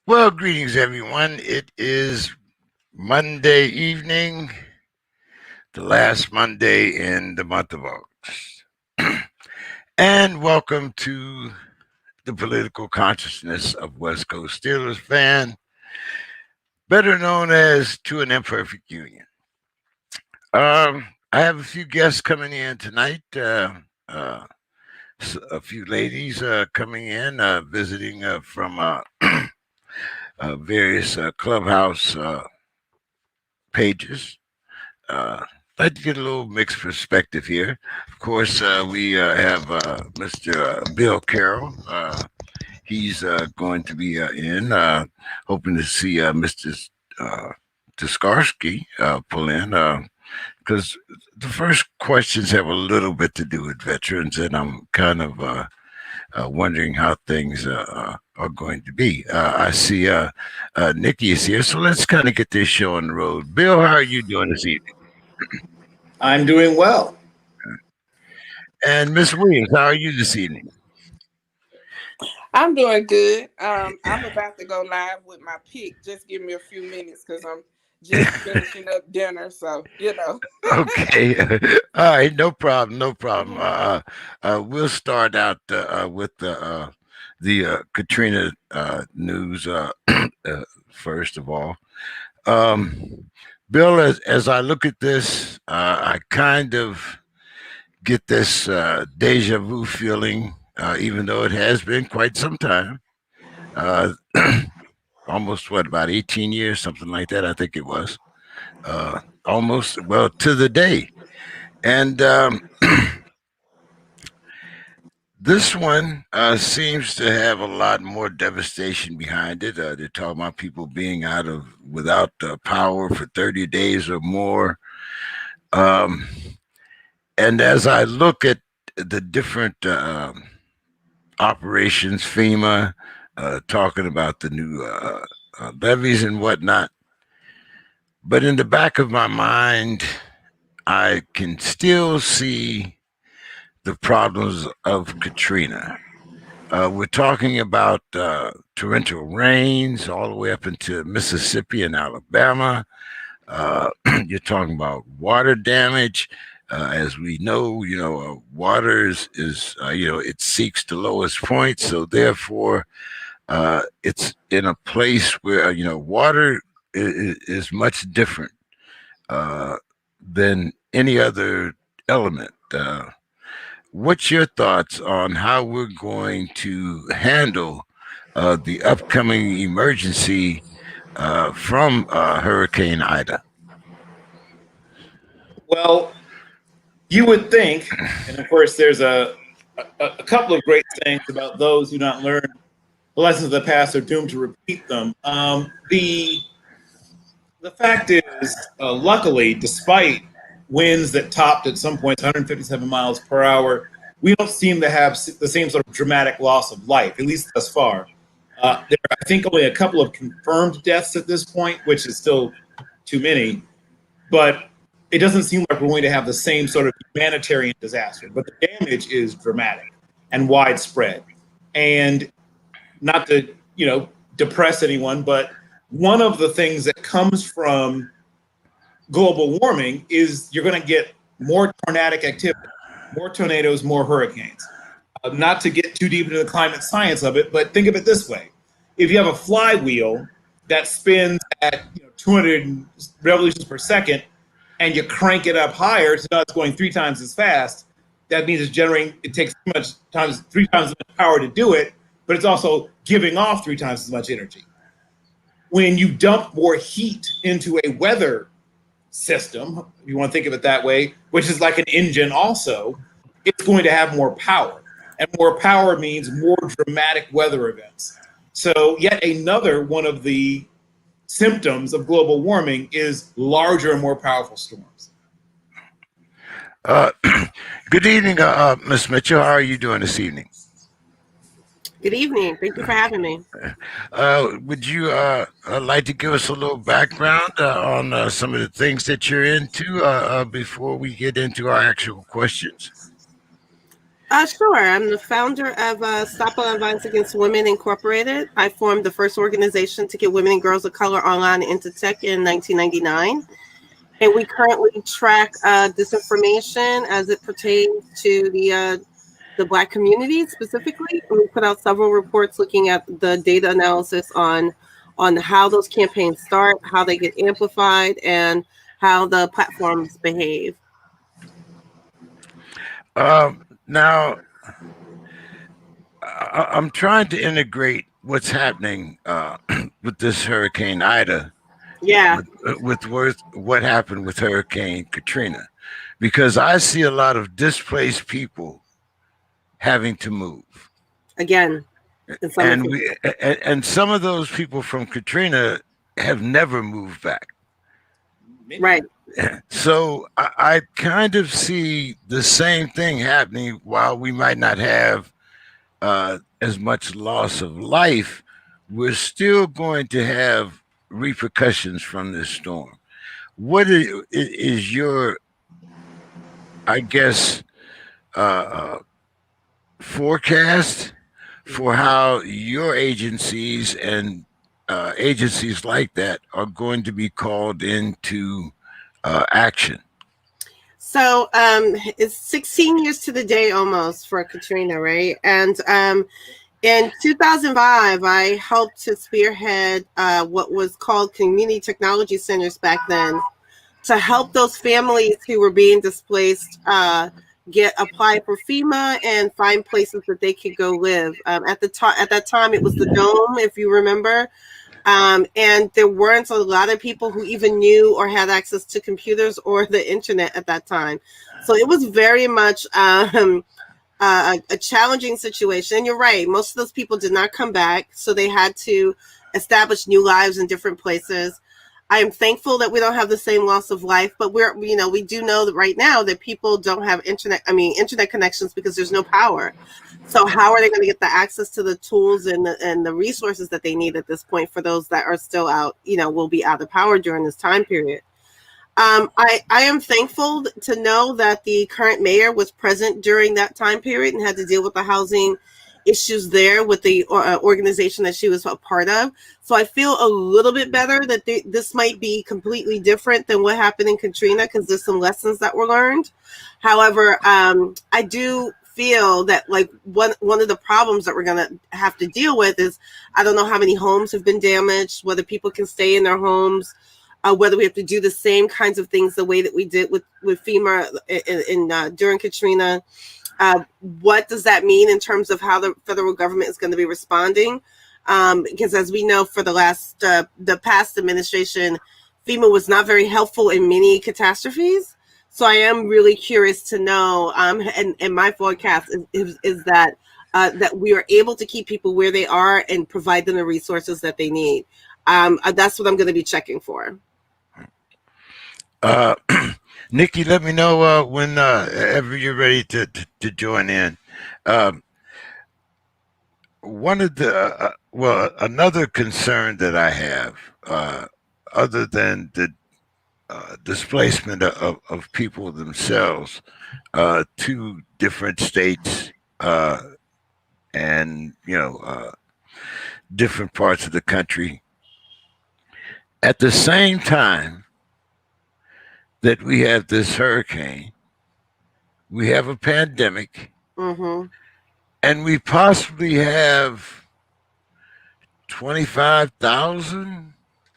Well, greetings, everyone. It is Monday evening, the last Monday in the month of August. And welcome to the political consciousness of West Coast Steelers fan, better known as To an Imperfect Union. I have a few guests coming in tonight, a few ladies coming in, visiting from various clubhouse pages. I'd like to get a little mixed perspective here. Of course, we have Mr. Bill Carroll. He's going to be hoping to see Mr. Tuskarsky pull in, because the first questions have a little bit to do with veterans, and I'm kind of wondering how things are going to be. I see Nikki is here, so let's kind of get this show on the road. Bill, how are you doing this evening? I'm doing well. And Miss Williams, how are you this evening? I'm doing good. I'm about to go live with my pick. Just give me a few minutes because I'm just finishing up dinner. So, Okay. All right. No problem. No problem. We'll start out with the Katrina news first of all. Bill, as I look at this, I kind of get this deja vu feeling, even though it has been quite some time. Almost, about 18 years, something like that, I think it was. Almost, well, to the day. And this one seems to have a lot more devastation behind it. They're talking about people being without power for 30 days or more. And as I look at the different operations, FEMA, talking about the new levees and whatnot, but in the back of my mind, I can still see the problems of Katrina. We're talking about torrential rains all the way up into Mississippi and Alabama. You're talking about water damage. As we know, water is it seeks the lowest point. So therefore, it's in a place where, water is much different than any other element. What's your thoughts on how we're going to handle the upcoming emergency from Hurricane Ida? Well, you would think, and of course, there's a couple of great things about those who not learn the lessons of the past are doomed to repeat them. The fact is, luckily, despite winds that topped at some points 157 miles per hour, we don't seem to have the same sort of dramatic loss of life, at least thus far. There are, I think, only a couple of confirmed deaths at this point, which is still too many. But it doesn't seem like we're going to have the same sort of humanitarian disaster. But the damage is dramatic and widespread. And not to, depress anyone, but one of the things that comes from global warming is you're going to get more tornadic activity, more tornadoes, more hurricanes. Not to get too deep into the climate science of it, but think of it this way. If you have a flywheel that spins at 200 revolutions per second and you crank it up higher, so now it's going 3 times as fast, that means it takes 3 times as much power to do it, but it's also giving off 3 times as much energy. When you dump more heat into a weather system, if you want to think of it that way, which is like an engine also, it's going to have more power. And more power means more dramatic weather events. So yet another one of the symptoms of global warming is larger and more powerful storms. Good evening, Ms. Mitchell. How are you doing this evening? Good evening. Thank you for having me. Would you like to give us a little background on some of the things that you're into before we get into our actual questions? Sure. I'm the founder of Stop Violence Against Women Incorporated. I formed the first organization to get women and girls of color online into tech in 1999. And we currently track disinformation as it pertains to the Black community specifically. And we put out several reports looking at the data analysis on how those campaigns start, how they get amplified, and how the platforms behave. Now, I'm trying to integrate what's happening with this Hurricane Ida Yeah. with what happened with Hurricane Katrina, because I see a lot of displaced people having to move. Again, And some of those people from Katrina have never moved back. Right. So I kind of see the same thing happening. While we might not have as much loss of life, we're still going to have repercussions from this storm. What is your, I guess, forecast for how your agencies and agencies like that are going to be called into action? So it's 16 years to the day almost for Katrina, right? And in 2005, I helped to spearhead what was called community technology centers back then, to help those families who were being displaced apply for FEMA and find places that they could go live. At that time, it was the Dome, if you remember. And there weren't a lot of people who even knew or had access to computers or the internet at that time. So it was very much a challenging situation. And you're right, most of those people did not come back. So they had to establish new lives in different places. I am thankful that we don't have the same loss of life, but we do know that right now that people don't have internet connections because there's no power. So how are they going to get the access to the tools and the resources that they need at this point for those that are still out, will be out of power during this time period? I am thankful to know that the current mayor was present during that time period and had to deal with the housing issues there with the organization that she was a part of. So I feel a little bit better that this might be completely different than what happened in Katrina, because there's some lessons that were learned. However, I do feel that like one of the problems that we're going to have to deal with is, I don't know how many homes have been damaged, whether people can stay in their homes, whether we have to do the same kinds of things the way that we did with FEMA during Katrina. What does that mean in terms of how the federal government is going to be responding? Because as we know, for the past administration, FEMA was not very helpful in many catastrophes. So I am really curious to know, and my forecast is that we are able to keep people where they are and provide them the resources that they need. That's what I'm going to be checking for. Nikki, let me know whenever you're ready to join in. One of the another concern that I have, other than the displacement of people themselves to different states and different parts of the country, at the same time that we have this hurricane, we have a pandemic, and we possibly have 25,000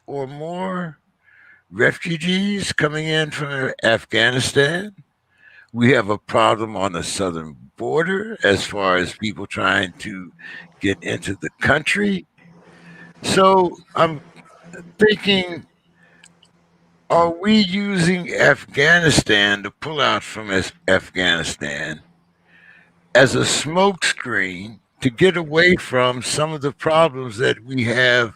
or more refugees coming in from Afghanistan. We have a problem on the southern border as far as people trying to get into the country. So I'm thinking, are we using Afghanistan to pull out from Afghanistan as a smokescreen to get away from some of the problems that we have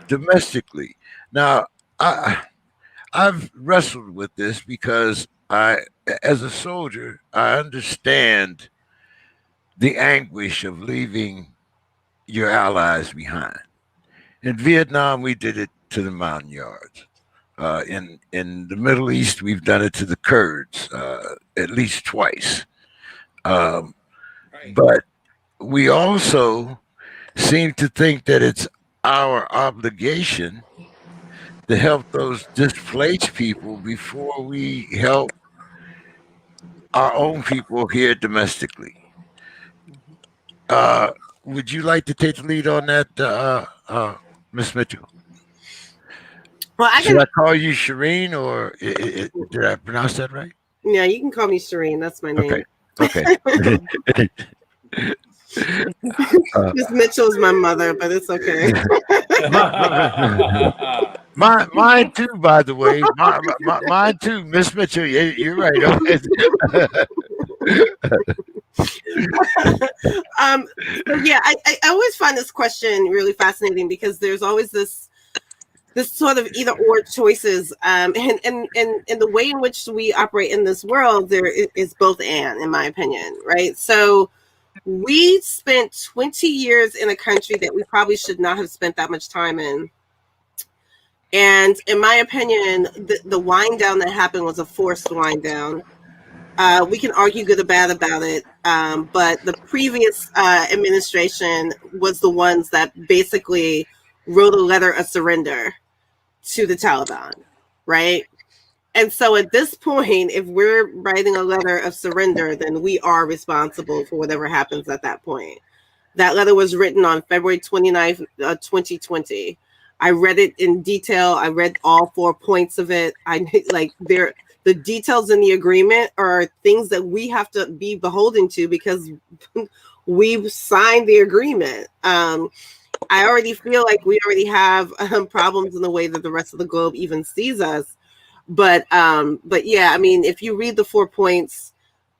domestically? Now, I've wrestled with this because as a soldier, I understand the anguish of leaving your allies behind. In Vietnam, we did it to the Montagnards. In the Middle East, we've done it to the Kurds at least twice. But we also seem to think that it's our obligation to help those displaced people before we help our own people here domestically. Uh, would you like to take the lead on that, Miss Mitchell? Well, I Should can. I call you Shireen, or did I pronounce that right? Yeah, you can call me Shireen. That's my Okay, name. okay. uh, Miss Mitchell's my mother, but it's okay. mine too, by the way. Mine too, Miss Mitchell. You're right. Okay. So yeah, I always find this question really fascinating because there's always this sort of either or choices, and the way in which we operate in this world there is both and, in my opinion, right? So we spent 20 years in a country that we probably should not have spent that much time in. And in my opinion, the wind down that happened was a forced wind down. We can argue good or bad about it, but the previous administration was the ones that basically wrote a letter of surrender to the Taliban, right? And so at this point, if we're writing a letter of surrender, then we are responsible for whatever happens at that point. That letter was written on February 29th, 2020. I read it in detail. I read all 4 points of it. The details in the agreement are things that we have to be beholden to because we've signed the agreement. I already feel like we already have problems in the way that the rest of the globe even sees us. But yeah, I mean, if you read the 4 points,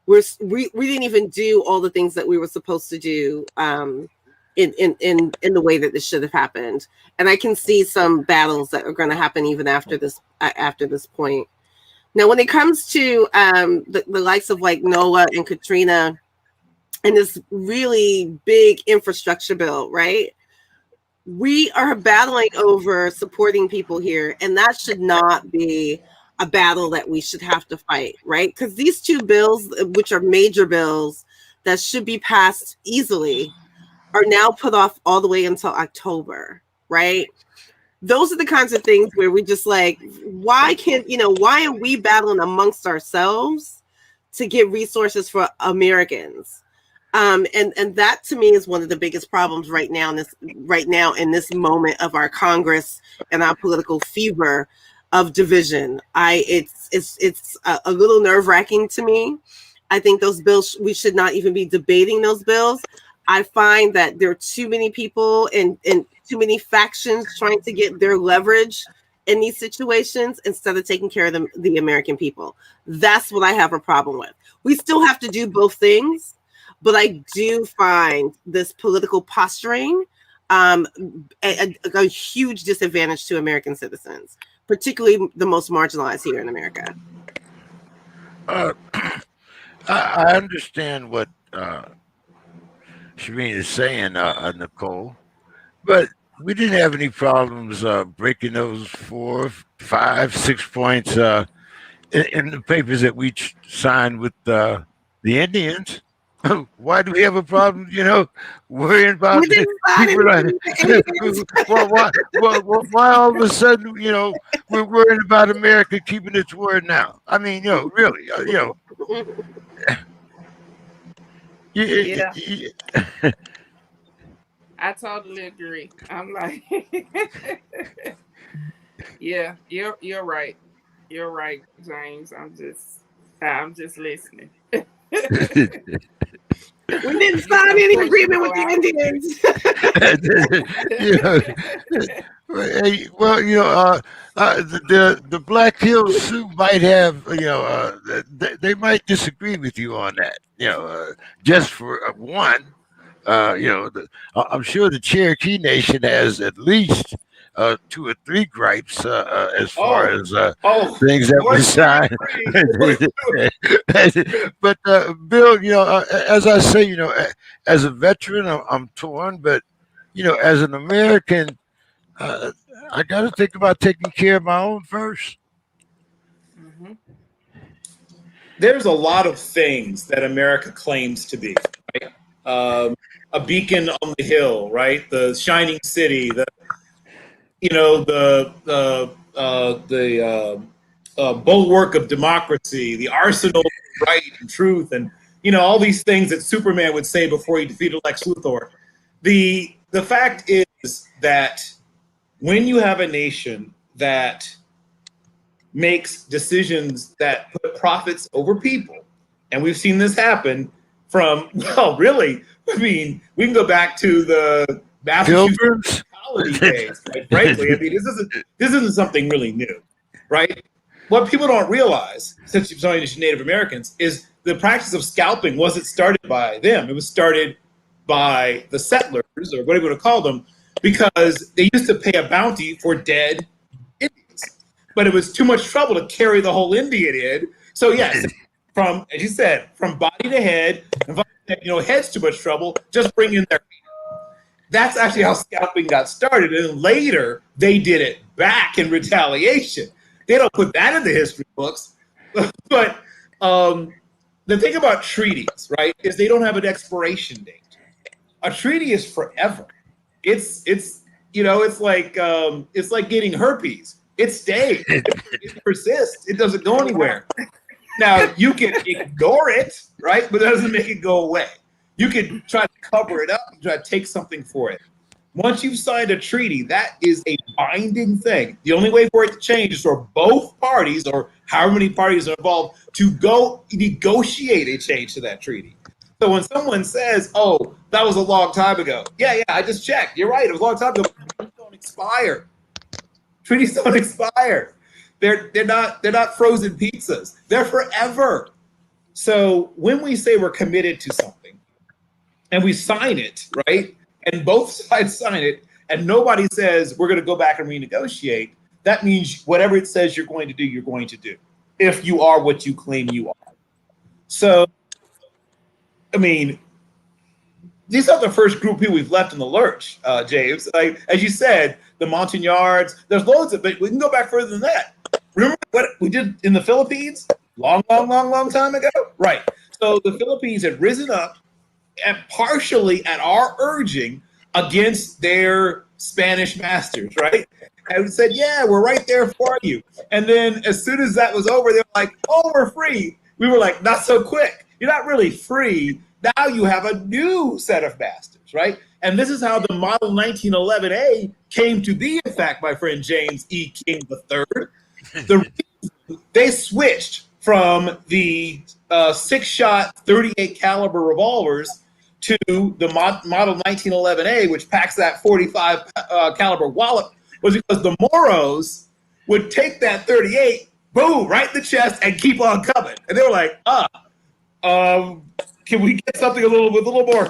we didn't even do all the things that we were supposed to do in the way that this should have happened. And I can see some battles that are going to happen even after this point. Now, when it comes to the likes of like Noah and Katrina and this really big infrastructure bill, right? We are battling over supporting people here, and that should not be a battle that we should have to fight, right? Because these two bills, which are major bills that should be passed easily, are now put off all the way until October, right? Those are the kinds of things where we just like, why are we battling amongst ourselves to get resources for Americans? And that to me is one of the biggest problems right now in this moment of our Congress and our political fever of division. It's a little nerve-wracking to me. I think those bills, we should not even be debating those bills. I find that there are too many people and too many factions trying to get their leverage in these situations instead of taking care of the American people. That's what I have a problem with. We still have to do both things, but I do find this political posturing a huge disadvantage to American citizens, particularly the most marginalized here in America. I understand what Shireen is saying, Nicole, but we didn't have any problems breaking those 4, 5, 6 points in the papers that we signed with the Indians. Why do we have a problem, worrying about people like, why all of a sudden, we're worrying about America keeping its word now? I mean, really, Yeah, I totally agree. I'm like, yeah, you're right. You're right, James. I'm just listening. We didn't sign any agreement with the Indians. Well, the Black Hills Sioux might have, they might disagree with you on that. Just for one, I'm sure the Cherokee Nation has at least 2 or 3 gripes as far as things that we signed. But Bill, as I say, as a veteran, I'm torn, but as an American, I got to think about taking care of my own first. Mm-hmm. There's a lot of things that America claims to be, right? a beacon on the hill, right? The shining city, the bulwark of democracy, the arsenal of right and truth, and all these things that Superman would say before he defeated Lex Luthor. The fact is that when you have a nation that makes decisions that put profits over people, and we've seen this happen from, well, really, I mean, we can go back to the Massachusetts colony days, quite frankly. I mean, this isn't something really new, right? What people don't realize, since you're talking to Native Americans, is the practice of scalping wasn't started by them. It was started by the settlers, or whatever you want to call them, because they used to pay a bounty for dead Indians. But it was too much trouble to carry the whole Indian in. So yes, from, as you said, from body to head, head's too much trouble, just bring in their feet. That's actually how scalping got started. And later, they did it back in retaliation. They don't put that in the history books. But the thing about treaties, right, is they don't have an expiration date. A treaty is forever. It's like getting herpes. It stays. It persists. It doesn't go anywhere. Now, you can ignore it, right? But that doesn't make it go away. You can try to cover it up, try to take something for it. Once you've signed a treaty, that is a binding thing. The only way for it to change is for both parties, or however many parties are involved, to go negotiate a change to that treaty. So when someone says, oh, that was a long time ago. Yeah, I just checked. You're right. It was a long time ago. Treaties don't expire. Treaties don't expire. They're not frozen pizzas. They're forever. So when we say we're committed to something and we sign it, right? And both sides sign it, and nobody says we're going to go back and renegotiate, that means whatever it says you're going to do, you're going to do, if you are what you claim you are. So, I mean, these are the first group of people we've left in the lurch, James. Like, as you said, the Montagnards, there's loads of it. We can go back further than that. Remember what we did in the Philippines? Long time ago? Right. So the Philippines had risen up, and partially at our urging, against their Spanish masters, right? And we said, yeah, we're right there for you. And then as soon as that was over, they were like, oh, we're free. We were like, not so quick. You're not really free. Now you have a new set of masters, right? And this is how the Model 1911A came to be, in fact, my friend James E. King III. They switched from the 6-shot 38 caliber revolvers to the Model 1911A, which packs that 45 caliber wallop, was because the Moros would take that 38, boom, right in the chest, and keep on coming. And they were like, can we get something a little more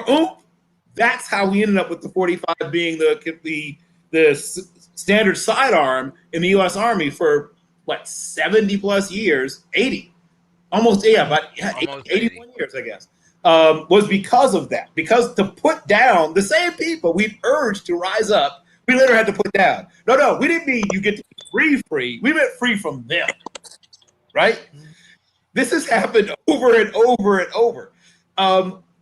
oomph? That's how we ended up with the 45 being the standard sidearm in the U.S. Army for 70 plus years, 80, almost 81 years, I guess. Was because of that. Because to put down the same people we've urged to rise up, we later had to put down. No, we didn't mean you get to be free. We meant free from them, right? This has happened over and over and over.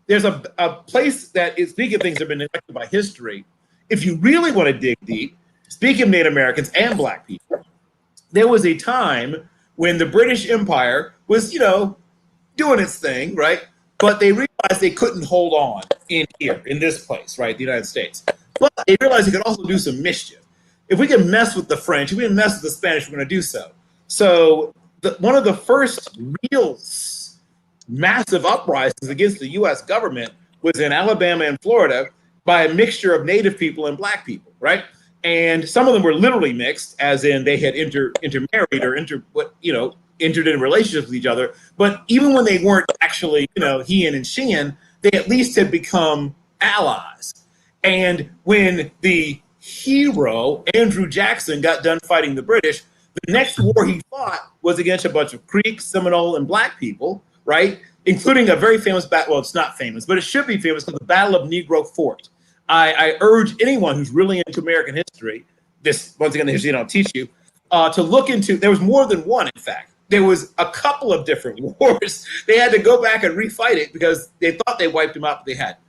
There's a place that is, speaking of things that have been neglected by history, if you really want to dig deep, speaking of Native Americans and Black people, there was a time when the British Empire was, doing its thing, right? But they realized they couldn't hold on in this place, right? The United States. But they realized they could also do some mischief. If we can mess with the French, if we can mess with the Spanish, we're going to do so. So one of the first real massive uprisings against the U.S. government was in Alabama and Florida by a mixture of Native people and Black people, right? And some of them were literally mixed, as in they had intermarried or entered in relationships with each other. But even when they weren't actually, he and shein, they at least had become allies. And when the hero, Andrew Jackson, got done fighting the British, the next war he fought was against a bunch of Creek, Seminole, and Black people, right? Including a very famous battle. Well, it's not famous, but it should be famous, called the Battle of Negro Fort. I urge anyone who's really into American history, this, once again, the history I don't teach you, to look into, there was more than one, in fact. there was a couple of different wars. They had to go back and refight it because they thought they wiped them out, but they hadn't.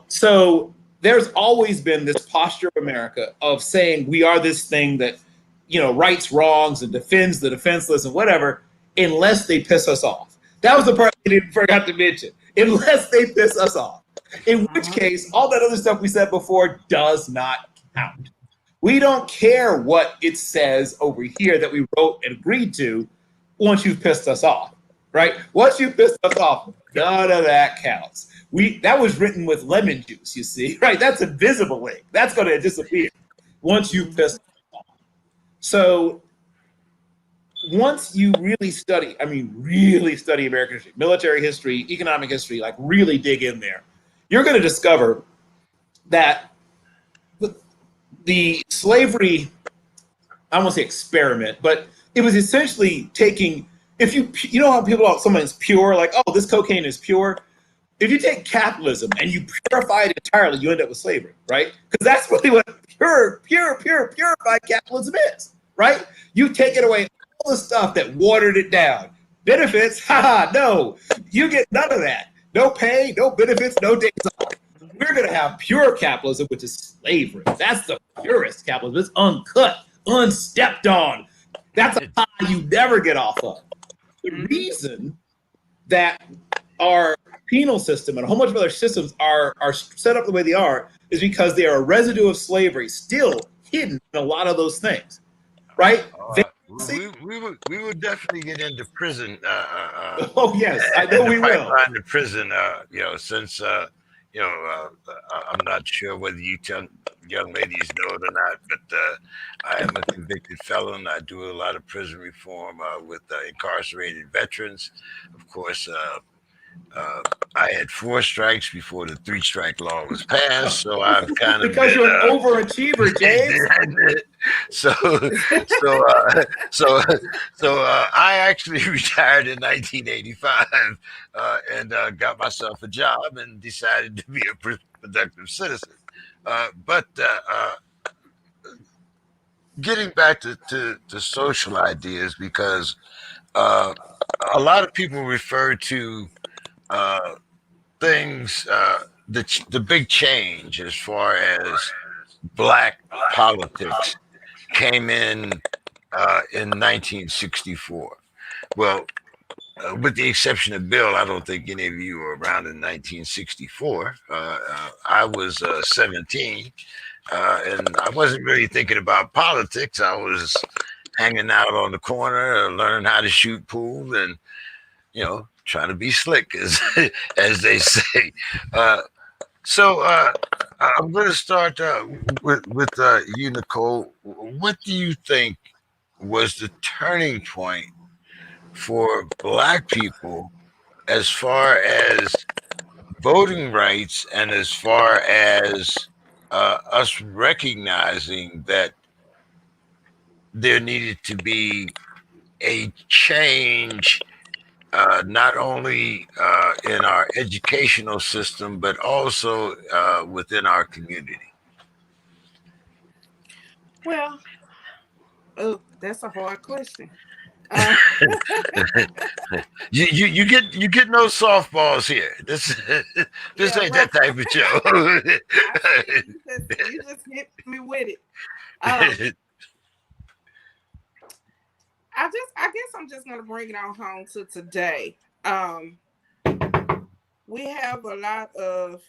So there's always been this posture of America of saying we are this thing that, rights wrongs and defends the defenseless and whatever, unless they piss us off. That was the part they forgot to mention. Unless they piss us off. In which case, all that other stuff we said before does not count. We don't care what it says over here that we wrote and agreed to once you've pissed us off, right? Once you've pissed us off, none of that counts. That was written with lemon juice, you see, right? That's invisible ink. That's going to disappear once you piss us off. So once you really study American history, military history, economic history, like really dig in there, you're going to discover that the slavery, I won't say experiment, but it was essentially taking, if you know how people, someone's pure, like, oh, this cocaine is pure. If you take capitalism and you purify it entirely, you end up with slavery, right? Because that's really what purified capitalism is, right? You take it away, all the stuff that watered it down. Benefits, no, you get none of that. No pay, no benefits, no days off. We're going to have pure capitalism, which is slavery. That's the purest capitalism. It's uncut, unstepped on. That's a high you never get off of. The reason that our penal system and a whole bunch of other systems are set up the way they are is because they are a residue of slavery still hidden in a lot of those things, right? We will definitely get into prison. Oh yes, I know we will. The prison, since I'm not sure whether you young ladies know it or not, but I am a convicted felon. I do a lot of prison reform with incarcerated veterans. Of course, I had 4 strikes before the 3-strike law was passed, so I've kind of because you're an overachiever, James. So I actually retired in 1985 and got myself a job and decided to be a productive citizen. But getting back to social ideas, because a lot of people refer to things, the big change as far as black politics came in 1964. Well, with the exception of Bill, I don't think any of you were around in 1964. I was 17, and I wasn't really thinking about politics. I was hanging out on the corner, learning how to shoot pool, and trying to be slick, as they say. So I'm going to start with you, Nicole. What do you think was the turning point for Black people as far as voting rights and as far as us recognizing that there needed to be a change, not only in our educational system, but also within our community? Well, that's a hard question. You get no softballs here. This ain't that type of show. You just hit me with it. I guess I'm just gonna bring it on home to today. We have a lot of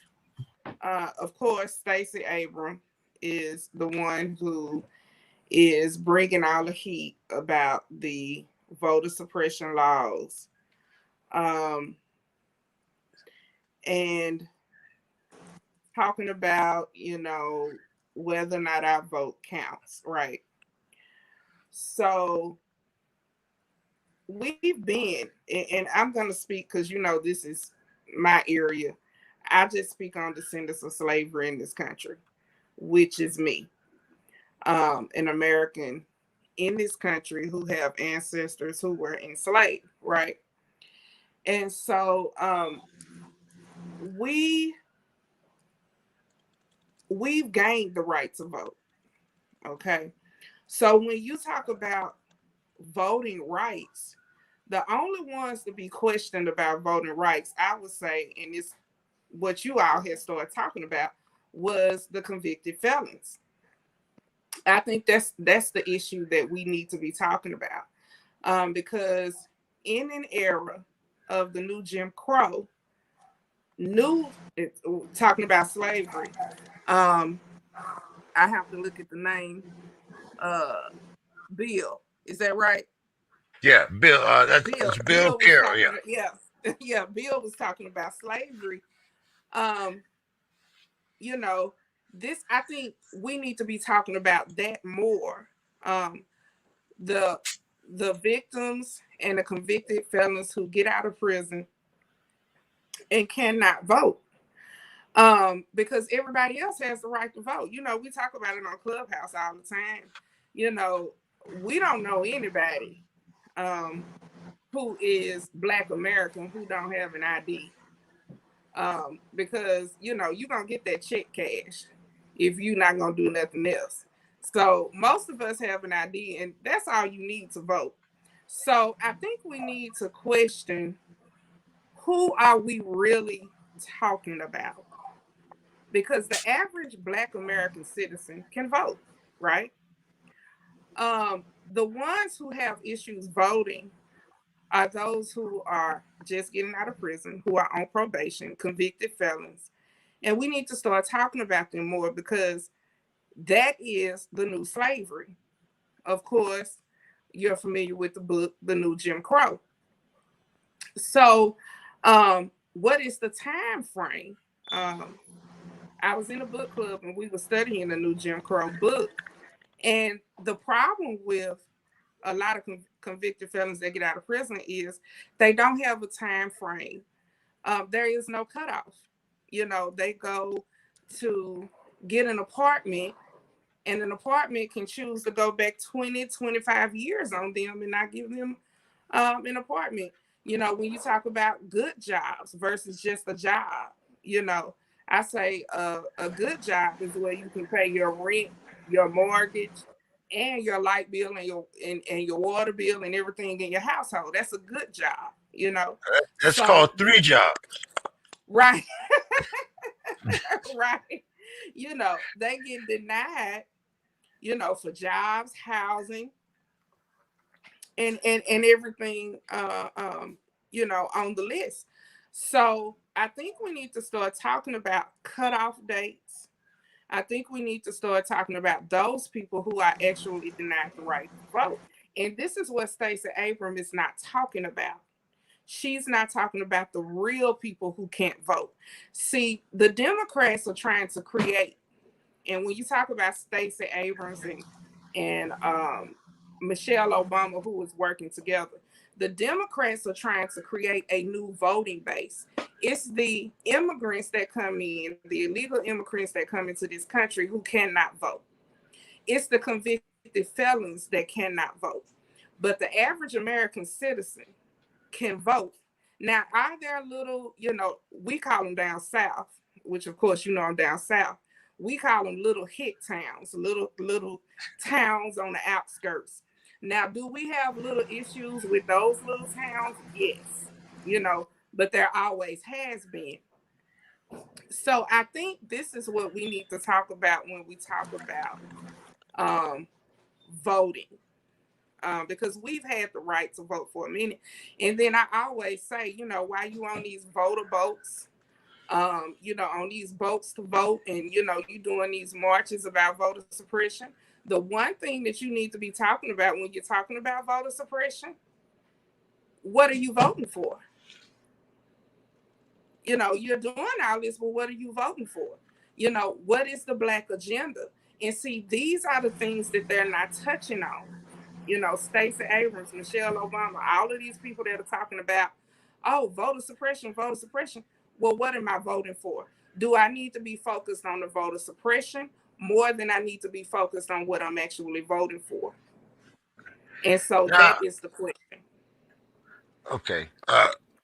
course, Stacey Abrams is the one who is bringing all the heat about the voter suppression laws, and talking about whether or not our vote counts, right? So we've been, and I'm going to speak because, this is my area. I just speak on descendants of slavery in this country, which is me, an American in this country who have ancestors who were enslaved, right? And so we've gained the right to vote, okay? So when you talk about voting rights, The only ones to be questioned about voting rights, I would say, and it's what you all had started talking about, was the convicted felons. I think that's the issue that we need to be talking about, because in an era of the new Jim Crow, talking about slavery, um, I have to look at the name. Bill, is that right? Yeah, Bill. That's Bill Bill was Carroll. talking. Yeah. Yeah, yeah. Bill was talking about slavery. Um, you know, this. I think we need to be talking about that more. Um, the the victims and the convicted felons who get out of prison and cannot vote. Because everybody else has the right to vote. We talk about it on Clubhouse all the time. You know, we don't know anybody who is Black American who don't have an ID. Because you're gonna get that check cashed if you're not gonna do nothing else. So most of us have an ID, and that's all you need to vote. So I think we need to question, who are we really talking about? Because the average Black American citizen can vote, right? The ones who have issues voting are those who are just getting out of prison, who are on probation, convicted felons. And we need to start talking about them more, because that is the new slavery. Of course, you're familiar with the book, The New Jim Crow. So, what is the time frame? I was in a book club and we were studying the new Jim Crow book. And the problem with a lot of convicted felons that get out of prison is they don't have a time frame. There is no cutoff. They go to get an apartment, and an apartment can choose to go back 20, 25 years on them and not give them an apartment. When you talk about good jobs versus just a job, I say a good job is where you can pay your rent, your mortgage, and your light bill, and your water bill, and everything in your household. That's a good job. That's So, called three jobs. right. Right. They get denied, for jobs, housing, and everything, on the list. So I think we need to start talking about cutoff dates. I think we need to start talking about those people who are actually denied the right to vote. And this is what Stacey Abrams is not talking about. She's not talking about the real people who can't vote. See, the Democrats are trying to create, and when you talk about Stacey Abrams and Michelle Obama, who was working together, the Democrats are trying to create a new voting base. It's the immigrants that come in, the illegal immigrants that come into this country who cannot vote. It's the convicted felons that cannot vote. But the average American citizen can vote. Now, are there little, we call them down south, which of course, I'm down south. We call them little hit towns, little towns on the outskirts. Now, do we have little issues with those little towns? Yes, but there always has been. So I think this is what we need to talk about when we talk about voting. Because we've had the right to vote for a minute. And then I always say, while you on these voter boats, on these boats to vote, and, you doing these marches about voter suppression, the one thing that you need to be talking about when you're talking about voter suppression, what are you voting for? You're doing all this, but what are you voting for? What is the Black agenda? And see, these are the things that they're not touching on. Stacey Abrams, Michelle Obama, all of these people that are talking about, oh, voter suppression, voter suppression. Well, what am I voting for? Do I need to be focused on the voter suppression more than I need to be focused on what I'm actually voting for? And so that is the question. Okay.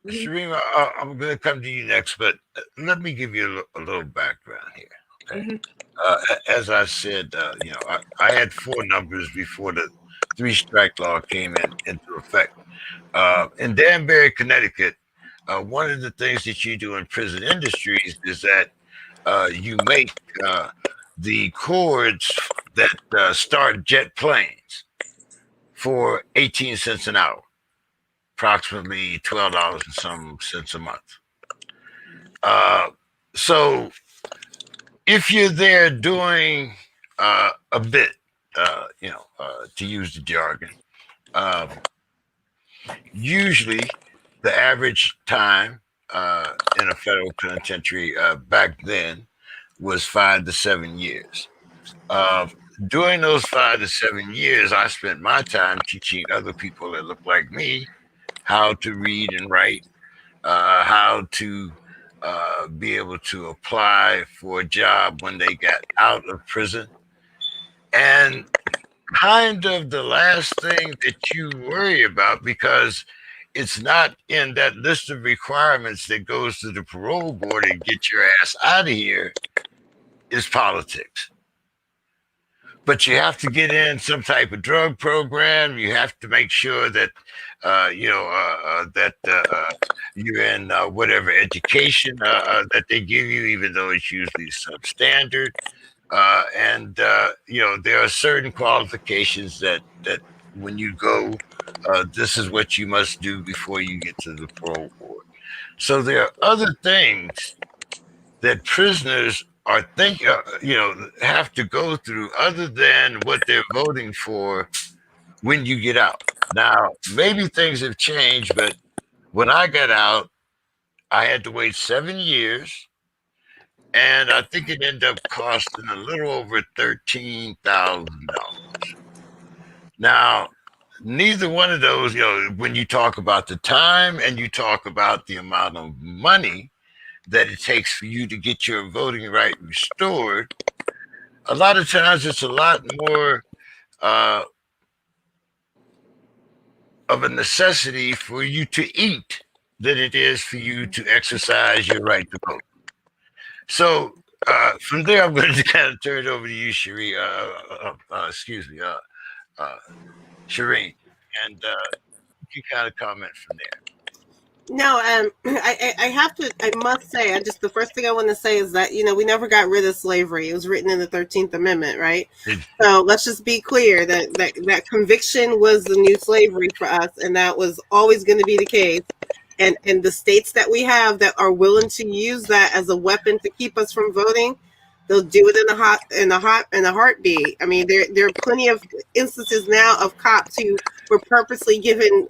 Sharima, I'm going to come to you next, but let me give you a little background here. Okay. As I said, I had four numbers before the three-strike law came into effect. In Danbury, Connecticut, one of the things that you do in prison industries is that you make the cords that start jet planes for 18 cents an hour, approximately $12 and some cents a month. So if you're there doing a bit, to use the jargon, um, usually the average time in a federal penitentiary back then was 5 to 7 years. Uh, During those 5 to 7 years, I spent my time teaching other people that look like me how to read and write, how to be able to apply for a job when they got out of prison. And kind of the last thing that you worry about, because it's not in that list of requirements that goes to the parole board and get your ass out of here, is politics. But you have to get in some type of drug program. You have to make sure that you're in whatever education that they give you, even though it's usually substandard. And there are certain qualifications that when you go, this is what you must do before you get to the parole board. So there are other things that prisoners are have to go through other than what they're voting for when you get out. Now, maybe things have changed, but when I got out, I had to wait 7 years, and I think it ended up costing a little over $13,000. Now, neither one of those, when you talk about the time and you talk about the amount of money that it takes for you to get your voting right restored, a lot of times it's a lot more of a necessity for you to eat than it is for you to exercise your right to vote. So from there, I'm going to kind of turn it over to you, Shireen. Shireen, and you can kind of comment from there. No, I have to, I must say, the first thing I want to say is that, we never got rid of slavery. It was written in the 13th Amendment, right? So let's just be clear that conviction was the new slavery for us, and that was always going to be the case. And the states that we have that are willing to use that as a weapon to keep us from voting, they'll do it in a heartbeat. I mean, there are plenty of instances now of cops who were purposely given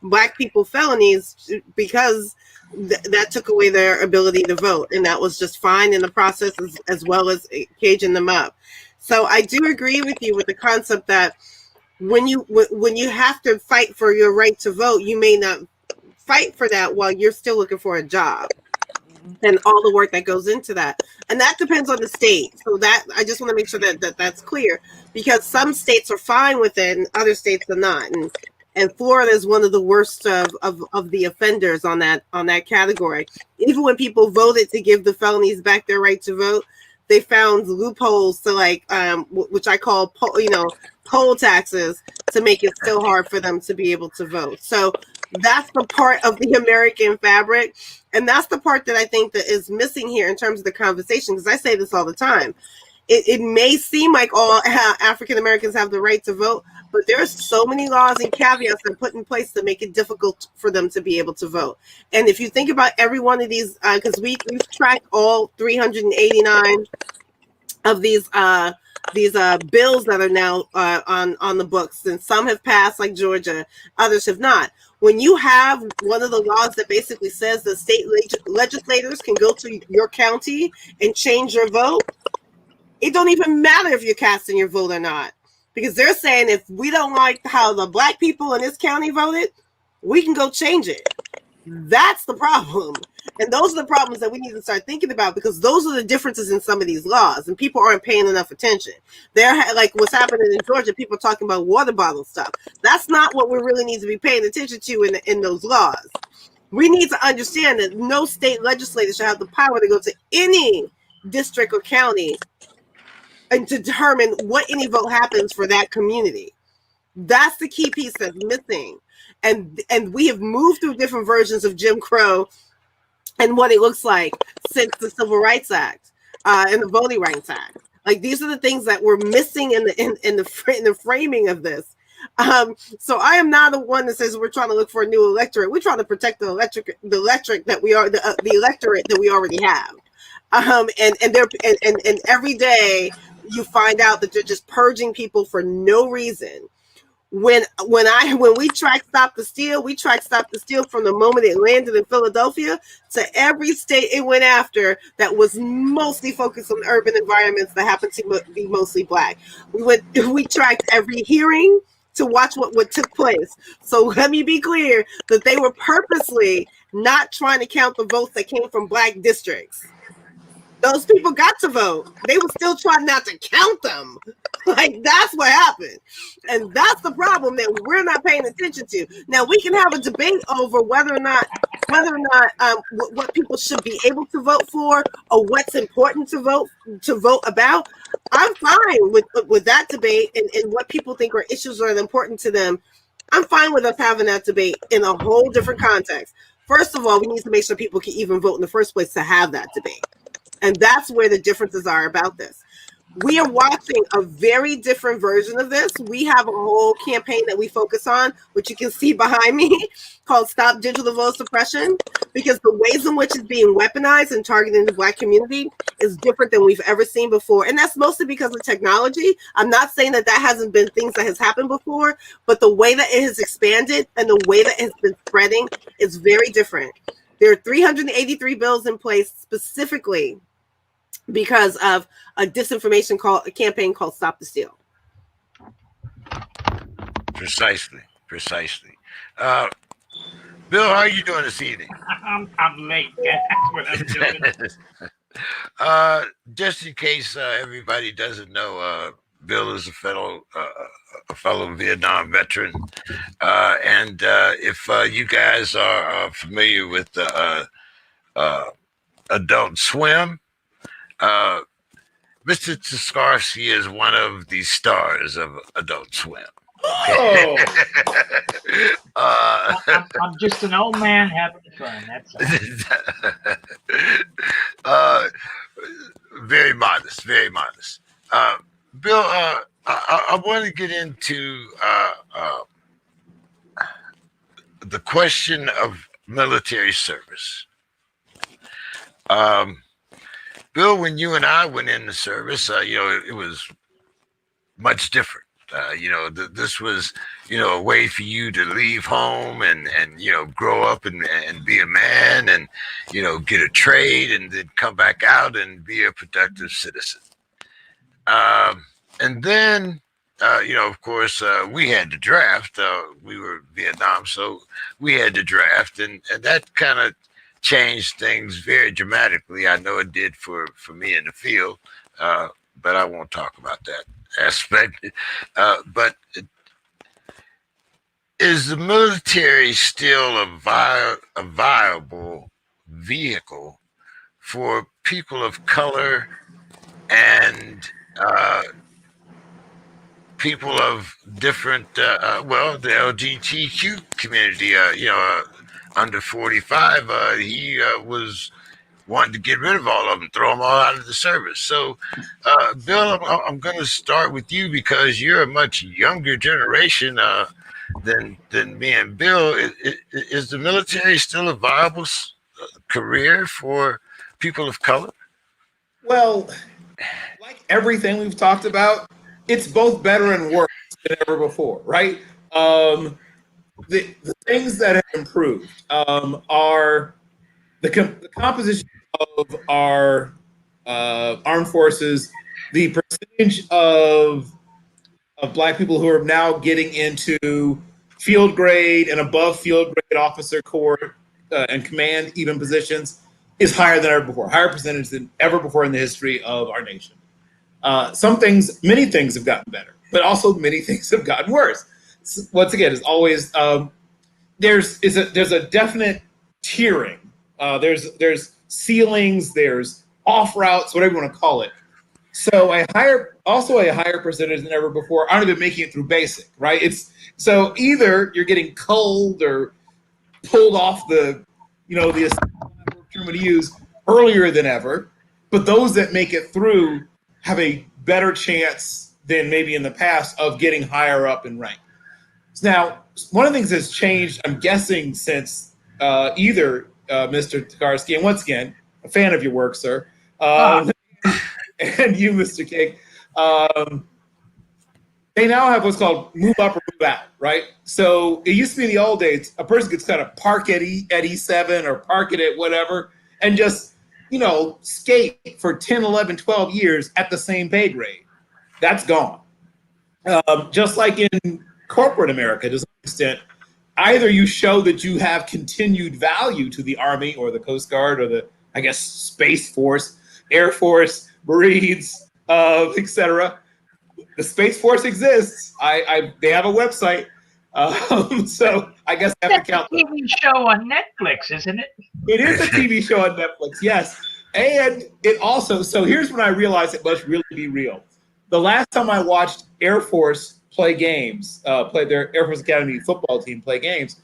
Black people felonies because that took away their ability to vote, and that was just fine in the process, as well as caging them up. So I do agree with you with the concept that when you have to fight for your right to vote, you may not fight for that while you're still looking for a job, and all the work that goes into that. And that depends on the state. So that I just want to make sure that's clear, because some states are fine with it and other states are not. And Florida is one of the worst of the offenders on that category. Even when people voted to give the felonies back their right to vote, they found loopholes to which I call poll taxes, to make it so hard for them to be able to vote. So that's the part of the American fabric. And that's the part that I think that is missing here in terms of the conversation, because I say this all the time. It may seem like all African Americans have the right to vote, but there's so many laws and caveats that are put in place to make it difficult for them to be able to vote. And if you think about every one of these, because we've tracked all 389 of these bills that are now on the books, and some have passed, like Georgia, others have not. When you have one of the laws that basically says the state legislators can go to your county and change your vote, it don't even matter if you're casting your vote or not, because they're saying if we don't like how the Black people in this county voted, we can go change it. That's the problem. And those are the problems that we need to start thinking about, because those are the differences in some of these laws, and people aren't paying enough attention. They're like what's happening in Georgia, people talking about water bottle stuff. That's not what we really need to be paying attention to in those laws. We need to understand that no state legislator should have the power to go to any district or county and to determine what any vote happens for that community. That's the key piece that's missing. And we have moved through different versions of Jim Crow and what it looks like since the Civil Rights Act and the Voting Rights Act. Like, these are the things that we're missing in the framing of this. So I am not the one that says we're trying to look for a new electorate. We're trying to protect the electorate that we are, the electorate that we already have. And every day you find out that they're just purging people for no reason. When we track Stop the Steal, we track Stop the Steal from the moment it landed in Philadelphia to every state it went after that was mostly focused on urban environments that happen to be mostly Black. We tracked every hearing to watch what took place. So let me be clear that they were purposely not trying to count the votes that came from Black districts. Those people got to vote. They were still trying not to count them. Like, that's what happened. And that's the problem that we're not paying attention to. Now, we can have a debate over whether or not what people should be able to vote for or what's important to vote about. I'm fine with that debate and what people think are issues that are important to them. I'm fine with us having that debate in a whole different context. First of all, we need to make sure people can even vote in the first place to have that debate. And that's where the differences are about this. We are watching a very different version of this. We have a whole campaign that we focus on, which you can see behind me, called Stop Digital Vote Suppression, because the ways in which it's being weaponized and targeting the Black community is different than we've ever seen before. And that's mostly because of technology. I'm not saying that hasn't been things that has happened before, but the way that it has expanded and the way that it has been spreading is very different. There are 383 bills in place specifically because of a disinformation campaign called Stop the Steal. Precisely. Bill, how are you doing this evening? I'm late. That's what I'm doing. Just in case everybody doesn't know, Bill is a fellow Vietnam veteran, and if you guys are familiar with Adult Swim, Mr. Tskarsky is one of the stars of Adult Swim. Oh, I'm just an old man having fun. That's all. Very modest. Bill, I want to get into the question of military service. Bill, when you and I went in the service, it was much different. This was, a way for you to leave home and grow up and be a man and, get a trade and then come back out and be a productive citizen. And then, of course, we had to draft. We were Vietnam, so we had to draft. And that kind of changed things very dramatically. I know it did for me in the field, but I won't talk about that aspect. But is the military still a viable vehicle for people of color and people of different, the LGBTQ community, under 45, he was wanting to get rid of all of them, throw them all out of the service. So, Bill, I'm going to start with you because you're a much younger generation than me and Bill. Is the military still a viable career for people of color? well, like everything we've talked about, it's both better and worse than ever before, right? The things that have improved are the composition of our armed forces, the percentage of Black people who are now getting into field grade and above field grade officer corps and command even positions is higher than ever before, higher percentage than ever before in the history of our nation. Many things have gotten better, but also many things have gotten worse. Once again, as always, there's a definite tiering. There's ceilings, there's off routes, whatever you want to call it. So a higher percentage than ever before aren't even making it through basic, right? It's so either you're getting culled or pulled off the term to use earlier than ever, but those that make it through have a better chance than maybe in the past of getting higher up in rank. Now, one of the things that's changed, I'm guessing, since either Mr. Takarsky, and once again, a fan of your work, sir, and you, Mr. King, they now have what's called move up or move out, right? So it used to be in the old days, a person could kind of park at E7 or park it at whatever and just, skate for 10, 11, 12 years at the same pay grade. That's gone. Just like in corporate America, to some extent, either you show that you have continued value to the Army or the Coast Guard or the, I guess, Space Force, Air Force, Marines, etc. The Space Force exists. They have a website. So I guess I have to count them. It's a TV show on Netflix, isn't it? It is a TV show on Netflix, yes. And it also, so here's when I realized it must really be real. The last time I watched Air Force play games, play their Air Force Academy football team play games,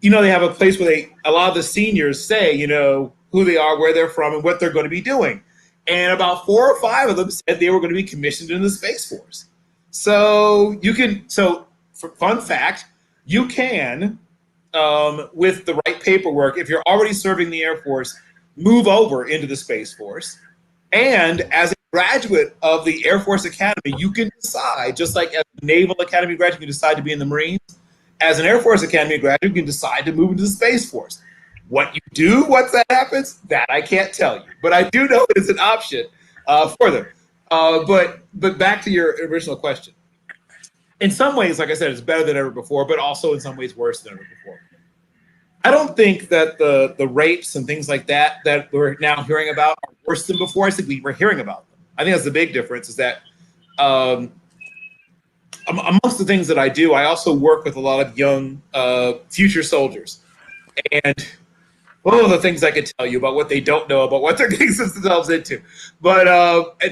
they have a place where a lot of the seniors say, who they are, where they're from, and what they're going to be doing. And about 4 or 5 of them said they were going to be commissioned in the Space Force. So fun fact, you can, with the right paperwork, if you're already serving the Air Force, move over into the Space Force. And as a graduate of the Air Force Academy, you can decide, just like as a Naval Academy graduate, you can decide to be in the Marines. As an Air Force Academy graduate, you can decide to move into the Space Force. What you do once that happens, that I can't tell you. But I do know it's an option for them. But back to your original question. In some ways, like I said, it's better than ever before, but also in some ways worse than ever before. I don't think that the rapes and things like that we're now hearing about are worse than before. I think we were hearing about them. I think that's the big difference is that amongst the things that I do, I also work with a lot of young future soldiers. And one of the things I could tell you about what they don't know about what they're getting themselves into. But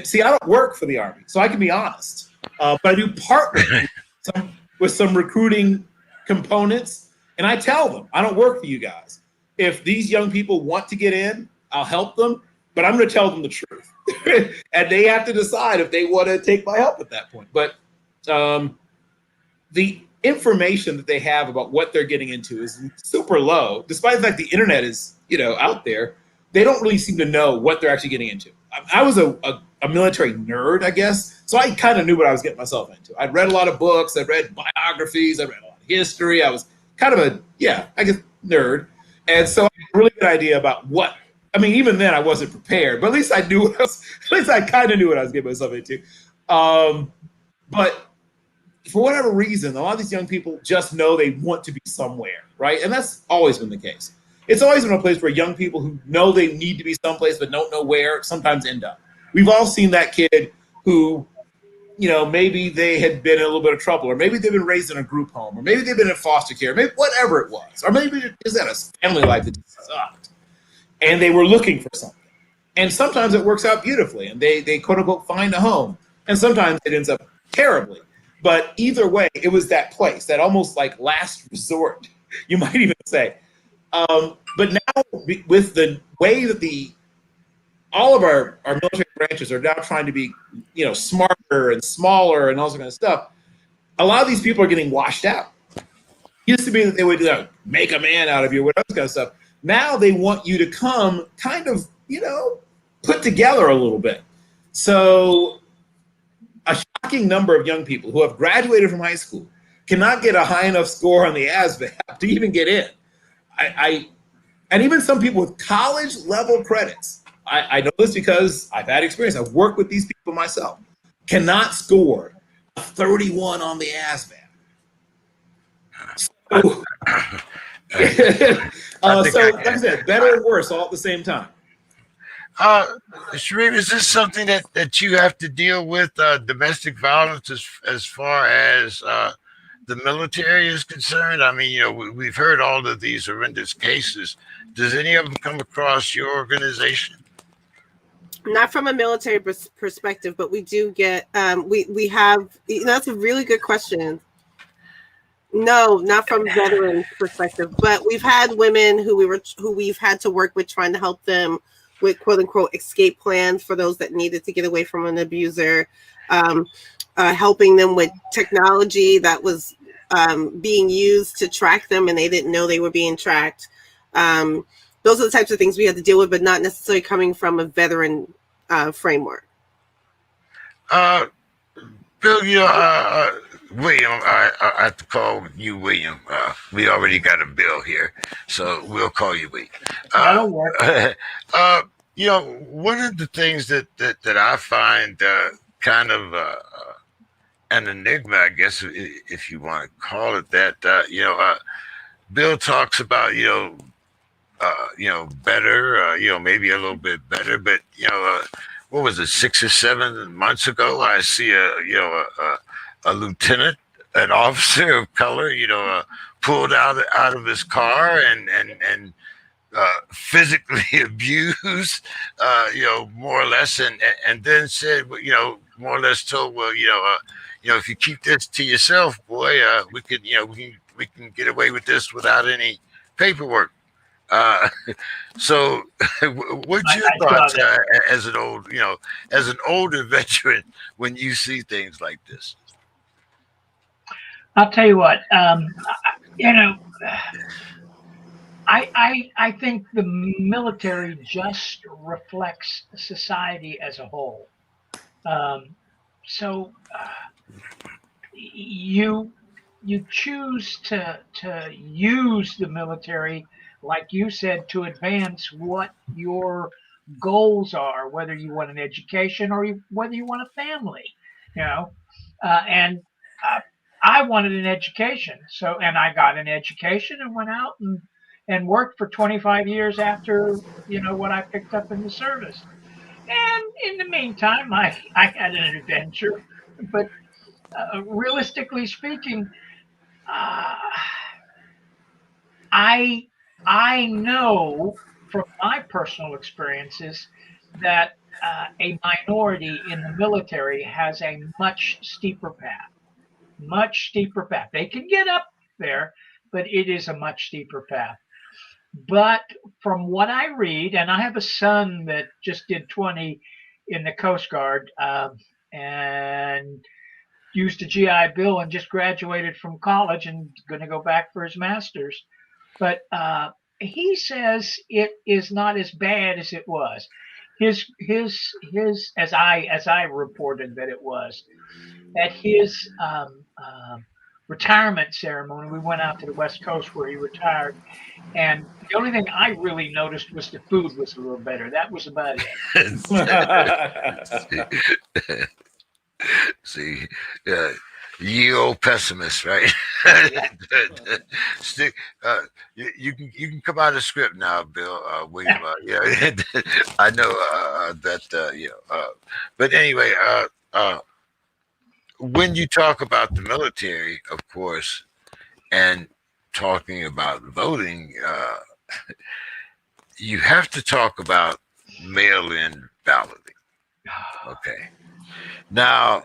see, I don't work for the Army, so I can be honest. But I do partner with some recruiting components, and I tell them, I don't work for you guys. If these young people want to get in, I'll help them, but I'm going to tell them the truth. And they have to decide if they want to take my help at that point. But the information that they have about what they're getting into is super low, despite the fact the internet is, out there. They don't really seem to know what they're actually getting into. I was a military nerd, I guess, so I kind of knew what I was getting myself into. I'd read a lot of books, I'd read biographies, I read a lot of history. I was kind of nerd. And so I had a really good idea about even then I wasn't prepared, but at least I knew at least I kind of knew what I was getting myself into. But for whatever reason, a lot of these young people just know they want to be somewhere, right? And that's always been the case. It's always been a place where young people who know they need to be someplace but don't know where sometimes end up. We've all seen that kid who, maybe they had been in a little bit of trouble, or maybe they've been raised in a group home, or maybe they've been in foster care, maybe whatever it was, or maybe they just had a family life that sucked, and they were looking for something. And sometimes it works out beautifully, and they quote unquote find a home, and sometimes it ends up terribly. But either way, it was that place, that almost like last resort, you might even say. But now, with the way that all of our military branches are now trying to be, smarter and smaller and all that kind of stuff, a lot of these people are getting washed out. It used to be that they would make a man out of you, whatever kind of stuff. Now they want you to come kind of, put together a little bit. So a shocking number of young people who have graduated from high school cannot get a high enough score on the ASVAB to even get in. And even some people with college level credits, I know this because I've had experience. I've worked with these people myself, cannot score a 31 on the ASVAB. So, like I said, better and worse all at the same time. Sharif, is this something that you have to deal with, domestic violence as far as the military is concerned? I mean, we've heard all of these horrendous cases. Does any of them come across your organization? Not from a military perspective, but we do get we have, that's a really good question. No, not from veterans perspective, but we've had women who we've had to work with, trying to help them with quote unquote escape plans for those that needed to get away from an abuser, helping them with technology that was being used to track them and they didn't know they were being tracked. Those are the types of things we had to deal with, but not necessarily coming from a veteran framework. Bill, William, I have to call you William. We already got a Bill here, so we'll call you William. That'll work. One of the things that I find kind of an enigma, I guess, if you want to call it that. Bill talks about better, maybe a little bit better, but what was it, 6 or 7 months ago? I see a lieutenant, an officer of color, pulled out of his car and physically abused, more or less, and then said, more or less told, well, if you keep this to yourself, boy, we can get away with this without any paperwork. So, what's your thoughts as an older veteran when you see things like this? I'll tell you what, I think the military just reflects society as a whole. So you choose to use the military, like you said, to advance what your goals are, whether you want an education or whether you want a family, and I wanted an education. So, and I got an education and went out and worked for 25 years after, what I picked up in the service. And in the meantime, I had an adventure, but realistically speaking, I know from my personal experiences that a minority in the military has a much steeper path. They can get up there, but it is a much steeper path. But from what I read, and I have a son that just did 20 in the Coast Guard and used a GI Bill and just graduated from college and going to go back for his master's. But he says it is not as bad as it was. His as I reported that it was, at his retirement ceremony, we went out to the West Coast where he retired, and the only thing I really noticed was the food was a little better. That was about it. See, ye old pessimist, right? You can come out of the script now, Bill. William. I know that. But anyway, when you talk about the military, of course, and talking about voting, you have to talk about mail-in balloting. Okay. Now,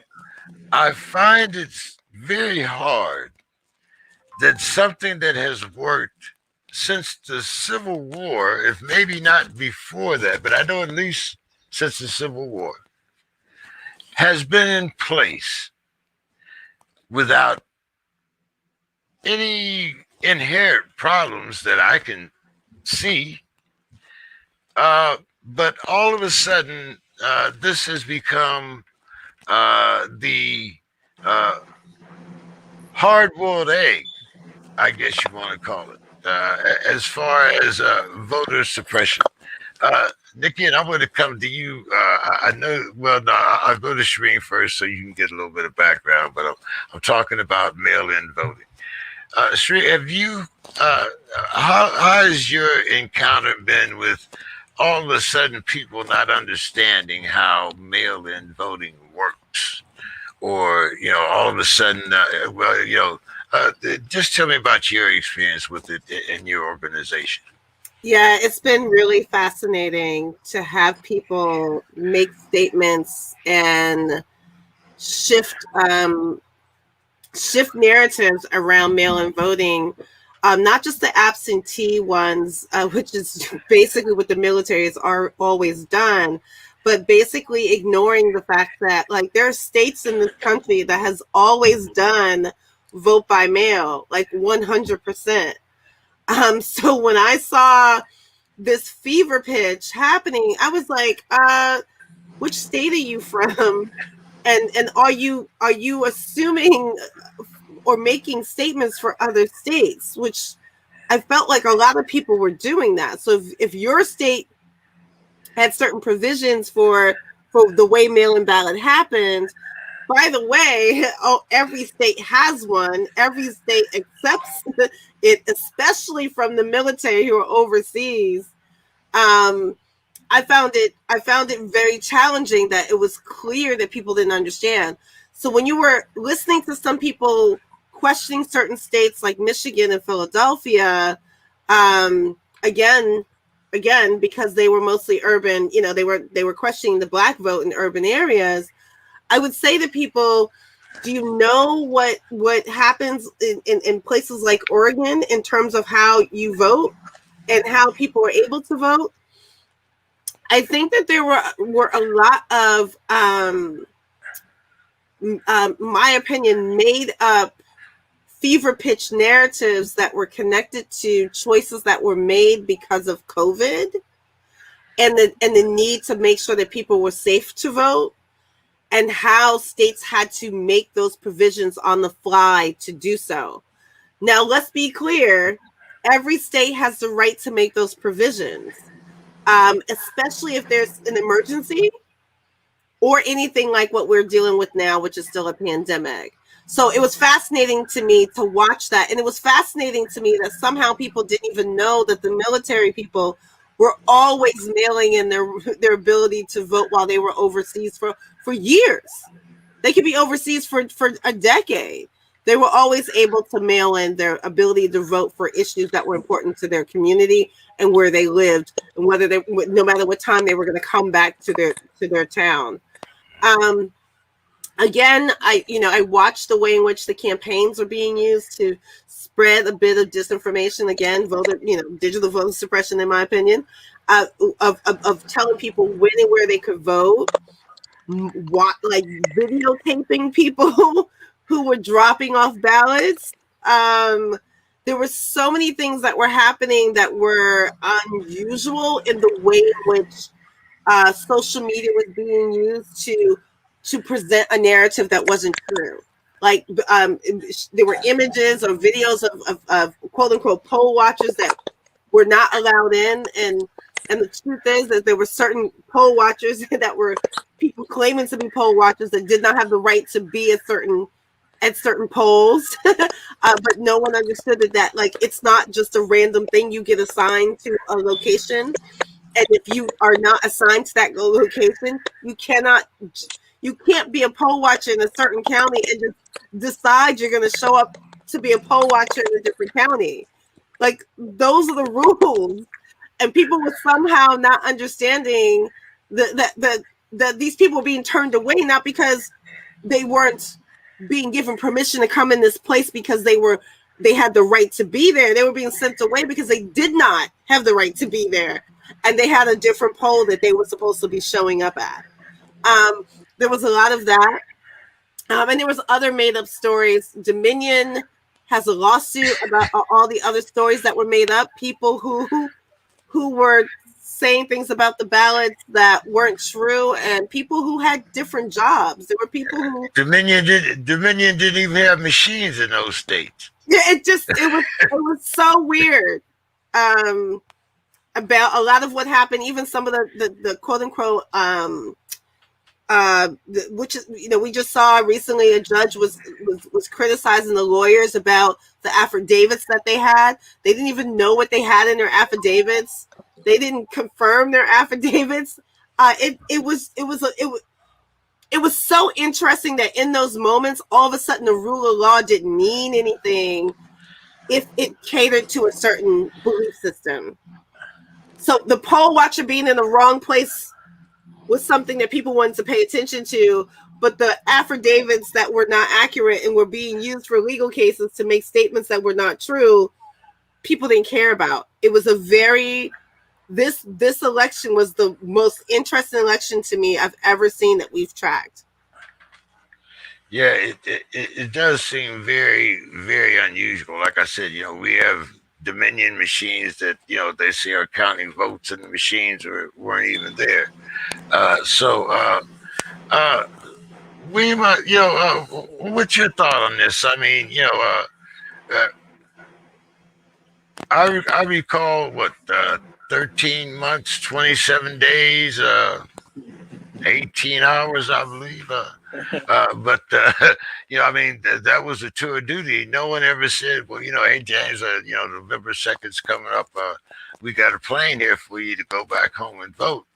I find it's very hard that something that has worked since the Civil War, if maybe not before that, but I know at least since the Civil War, has been in place without any inherent problems that I can see. But all of a sudden, this has become the hard-boiled egg, I guess you want to call it, as far as voter suppression. Nikki, and I'm going to come to you. I know, well, no, I'll go to Shireen first so you can get a little bit of background, but I'm talking about mail-in voting. Shireen, have you, how has your encounter been with all of a sudden people not understanding how mail-in voting works? Or, all of a sudden, just tell me about your experience with it in your organization. Yeah, it's been really fascinating to have people make statements and shift shift narratives around mail-in voting. Not just the absentee ones, which is basically what the military has always done, but basically ignoring the fact that like there are states in this country that has always done vote by mail, like 100%. So when I saw this fever pitch happening, I was like, which state are you from? And are you assuming or making statements for other states, which I felt like a lot of people were doing that. So if your state had certain provisions for the way mail-in ballot happened, by the way, every state has one. Every state accepts it, especially from the military who are overseas. I found it very challenging that it was clear that people didn't understand. So when you were listening to some people questioning certain states like Michigan and Philadelphia, again, because they were mostly urban, they were questioning the Black vote in urban areas. I would say to people, do you know what happens in places like Oregon in terms of how you vote and how people are able to vote? I think that there were a lot of, my opinion, made up fever pitch narratives that were connected to choices that were made because of COVID and the need to make sure that people were safe to vote and how states had to make those provisions on the fly to do so. Now, let's be clear, every state has the right to make those provisions. Especially if there's an emergency or anything like what we're dealing with now, which is still a pandemic. So it was fascinating to me to watch that. And it was fascinating to me that somehow people didn't even know that the military people were always mailing in their ability to vote while they were overseas for years. They could be overseas for a decade. They were always able to mail in their ability to vote for issues that were important to their community and where they lived, and whether they, no matter what time they were going to come back to their town. Again, I watched the way in which the campaigns are being used to spread a bit of disinformation. Again, digital voter suppression, in my opinion, of telling people when and where they could vote. Like videotaping people who were dropping off ballots. There were so many things that were happening that were unusual in the way in which social media was being used to present a narrative that wasn't true. Like there were images or videos of quote unquote poll watchers that were not allowed in, and the truth is that there were certain poll watchers that were people claiming to be poll watchers that did not have the right to be at certain polls. But no one understood that like it's not just a random thing. You get assigned to a location, and if you are not assigned to that location, you can't be a poll watcher in a certain county and just decide you're going to show up to be a poll watcher in a different county. Like those are the rules. And people were somehow not understanding that these people were being turned away, not because they weren't being given permission to come in this place because they had the right to be there. They were being sent away because they did not have the right to be there. And they had a different poll that they were supposed to be showing up at. There was a lot of that. And there was other made up stories. Dominion has a lawsuit about all the other stories that were made up. People who were saying things about the ballots that weren't true, and people who had different jobs. There were people who Dominion didn't even have machines in those states. Yeah, it was so weird. About a lot of what happened, even some of the quote unquote which is, we just saw recently a judge was criticizing the lawyers about the affidavits that they had. They didn't even know what they had in their affidavits. They didn't confirm their affidavits. It was so interesting that in those moments, all of a sudden the rule of law didn't mean anything if it catered to a certain belief system. So the poll watcher being in the wrong place was something that people wanted to pay attention to, but the affidavits that were not accurate and were being used for legal cases to make statements that were not true, people didn't care about. It was a very this election was the most interesting election to me I've ever seen that we've tracked. Yeah, it does seem very, very unusual. Like I said, we have Dominion machines that, they say are counting votes, and the machines weren't even there. William, what's your thought on this? I mean, I recall 13 months, 27 days, 18 hours, I believe. But I mean, that was a tour of duty. No one ever said, well, hey, James, November 2nd's coming up. We got a plane here for you to go back home and vote.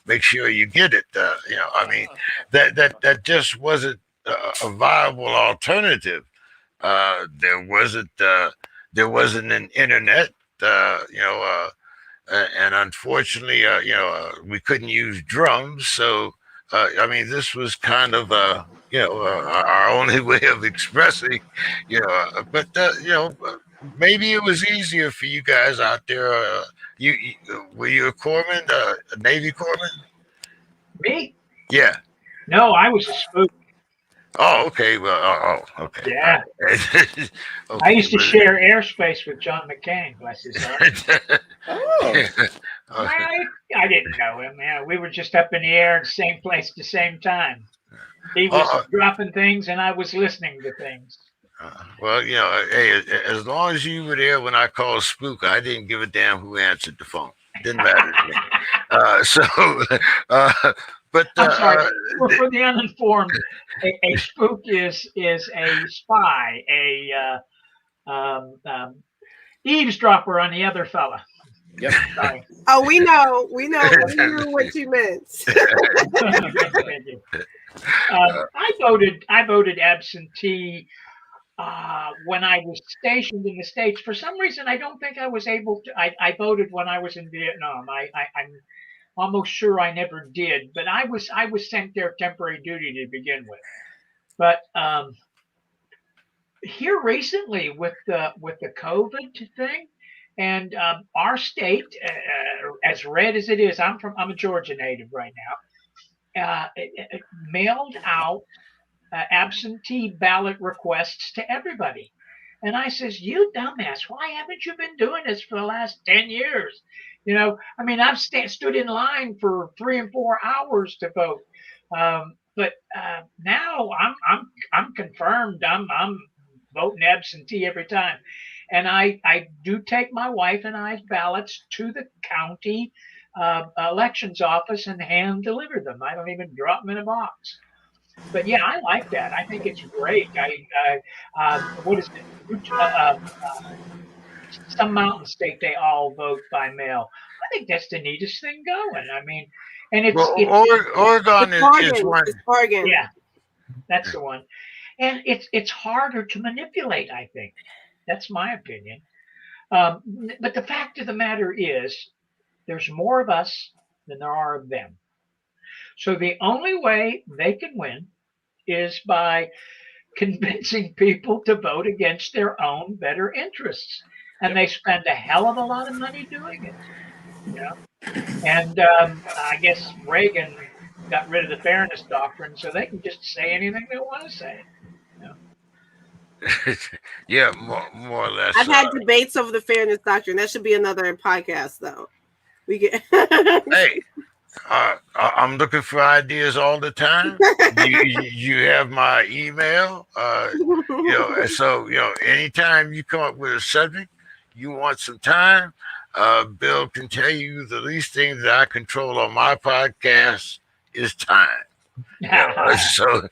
Make sure you get it. I mean, that just wasn't a viable alternative. There wasn't an internet. And unfortunately, we couldn't use drums. So, I mean, this was kind of, our only way of expressing, but, maybe it was easier for you guys out there. Were you a corpsman, a Navy corpsman? Me? Yeah. No, I was a spook. Oh, okay. Well, okay. Yeah. Okay, I used to share airspace with John McCain, bless his heart. Oh. I didn't know him. Yeah, we were just up in the air in the same place at the same time. He was dropping things, and I was listening to things. Well, hey, as long as you were there when I called spook, I didn't give a damn who answered the phone. Didn't matter to me. But I'm sorry. For the uninformed, a spook is a spy, a eavesdropper on the other fella. Yep. Sorry. Oh, we know what you meant. I voted absentee when I was stationed in the States. For some reason, I don't think I was able to. I voted when I was in Vietnam. I'm almost sure I never did, but I was sent there temporary duty to begin with. But here recently with the COVID thing, and our state, as red as it is, I'm a Georgia native right now, it mailed out absentee ballot requests to everybody. And I says, you dumbass, why haven't you been doing this for the last 10 years? I mean, I've stood in line for 3 and 4 hours to vote. But now I'm confirmed. I'm voting absentee every time. And I do take my wife and I's ballots to the county elections office and hand deliver them. I don't even drop them in a box. But yeah, I like that. I think it's great. What is it? Some mountain state, they all vote by mail. I think that's the neatest thing going. I mean, and Oregon is one. It's Oregon. Yeah, that's the one. And it's harder to manipulate, I think. That's my opinion. But the fact of the matter is, there's more of us than there are of them. So the only way they can win is by convincing people to vote against their own better interests. And they spend a hell of a lot of money doing it. And I guess Reagan got rid of the fairness doctrine, so they can just say anything they want to say. Yeah, more or less. I've had debates over the fairness doctrine. That should be another podcast, though. We get. Hey, I'm looking for ideas all the time. You have my email. So anytime you come up with a subject, you want some time. Bill can tell you the least thing that I control on my podcast is time. So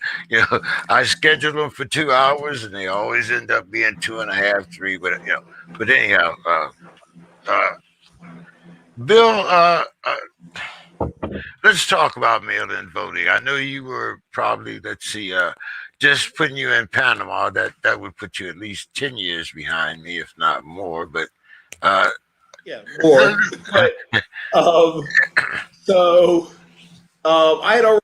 I schedule them for 2 hours, and they always end up being 2.5, 3. But anyhow, Bill, let's talk about mail-in voting. I know you were probably, just putting you in Panama, that would put you at least 10 years behind me, if not more. But Yeah, more. But so I had already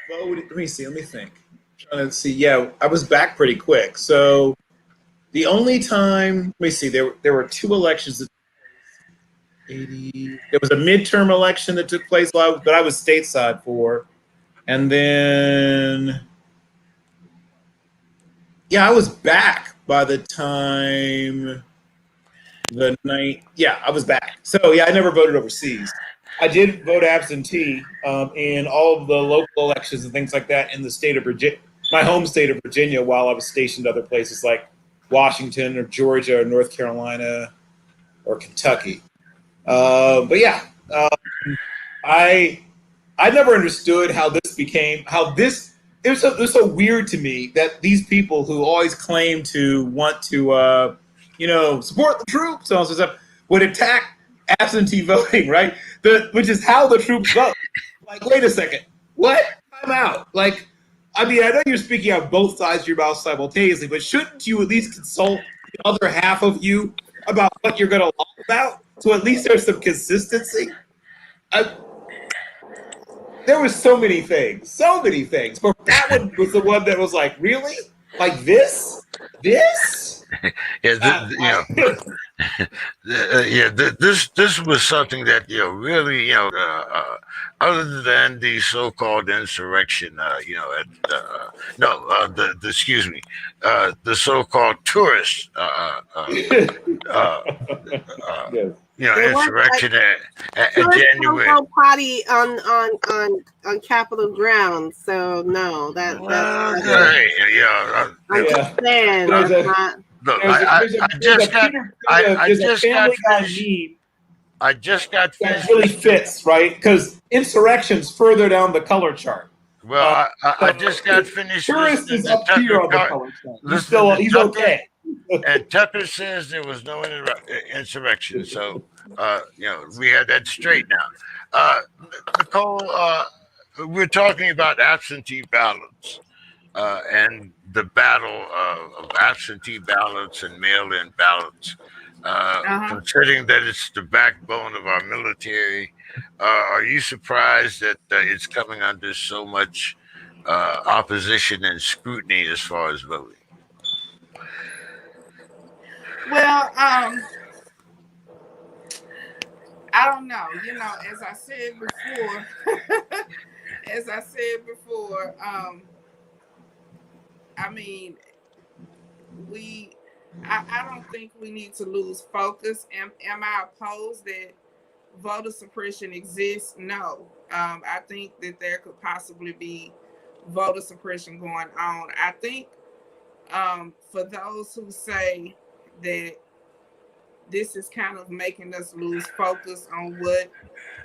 voted. Let me see. Let me think. Trying to see. Yeah, I was back pretty quick. So the only time, let me see. There were two elections. 80. There was a midterm election that took place, but I was stateside for, and then yeah, I was back by the time the night. Yeah, I was back. So yeah, I never voted overseas. I did vote absentee in all of the local elections and things like that in the state of Virginia, my home state of Virginia, while I was stationed other places like Washington or Georgia or North Carolina or Kentucky. But yeah, I never understood how this became it was so weird to me that these people who always claim to want to support the troops and all this stuff would attack absentee voting, right? Which is how the troops vote. Like, wait a second, what? I'm out. Like, I mean, I know you're speaking out both sides of your mouth simultaneously, but shouldn't you at least consult the other half of you about what you're going to lie about? So at least there's some consistency. There was so many things. But that one was the one that was like, really? Like this? This? Yeah, this was something that really other than the so-called insurrection, excuse me, the so-called tourist Yes. insurrection at January. Don't go potty on Capitol grounds. So no, that's I'm just saying. There's a- Look, There's a Family Guy meme I just got that finished. really fits, right? Because insurrection's further down the color chart. Well, I just got finished. Tourist is up here on the color chart. He's Tucker, okay. And Tucker says there was no insurrection. So, we had that straight now. Nicole, we're talking about absentee ballots and the battle of absentee ballots and mail-in ballots. Considering that it's the backbone of our military, are you surprised that it's coming under so much opposition and scrutiny as far as voting? Well, I don't know. As I said before, I mean, I don't think we need to lose focus. Am I opposed that voter suppression exists? No. I think that there could possibly be voter suppression going on. I think for those who say that this is kind of making us lose focus on what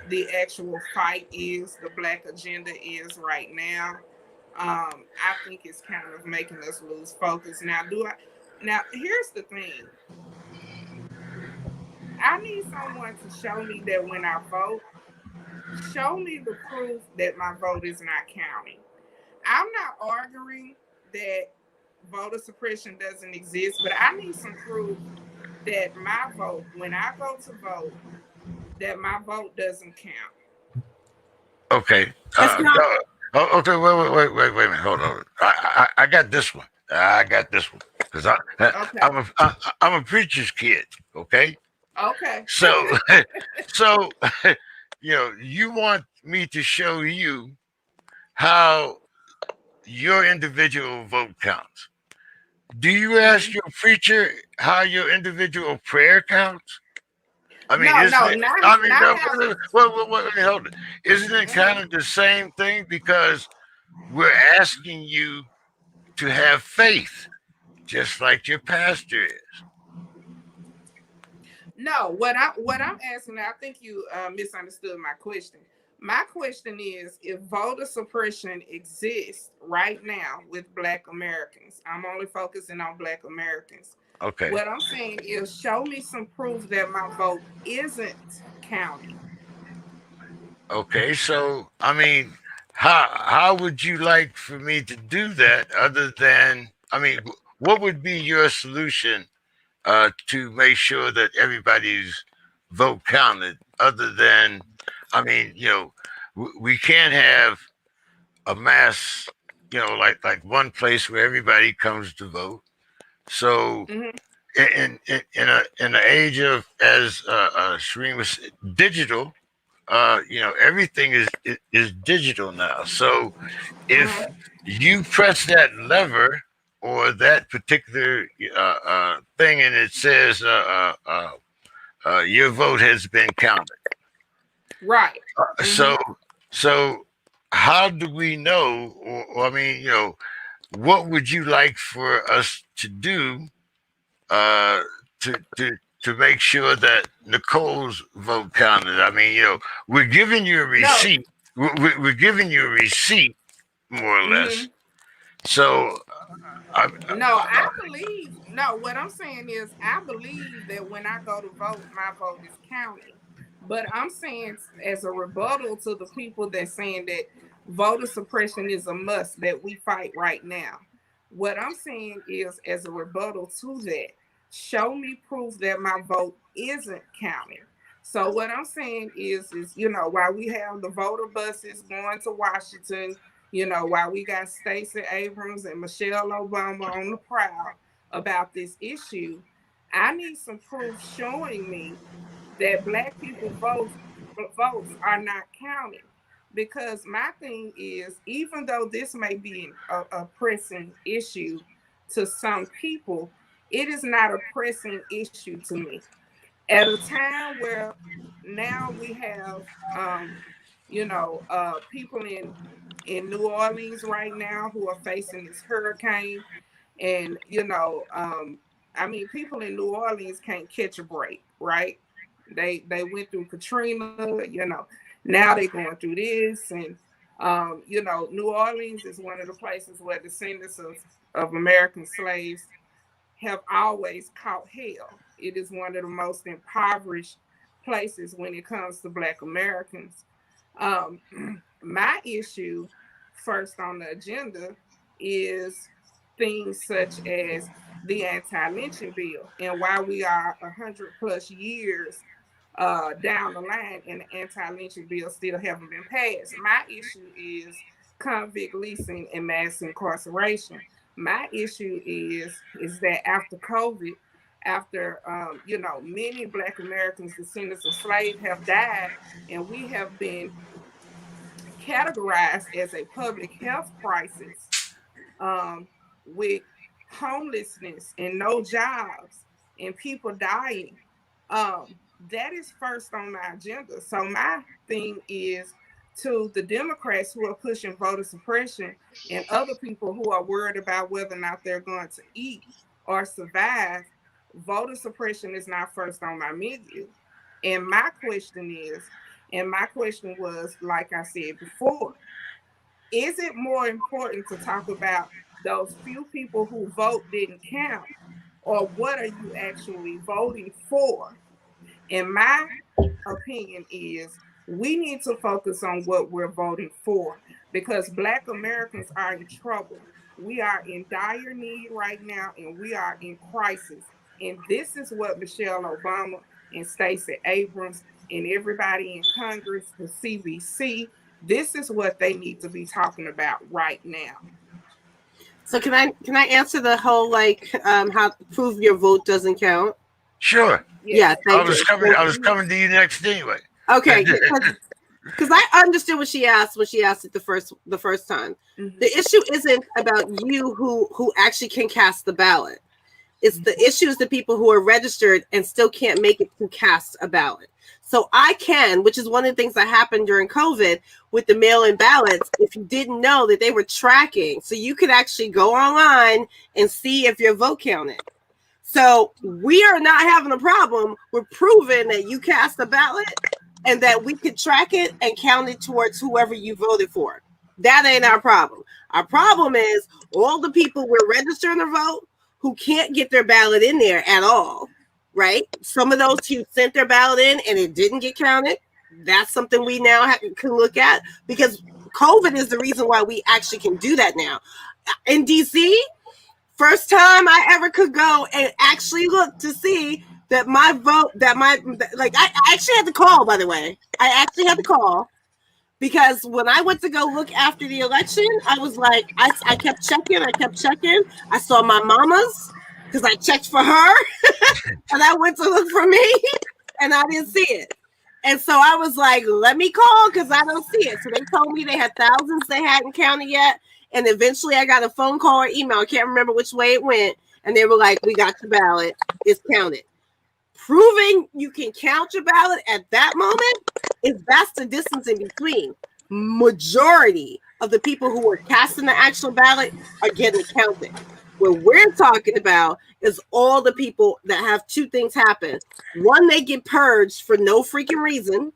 the actual fight is, the Black agenda is right now, I think it's kind of making us lose focus. Now, here's the thing. I need someone to show me that when I vote, show me the proof that my vote is not counting. I'm not arguing that voter suppression doesn't exist, but I need some proof that my vote, when I go to vote, that my vote doesn't count. Okay. Okay. Wait a minute. Hold on. I got this one. Because I'm a preacher's kid. Okay. Okay. So, you want me to show you how your individual vote counts. Do you ask your preacher how your individual prayer counts? I mean, hold it. Isn't it kind of the same thing? Because we're asking you to have faith, just like your pastor is. No, what I'm asking, I think you misunderstood my question. My question is, if voter suppression exists right now with Black Americans, I'm only focusing on Black Americans. Okay. What I'm saying is, show me some proof that my vote isn't counting. Okay, so I mean, how would you like for me to do that? Other than, I mean, what would be your solution to make sure that everybody's vote counted other than, I mean, we can't have a mass, like one place where everybody comes to vote. So Mhm. in the age of, as Shireen was digital, everything is digital now. So if Mhm. you press that lever or that particular thing and it says your vote has been counted. Right. So Mhm. so how do we know? Or I mean, what would you like for us to do uh, to make sure that Nicole's vote counted? I mean, we're giving you a No. receipt. We're giving you a receipt, more or less. Mhm. So, I, No, I believe. No, what I'm saying is, I believe that when I go to vote, my vote is counted. But I'm saying, as a rebuttal to the people that saying that voter suppression is a must that we fight right now. What I'm saying is, as a rebuttal to that, show me proof that my vote isn't counted. So what I'm saying is while we have the voter buses going to Washington, while we got Stacey Abrams and Michelle Obama on the prowl about this issue, I need some proof showing me that Black people votes are not counted. Because my thing is, even though this may be a pressing issue to some people, it is not a pressing issue to me. At a time where now we have, people in New Orleans right now who are facing this hurricane, and I mean, people in New Orleans can't catch a break, right? They went through Katrina. Now they're going through this, and New Orleans is one of the places where descendants of American slaves have always caught hell. It is one of the most impoverished places when it comes to Black Americans. Um, my issue first on the agenda is things such as the anti-lynching bill, and why we are 100+ years down the line and the anti-lynching bill still haven't been passed. My issue is convict leasing and mass incarceration. My issue is that after COVID, after many Black Americans, descendants of slaves, have died, and we have been categorized as a public health crisis, um, with homelessness and no jobs and people dying. That is first on my agenda. So my thing is to the Democrats who are pushing voter suppression and other people who are worried about whether or not they're going to eat or survive. Voter suppression is not first on my menu. And my question was, like I said before, is it more important to talk about those few people who vote didn't count, or what are you actually voting for? And my opinion is we need to focus on what we're voting for, because Black Americans are in trouble. We are in dire need right now, and we are in crisis. And this is what Michelle Obama and Stacey Abrams and everybody in Congress, the CBC, this is what they need to be talking about right now. So can I answer the whole how to prove your vote doesn't count? sure. Yeah, Yes. thank you. I was coming to you next anyway. Okay, because I understood what she asked when she asked it the first time. Mm-hmm. The issue isn't about you who actually can cast the ballot. It's the issues the people who are registered and still can't make it to cast a ballot. So I can, which is one of the things that happened during COVID with the mail-in ballots, if you didn't know that they were tracking. So you could actually go online and see if your vote counted. So we are not having a problem with proving that you cast a ballot and that we could track it and count it towards whoever you voted for. That ain't our problem. Our problem is all the people we're registering to vote who can't get their ballot in there at all, right? Some of those who sent their ballot in and it didn't get counted, that's something we now can look at, because COVID is the reason why we actually can do that now. In DC, first time I ever could go and actually look to see that my vote, I actually had to call, by the way. I actually had to call because when I went to go look after the election, I was like, I kept checking. I saw my mama's because I checked for her and I went to look for me and I didn't see it. And so I was like, let me call because I don't see it. So they told me they had thousands they hadn't counted yet. And eventually I got a phone call or email. I can't remember which way it went. And they were like, we got your ballot. It's counted. Proving you can count your ballot at that moment that's the distance in between. Majority of the people who are casting the actual ballot are getting counted. What we're talking about is all the people that have two things happen. One, they get purged for no freaking reason.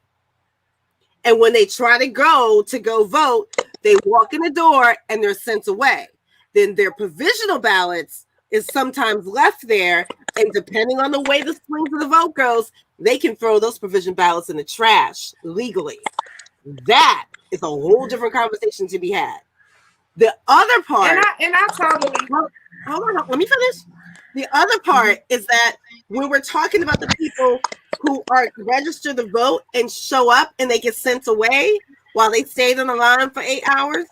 And when they try to go vote, they walk in the door and they're sent away. Then their provisional ballots is sometimes left there. And depending on the way the swings of the vote goes, they can throw those provision ballots in the trash legally. That is a whole different conversation to be had. The other part, and I totally hold on, let me finish. The other part is that when we're talking about the people who are registered to vote and show up and they get sent away while they stayed on the line for 8 hours,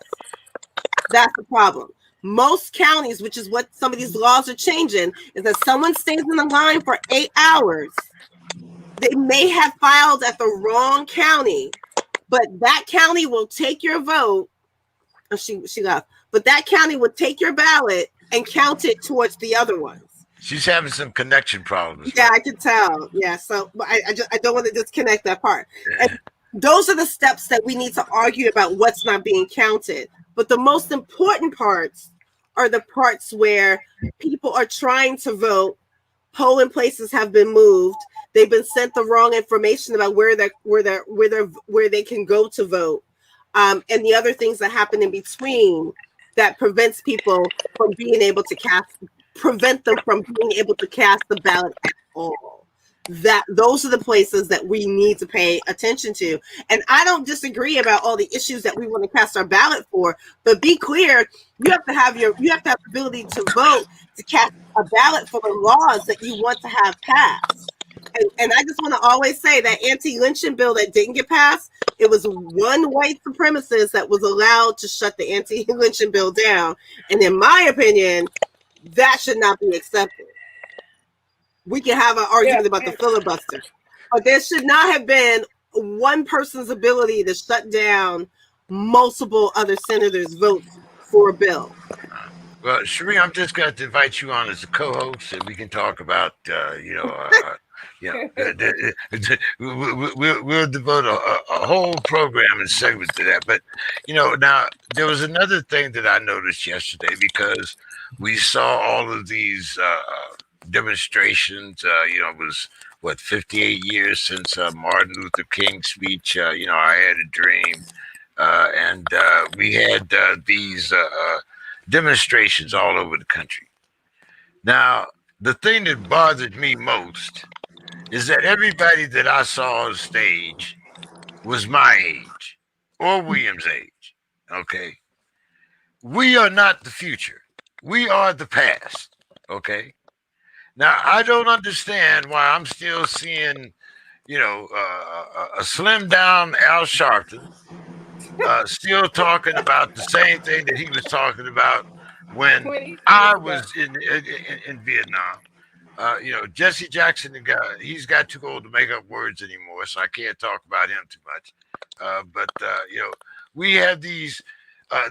that's the problem. Most counties, which is what some of these laws are changing, is that someone stays in the line for 8 hours. They may have filed at the wrong county, but that county will take your vote. Oh, she left. But that county would take your ballot and count it towards the other ones. She's having some connection problems. Yeah, I can tell. Yeah, so but I don't want to disconnect that part. And those are the steps that we need to argue about what's not being counted. But the most important parts are the parts where people are trying to vote. Polling places have been moved. They've been sent the wrong information about where they can go to vote. And the other things that happen in between that prevents people from being able to prevent them from being able to cast the ballot at all. Those are the places that we need to pay attention to. And I don't disagree about all the issues that we want to cast our ballot for, but be clear, you have to have the ability to vote to cast a ballot for the laws that you want to have passed. And I just want to always say that anti-lynching bill that didn't get passed, it was one white supremacist that was allowed to shut the anti-lynching bill down. And in my opinion, that should not be accepted. We can have an argument about the filibuster, but there should not have been one person's ability to shut down multiple other senators' votes for a bill. Well, Sheree, I'm just going to invite you on as a co-host, and we can talk about, we'll devote a whole program and segment to that. But, now there was another thing that I noticed yesterday because we saw all of these demonstrations. It was 58 years since Martin Luther King's speech. I had a dream, and we had these demonstrations all over the country. Now, the thing that bothered me most is that everybody that I saw on stage was my age or William's age. Okay, we are not the future. We are the past. Okay. Now, I don't understand why I'm still seeing, a slim down Al Sharpton still talking about the same thing that he was talking about when I was in Vietnam. Jesse Jackson, he's got too old to make up words anymore, so I can't talk about him too much. But we have these,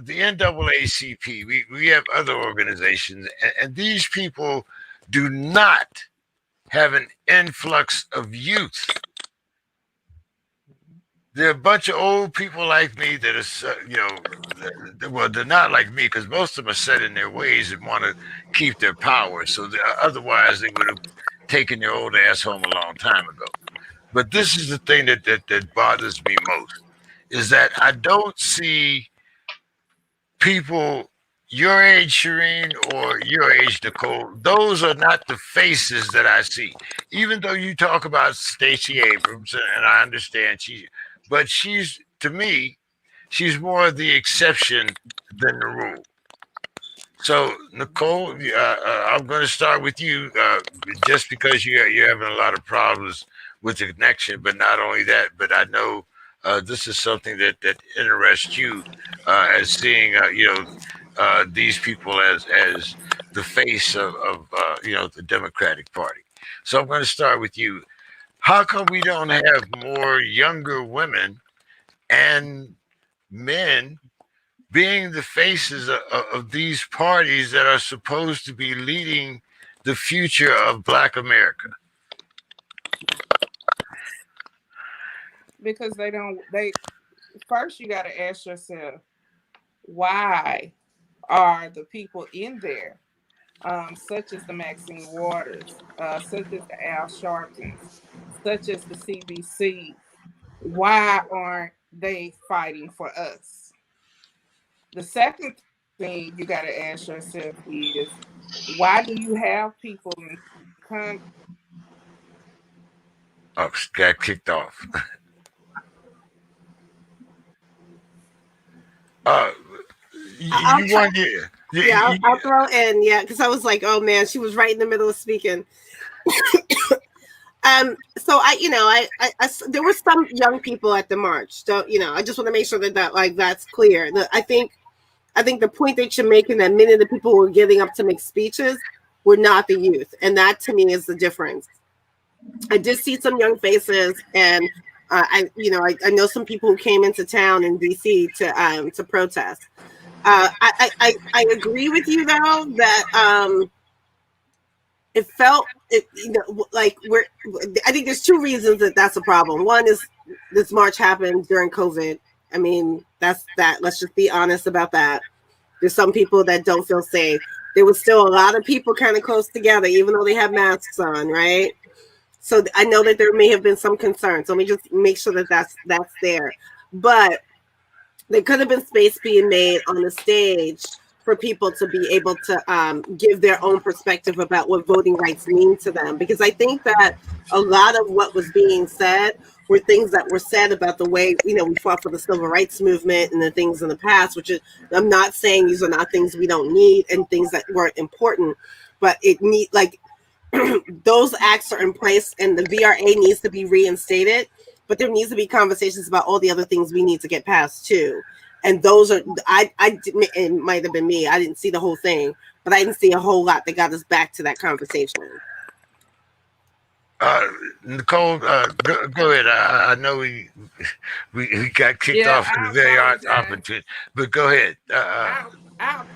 the NAACP, we have other organizations, and these people do not have an influx of youth. There are a bunch of old people like me that are, well, they're not like me because most of them are set in their ways and want to keep their power. So otherwise, they would have taken their old ass home a long time ago. But this is the thing that bothers me most, is that I don't see people your age, Shireen, or your age, Nicole. Those are not the faces that I see. Even though you talk about Stacey Abrams, and I understand but she's, to me, she's more the exception than the rule. So, Nicole, I'm going to start with you, just because you're having a lot of problems with the connection. But not only that, but I know this is something that interests you, as seeing these people as the face of the Democratic Party. So I'm going to start with you. How come we don't have more younger women and men being the faces of these parties that are supposed to be leading the future of Black America? Because they first you got to ask yourself, why are the people in there, such as the Maxine Waters, such as the Al Sharptons, such as the CBC, why aren't they fighting for us? The second thing you got to ask yourself is, why do you have people in Congress? Oh, got kicked off. uh, I'll you try. want to? Yeah, I'll throw in. Yeah, because I was like, oh man, she was right in the middle of speaking. So there were some young people at the march. So, I just want to make sure that's clear. I think the point that you're making, that many of the people who were getting up to make speeches were not the youth, and that to me is the difference. I did see some young faces, and I know some people who came into town in DC to protest. I agree with you though that it felt like I think there's two reasons that's a problem. One is this march happened during COVID. I mean, that's that. Let's just be honest about that. There's some people that don't feel safe. There was still a lot of people kind of close together, even though they have masks on, right? So I know that there may have been some concerns. So let me just make sure that that's there. But there could have been space being made on the stage for people to be able to give their own perspective about what voting rights mean to them. Because I think that a lot of what was being said were things that were said about the way, we fought for the civil rights movement and the things in the past, which is, I'm not saying these are not things we don't need and things that weren't important, but those acts are in place and the VRA needs to be reinstated, but there needs to be conversations about all the other things we need to get past too. And those are, it might have been me. I didn't see the whole thing, but I didn't see a whole lot that got us back to that conversation. Nicole, go ahead. I know we got kicked off at a very opportune, but go ahead. I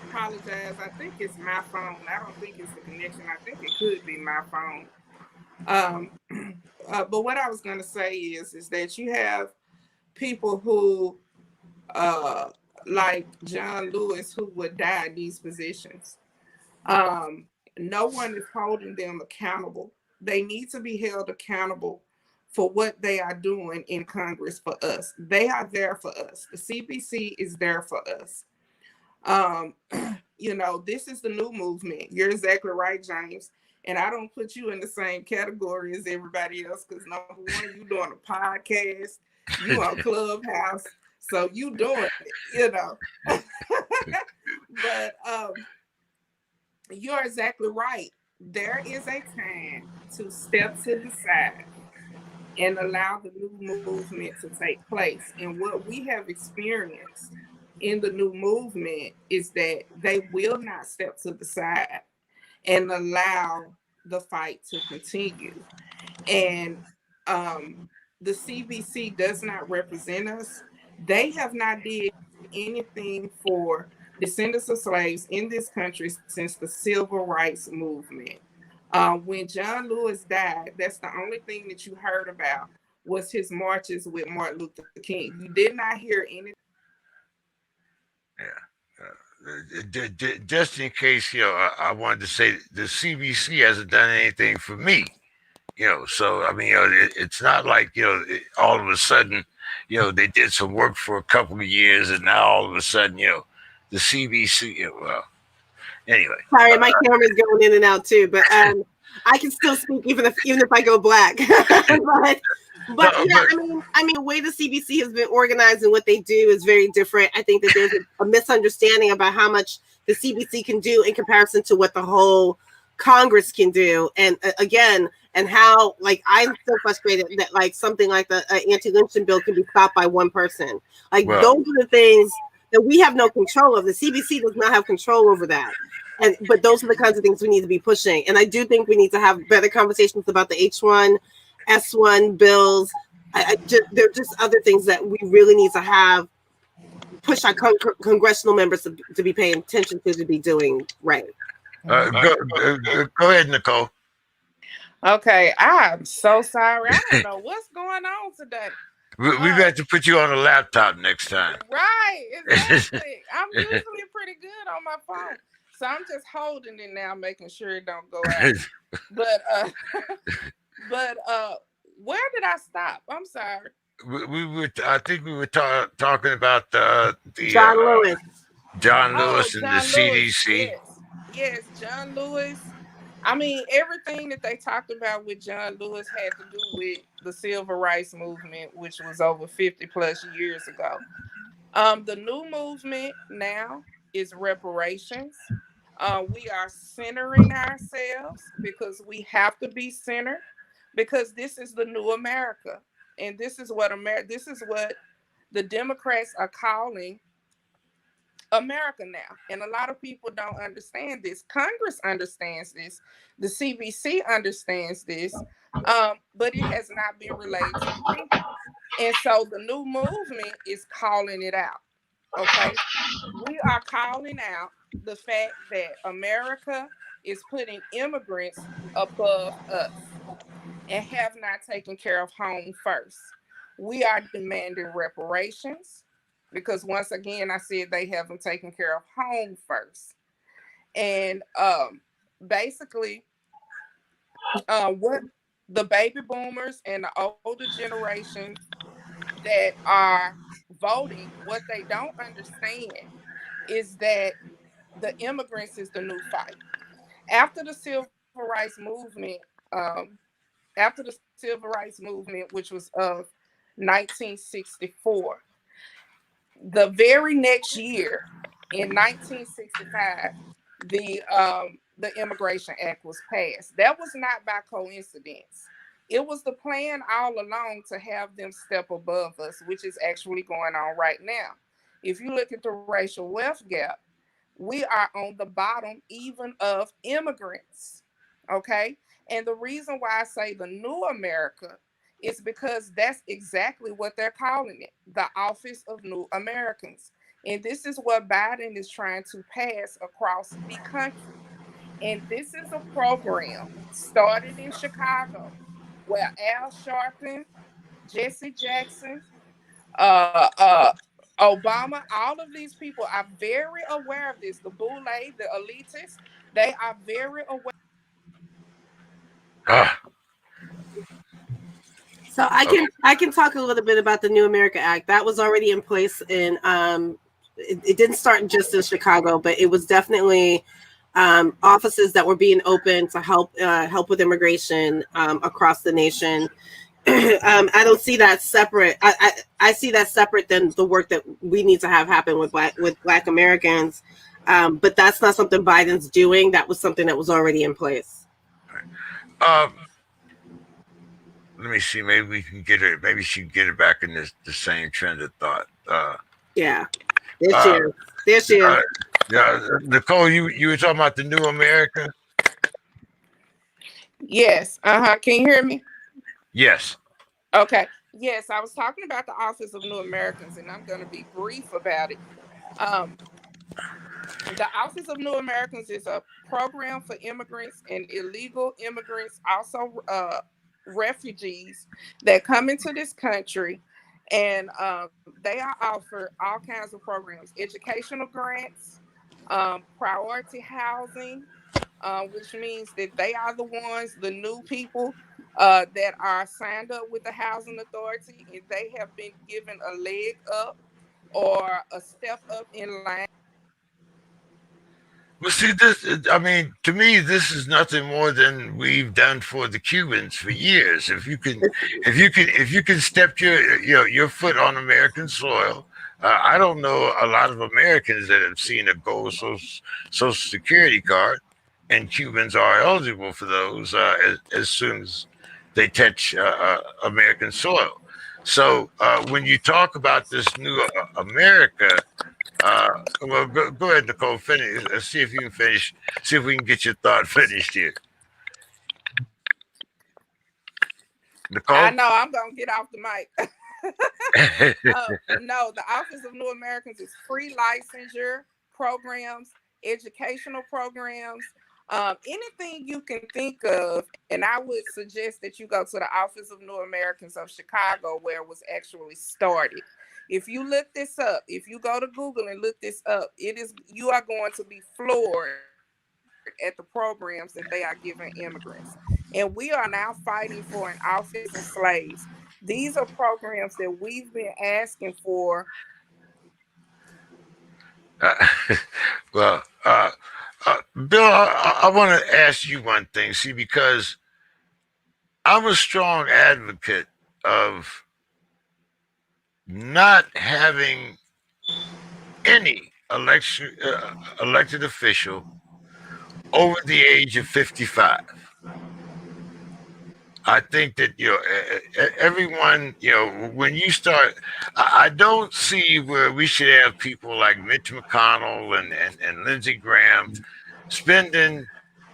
apologize. I think it's my phone. I don't think it's the connection. I think it could be my phone. But what I was going to say is that you have people who, like John Lewis, who would die in these positions. No one is holding them accountable. They need to be held accountable for what they are doing in Congress for us. They are there for us. The CBC is there for us. This is the new movement. You're exactly right, James. And I don't put you in the same category as everybody else because, number one, you doing a podcast, you on Clubhouse, so you doing it, But you're exactly right. There is a time to step to the side and allow the new movement to take place. And what we have experienced in the new movement is that they will not step to the side and allow the fight to continue. And the CBC does not represent us. They have not did anything for descendants of slaves in this country since the civil rights movement. When John Lewis died, that's the only thing that you heard about was his marches with Martin Luther King. You did not hear anything. Just in case, I wanted to say the CBC hasn't done anything for me, So I mean, it's not like all of a sudden, they did some work for a couple of years, and now all of a sudden, the CBC. Well, anyway. Sorry, my camera's going in and out too, but I can still speak even if I go black. But yeah, I mean, the way the CBC has been organized and what they do is very different. I think that there's a misunderstanding about how much the CBC can do in comparison to what the whole Congress can do. And again, and how, like, I'm so frustrated that like something like the anti-lynching bill can be stopped by one person. Like, those are the things that we have no control of. The CBC does not have control over that. But those are the kinds of things we need to be pushing. And I do think we need to have better conversations about the H1, S1 bills. There are just other things that we really need to have, push our congressional members to be paying attention to be doing right. Go ahead, Nicole. Okay, I'm so sorry. I don't know what's going on today. We've got to put you on a laptop next time. Right, exactly. I'm usually pretty good on my phone. So I'm just holding it now, making sure it don't go out. But where did I stop? I'm sorry. I think we were talking about the John Lewis. John Lewis and John the Lewis, CDC. yes, John Lewis. I mean, everything that they talked about with John Lewis had to do with the civil rights movement, which was over 50 plus years ago. The new movement now is reparations. We are centering ourselves because we have to be centered, because this is the new America, and this is what the Democrats are calling America now. And a lot of people don't understand this. Congress understands this. The CBC understands this, but it has not been relayed to the people. And so the new movement is calling it out. Okay, we are calling out the fact that America is putting immigrants above us and have not taken care of home first. We are demanding reparations because, once again, I said they haven't taken care of home first. And basically, what the baby boomers and the older generation that are voting, what they don't understand is that the immigrants is the new fight. After the civil rights movement, which was of 1964, the very next year, in 1965, the Immigration Act was passed. That was not by coincidence. It was the plan all along to have them step above us, which is actually going on right now. If you look at the racial wealth gap, we are on the bottom even of immigrants. Okay. And the reason why I say the new America is because that's exactly what they're calling it, the Office of New Americans. And this is what Biden is trying to pass across the country. And this is a program started in Chicago where Al Sharpton, Jesse Jackson, Obama, all of these people are very aware of this. The boule, the elitists, they are very aware. So I can talk a little bit about the New America Act. That was already in place in it didn't start just in Chicago, but it was definitely offices that were being opened to help with immigration across the nation. I don't see that separate. I see that separate than the work that we need to have happen with Black Americans. But that's not something Biden's doing. That was something that was already in place. Let me see. Maybe we can get her. Maybe she can get her back in the same trend of thought. Yeah, there she is. Yeah, Nicole, you were talking about the New America. Yes. Can you hear me? Yes. Okay. Yes, I was talking about the Office of New Americans, and I'm going to be brief about it. The Office of New Americans is a program for immigrants and illegal immigrants, also refugees that come into this country, and they are offered all kinds of programs, educational grants, priority housing, which means that they are the ones, the new people that are signed up with the housing authority, and they have been given a leg up or a step up in line. Well, see, I mean, to me, this is nothing more than we've done for the Cubans for years. If you can step your foot on American soil, I don't know a lot of Americans that have seen a gold social security card, and Cubans are eligible for those as soon as they touch American soil. So when you talk about this new America, uh, well, go ahead, Nicole. Finish. Let's see if you can finish. See if we can get your thought finished here, I Nicole. know I'm gonna get off the mic. No, the Office of New Americans is free licensure programs, educational programs, anything you can think of. And I would suggest that you go to the Office of New Americans of Chicago, where it was actually started. If you look this up, if you go to Google and look this up, you are going to be floored at the programs that they are giving immigrants. And we are now fighting for an office and slaves. These are programs that we've been asking for. Uh, well, Bill, I want to ask you one thing. See, because I'm a strong advocate of not having any elected official over the age of 55. I think that everyone, when you start, I don't see where we should have people like Mitch McConnell and Lindsey Graham spending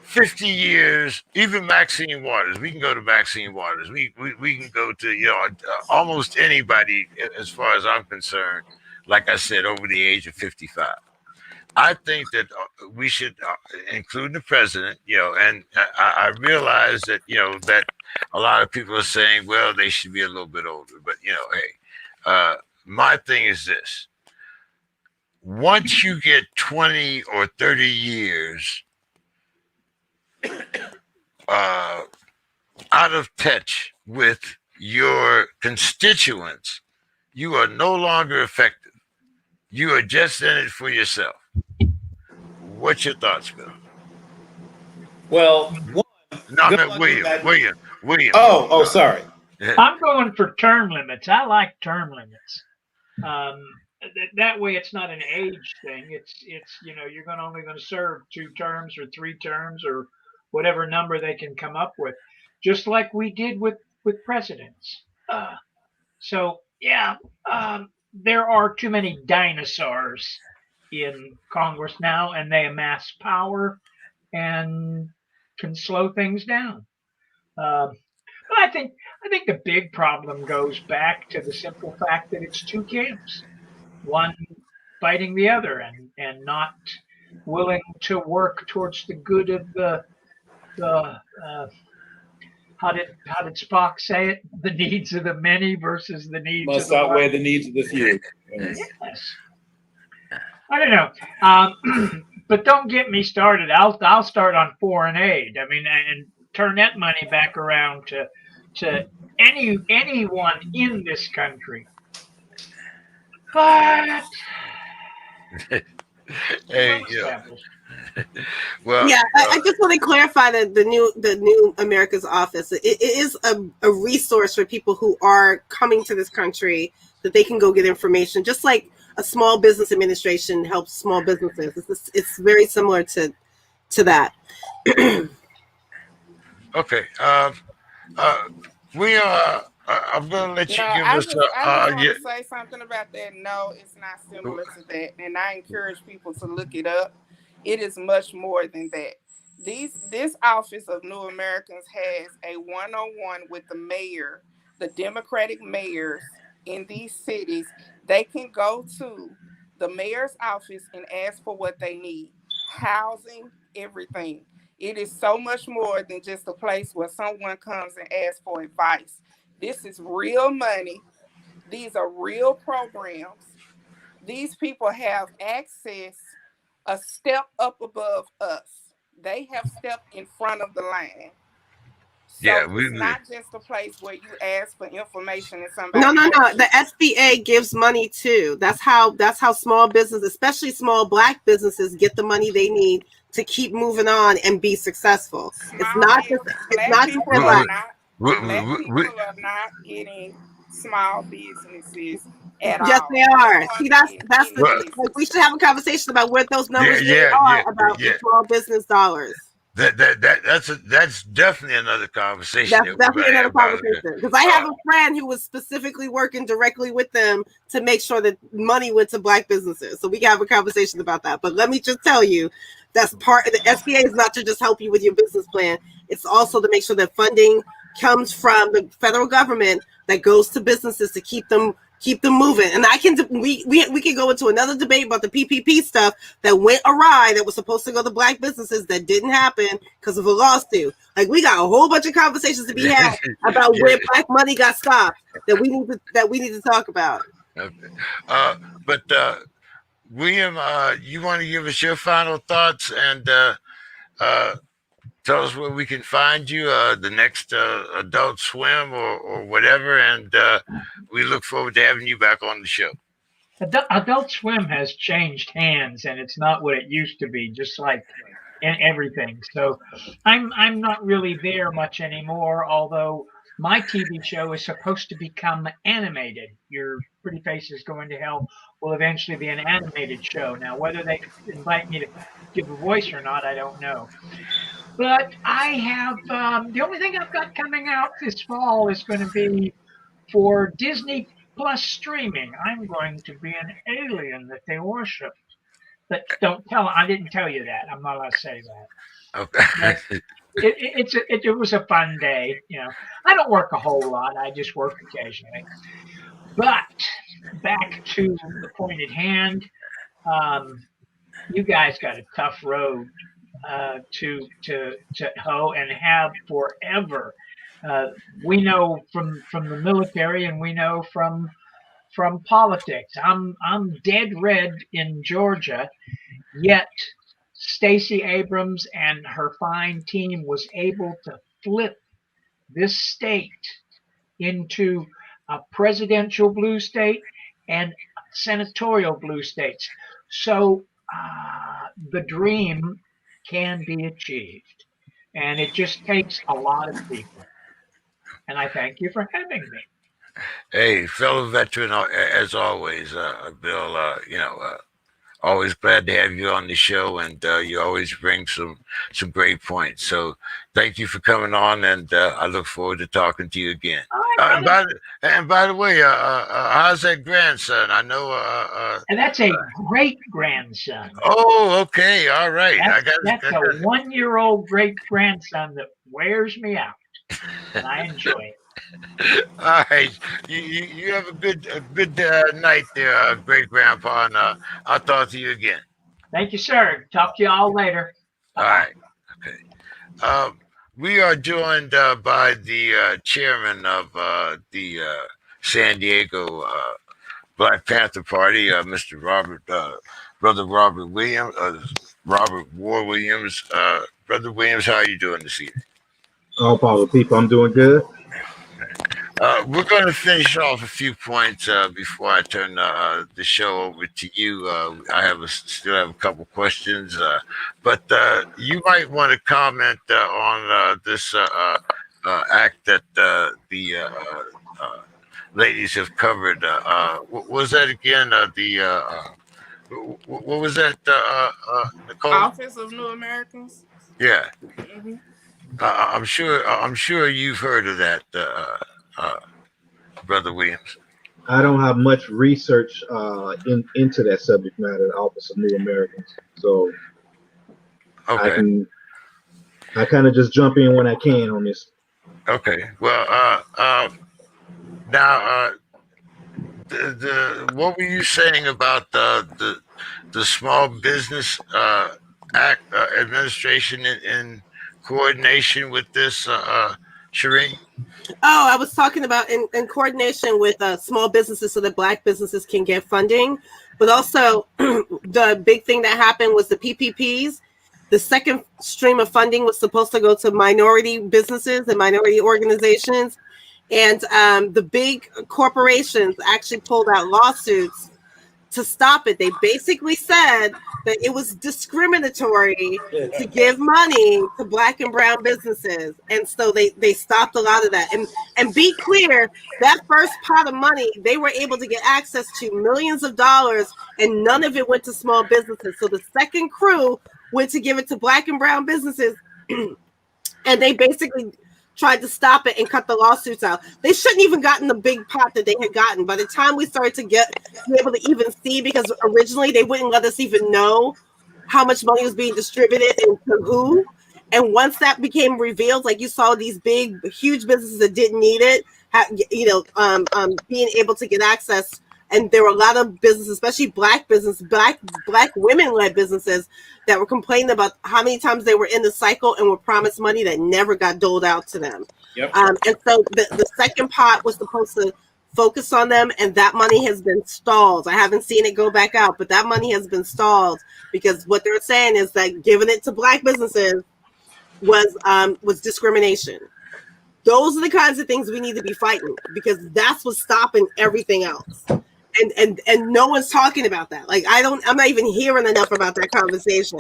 50 years, even Maxine Waters. We can go to Maxine Waters. We can go to almost anybody as far as I'm concerned. Like I said, over the age of 55. I think that we should, include the president, and I realize that, that a lot of people are saying, well, they should be a little bit older. But, hey, my thing is this. Once you get 20 or 30 years uh, out of touch with your constituents, you are no longer effective. You are just in it for yourself. What's your thoughts, Bill? Well, one, No, good no, luck with that. William. Oh, sorry. I'm going for term limits. I like term limits. That way, it's not an age thing. It's you're only going to serve 2 terms or 3 terms or whatever number they can come up with, just like we did with presidents. So yeah, there are too many dinosaurs in Congress now, and they amass power and can slow things down. Uh, but I think the big problem goes back to the simple fact that it's 2 camps, one fighting the other and not willing to work towards the good of the how did Spock say it? The needs of the many versus the needs Must of the outweigh one. the needs of the few. Yes. Yes. I don't know. But don't get me started. I'll start on foreign aid. I mean, and turn that money back around to anyone in this country. But Hey, well established. well, Yeah, I just want to clarify that the new America's office, it is a resource for people who are coming to this country, that they can go get information, just like a small business administration helps small businesses. It's very similar to that. okay. Uh, we are. I'm gonna let No, you give I us. just I just want Yeah. to say something about that. No, it's not similar to that, and I encourage people to look it up. It is much more than that. This Office of New Americans has a one-on-one with the mayor, the Democratic mayors in these cities. They can go to the mayor's office and ask for what they need, housing, everything. It is so much more than just a place where someone comes and asks for advice. This is real money. These are real programs. These people have access a step up above us. They have stepped in front of the line. Yeah, So it's not just a place where you ask for information and No, somebody. no, no. The SBA gives money too. That's how small business, especially small Black businesses, get the money they need to keep moving on and be successful. It's Small not just business. it's not just for we, Black. Black people are not getting small businesses at Yes, all. they No are. See, one in that's any the well, business. like we should have a conversation about where those yeah, numbers really yeah, are yeah, about the yeah. small business dollars. That's definitely another conversation That's that we're definitely gonna another have about conversation it. because I have a friend who was specifically working directly with them to make sure that money went to Black businesses. So we can have a conversation about that. But let me just tell you, that's part of the SBA is not to just help you with your business plan. It's also to make sure that funding comes from the federal government that goes to businesses to keep them moving. And we can go into another debate about the PPP stuff that went awry that was supposed to go to Black businesses that didn't happen because of a lawsuit. Like we got a whole bunch of conversations to be had about Yeah. where Black money got stopped that we need to talk about. Okay. But William, you want to give us your final thoughts and uh, tell us where we can find you, the next Adult Swim or whatever, and we look forward to having you back on the show. Adult Swim has changed hands, and it's not what it used to be. Just like everything. So I'm not really there much anymore, although my TV show is supposed to become animated. Your Pretty Faces Going to Hell will eventually be an animated show. Now, whether they invite me to give a voice or not, I don't know. But I have the only thing I've got coming out this fall is going to be for Disney Plus streaming. I'm going to be an alien that they worship. But don't tell. I didn't tell you that. I'm not allowed to say that. But Okay. it was a fun day. I don't work a whole lot. I just work occasionally. But back to the point at hand. You guys got a tough road to hoe and have forever. We know from the military, and we know from politics. I'm dead red in Georgia, yet Stacey Abrams and her fine team was able to flip this state into a presidential blue state and senatorial blue states. So the dream can be achieved. And it just takes a lot of people. And I thank you for having me. Hey, fellow veteran, as always, Bill. Always glad to have you on the show, and you always bring some great points. So thank you for coming on, and I look forward to talking to you again. All right, By the way, how's that grandson? I know. and that's a great grandson. Oh, okay, all right. That's a 1-year-old great grandson that wears me out, and I enjoy it. All right, you have a good night there, great grandpa, and I'll talk to you again. Thank you, sir. Talk to you all later. All right, okay. We are joined by the chairman of the San Diego Black Panther Party, Mr. Brother Robert Williams, Robert War Williams. Brother Williams, how are you doing this evening? All power people, I'm doing good. We're going to finish off a few points before I turn the show over to you. I still have a couple questions, but you might want to comment on this act that the ladies have covered. What was that again? What was that, Nicole? Office of New Americans. Yeah, Mm-hmm. I'm sure you've heard of that. Brother Williams. I don't have much research into that subject matter, the Office of New Americans. So Okay. I kind of just jump in when I can on this. Okay. Well, now, what were you saying about the Small Business Act administration in coordination with this, Shireen? Oh, I was talking about in coordination with small businesses so that Black businesses can get funding. But also the big thing that happened was the PPPs. The second stream of funding was supposed to go to minority businesses and minority organizations. And the big corporations actually pulled out lawsuits to stop it. They basically said that it was discriminatory to give money to Black and brown businesses. And so they stopped a lot of that. And be clear, that first pot of money, they were able to get access to millions of dollars, and none of it went to small businesses. So the second crew went to give it to Black and brown businesses, and they basically tried to stop it and cut the lawsuits out. They shouldn't even gotten the big pot that they had gotten. By the time we started to be able to even see, because originally they wouldn't let us even know how much money was being distributed and to who. And once that became revealed, like you saw these big, huge businesses that didn't need it, being able to get access. And there were a lot of businesses, especially Black women-led businesses, that were complaining about how many times they were in the cycle and were promised money that never got doled out to them. Yep. And so the second pot was supposed to focus on them, and that money has been stalled. I haven't seen it go back out, but that money has been stalled because what they're saying is that giving it to Black businesses was discrimination. Those are the kinds of things we need to be fighting, because that's what's stopping everything else. And no one's talking about that. Like, I'm not even hearing enough about that conversation.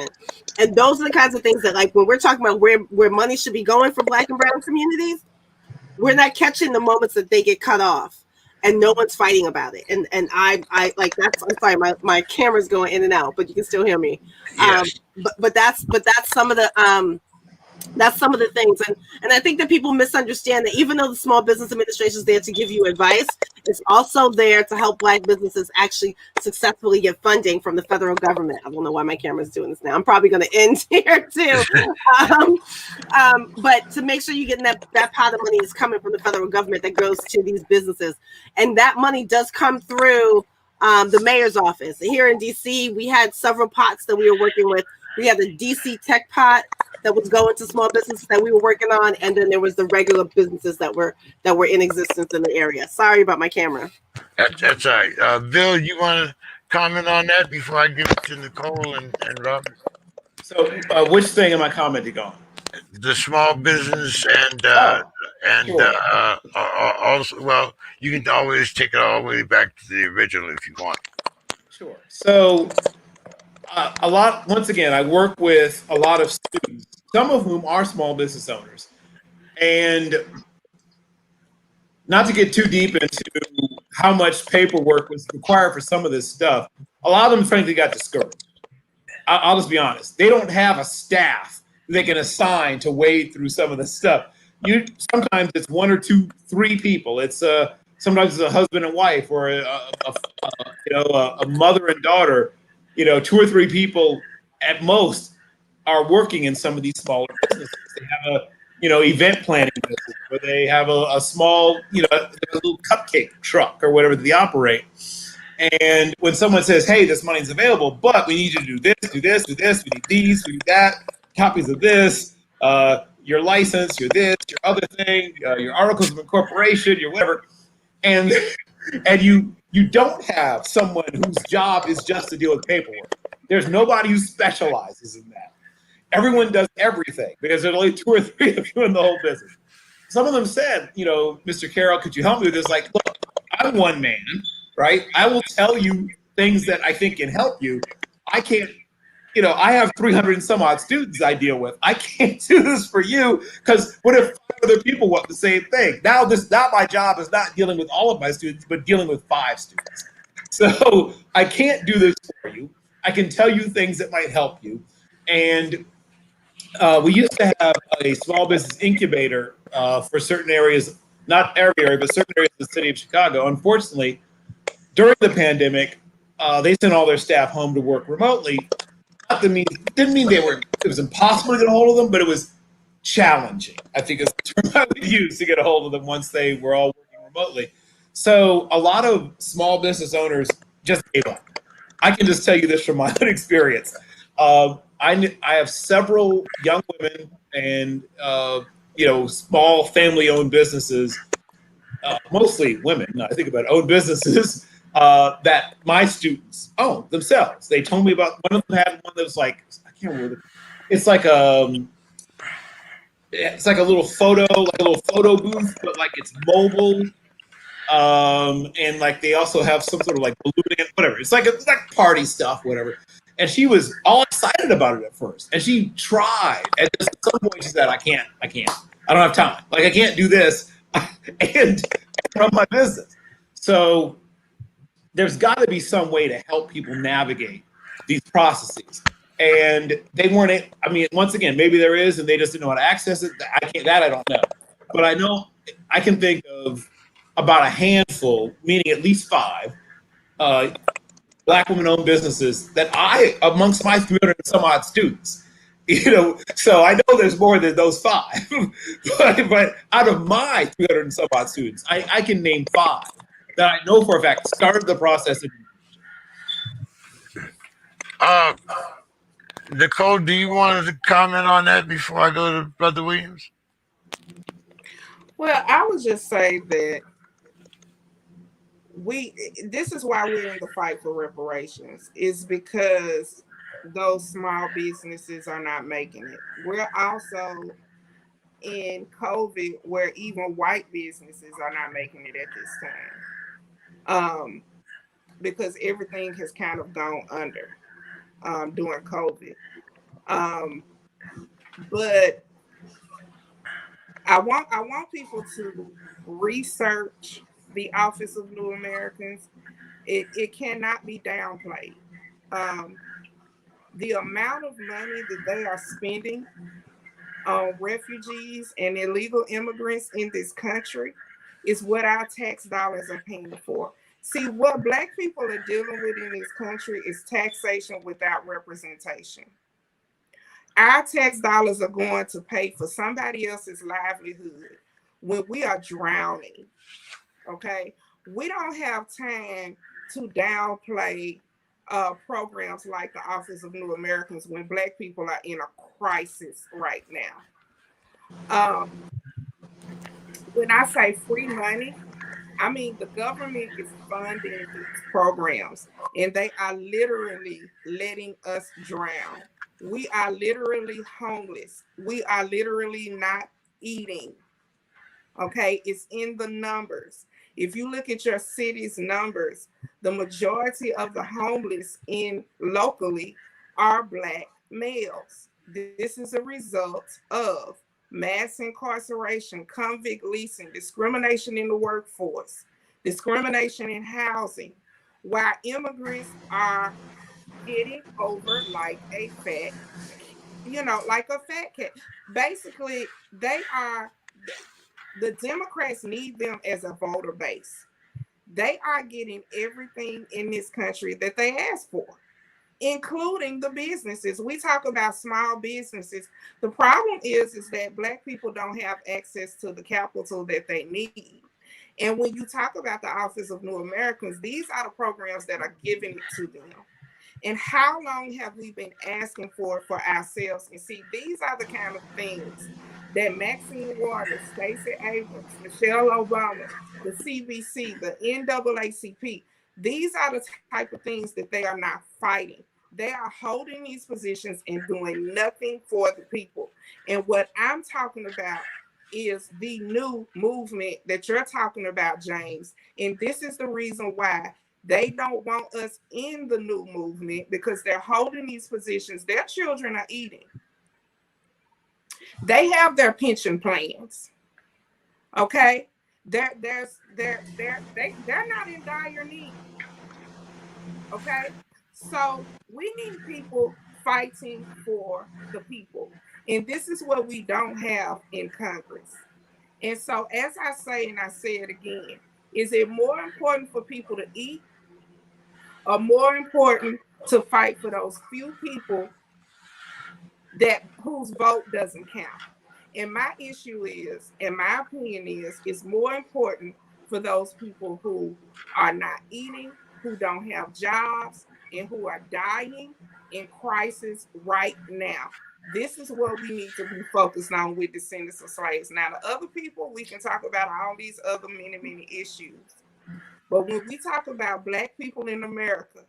And those are the kinds of things that, like, when we're talking about where money should be going for Black and brown communities, we're not catching the moments that they get cut off, and no one's fighting about it. And I like, that's, I'm sorry, my camera's going in and out, but you can still hear me. Yes. But that's some of the that's some of the things. And I think that people misunderstand that even though the Small Business Administration is there to give you advice, it's also there to help Black businesses actually successfully get funding from the federal government. I don't know why my camera's doing this now. I'm probably going to end here too. But to make sure you're getting that pot of money is coming from the federal government that goes to these businesses. And that money does come through the mayor's office. Here in DC, we had several pots that we were working with. We had the DC Tech pot that was going to small businesses that we were working on, and then there was the regular businesses that were in existence in the area. Sorry about my camera. That's all right. Bill, you want to comment on that before I give it to Nicole and Robert? So, which thing am I commenting on? The small business and Sure. also, well, you can always take it all the way back to the original if you want. Sure. So, once again, I work with a lot of students, some of whom are small business owners. And not to get too deep into how much paperwork was required for some of this stuff, a lot of them frankly got discouraged. I'll just be honest. They don't have a staff they can assign to wade through some of the stuff. Sometimes it's one or two, three people. It's sometimes it's a husband and wife, or a mother and daughter. 2 or 3 people at most are working in some of these smaller businesses. They have a event planning business, or they have a small a little cupcake truck or whatever they operate. And when someone says, "Hey, this money's available, but we need you to do this, do this, do this. We need these, we need that. Copies of this, your license, your this, your other thing, your articles of incorporation, your whatever," and you don't have someone whose job is just to deal with paperwork. There's nobody who specializes in that. Everyone does everything because there's only 2 or 3 of you in the whole business. Some of them said, "Mr. Carroll, could you help me with this?" Like, look, I'm one man, right? I will tell you things that I think can help you. I can't, I have 300 and some odd students I deal with. I can't do this for you, because what if 5 other people want the same thing? Now my job is not dealing with all of my students, but dealing with 5 students. So I can't do this for you. I can tell you things that might help you. And we used to have a small business incubator for certain areas, not every area, but certain areas of the city of Chicago. Unfortunately, during the pandemic, they sent all their staff home to work remotely. Didn't mean it was impossible to get a hold of them, but it was challenging, I think is the term I would use, to get a hold of them once they were all working remotely. So a lot of small business owners just gave up. I can just tell you this from my own experience. I have several young women and small family-owned businesses, mostly women. I think about owned businesses that my students own themselves. They told me about, one of them had one that was like, I can't remember, it's like it's like a little photo booth, but like it's mobile. And like they also have some sort of like ballooning, whatever. It's like party stuff, whatever. And she was all excited about it at first, and she tried. And just at some point, she said, I can't. I don't have time. Like I can't do this and run my business." So there's got to be some way to help people navigate these processes. And they weren't. I mean, once again, maybe there is, and they just didn't know how to access it. I can't. That I don't know. But I know I can think of about a handful, meaning at least 5, Black women-owned businesses that amongst my 300 and some odd students, so I know there's more than those 5, but out of my 300 and some odd students, I can name 5 that I know for a fact started the process. Nicole, do you want to comment on that before I go to Brother Williams? Well, I would just say that this is why we're in the fight for reparations, is because those small businesses are not making it. We're also in COVID where even white businesses are not making it at this time. Because everything has kind of gone under during COVID. But I want people to research the Office of New Americans. It cannot be downplayed. The amount of money that they are spending on refugees and illegal immigrants in this country is what our tax dollars are paying for. See, what Black people are dealing with in this country is taxation without representation. Our tax dollars are going to pay for somebody else's livelihood when we are drowning. Okay? We don't have time to downplay programs like the Office of New Americans when Black people are in a crisis right now. When I say free money, I mean the government is funding these programs and they are literally letting us drown. We are literally homeless. We are literally not eating. Okay, it's in the numbers. If you look at your city's numbers, the majority of the homeless in locally are Black males. This is a result of mass incarceration, convict leasing, discrimination in the workforce, discrimination in housing, while immigrants are getting over like a fat, like a fat cat. Basically, the Democrats need them as a voter base. They are getting everything in this country that they asked for, including the businesses. We talk about small businesses. The problem is that Black people don't have access to the capital that they need. And when you talk about the Office of New Americans, these are the programs that are giving it to them. And how long have we been asking for ourselves? And see, these are the kind of things that Maxine Waters, Stacey Abrams, Michelle Obama, the CBC, the NAACP, these are the type of things that they are not fighting. They are holding these positions and doing nothing for the people. And what I'm talking about is the new movement that you're talking about, James. And this is the reason why they don't want us in the new movement, because they're holding these positions. Their children are eating. They have their pension plans. Okay? They're not in dire need. Okay? So we need people fighting for the people. And this is what we don't have in Congress. And so, as I say, and I say it again, is it more important for people to eat, or more important to fight for those few people whose vote doesn't count? And my issue is, and my opinion is, it's more important for those people who are not eating, who don't have jobs, and who are dying in crisis right now. This is what we need to be focused on with descendants of slaves. Now, the other people, we can talk about all these other many issues. But when we talk about Black people in America,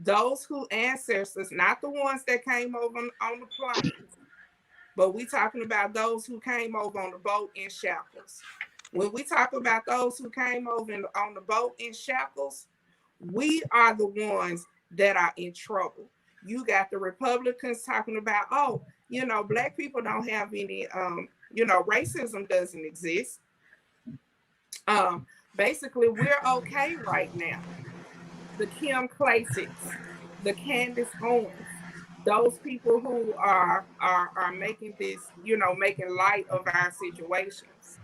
those who ancestors, not the ones that came over on the plains, but we talking about those who came over on the boat in shackles. When we talk about those who came over on the boat in shackles, we are the ones that are in trouble. You got the Republicans talking about, oh, black people don't have any, racism doesn't exist. Basically, we're okay right now. The Kim Classics, the Candace Owens, those people who are making this, making light of our situations.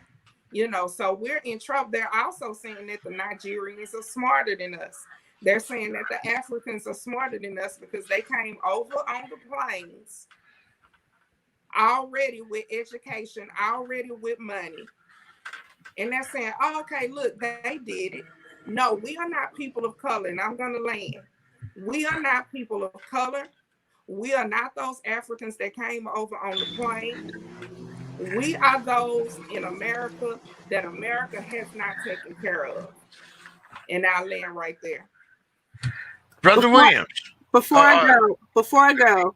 So we're in trouble. They're also saying that the Nigerians are smarter than us. They're saying that the Africans are smarter than us because they came over on the plains already with education, already with money. And they're saying, oh, okay, look, they did it. No, we are not people of color, and I'm going to land. We are not people of color. We are not those Africans that came over on the plane. We are those in America that America has not taken care of. And I'll land right there. Brother Williams. Before I go,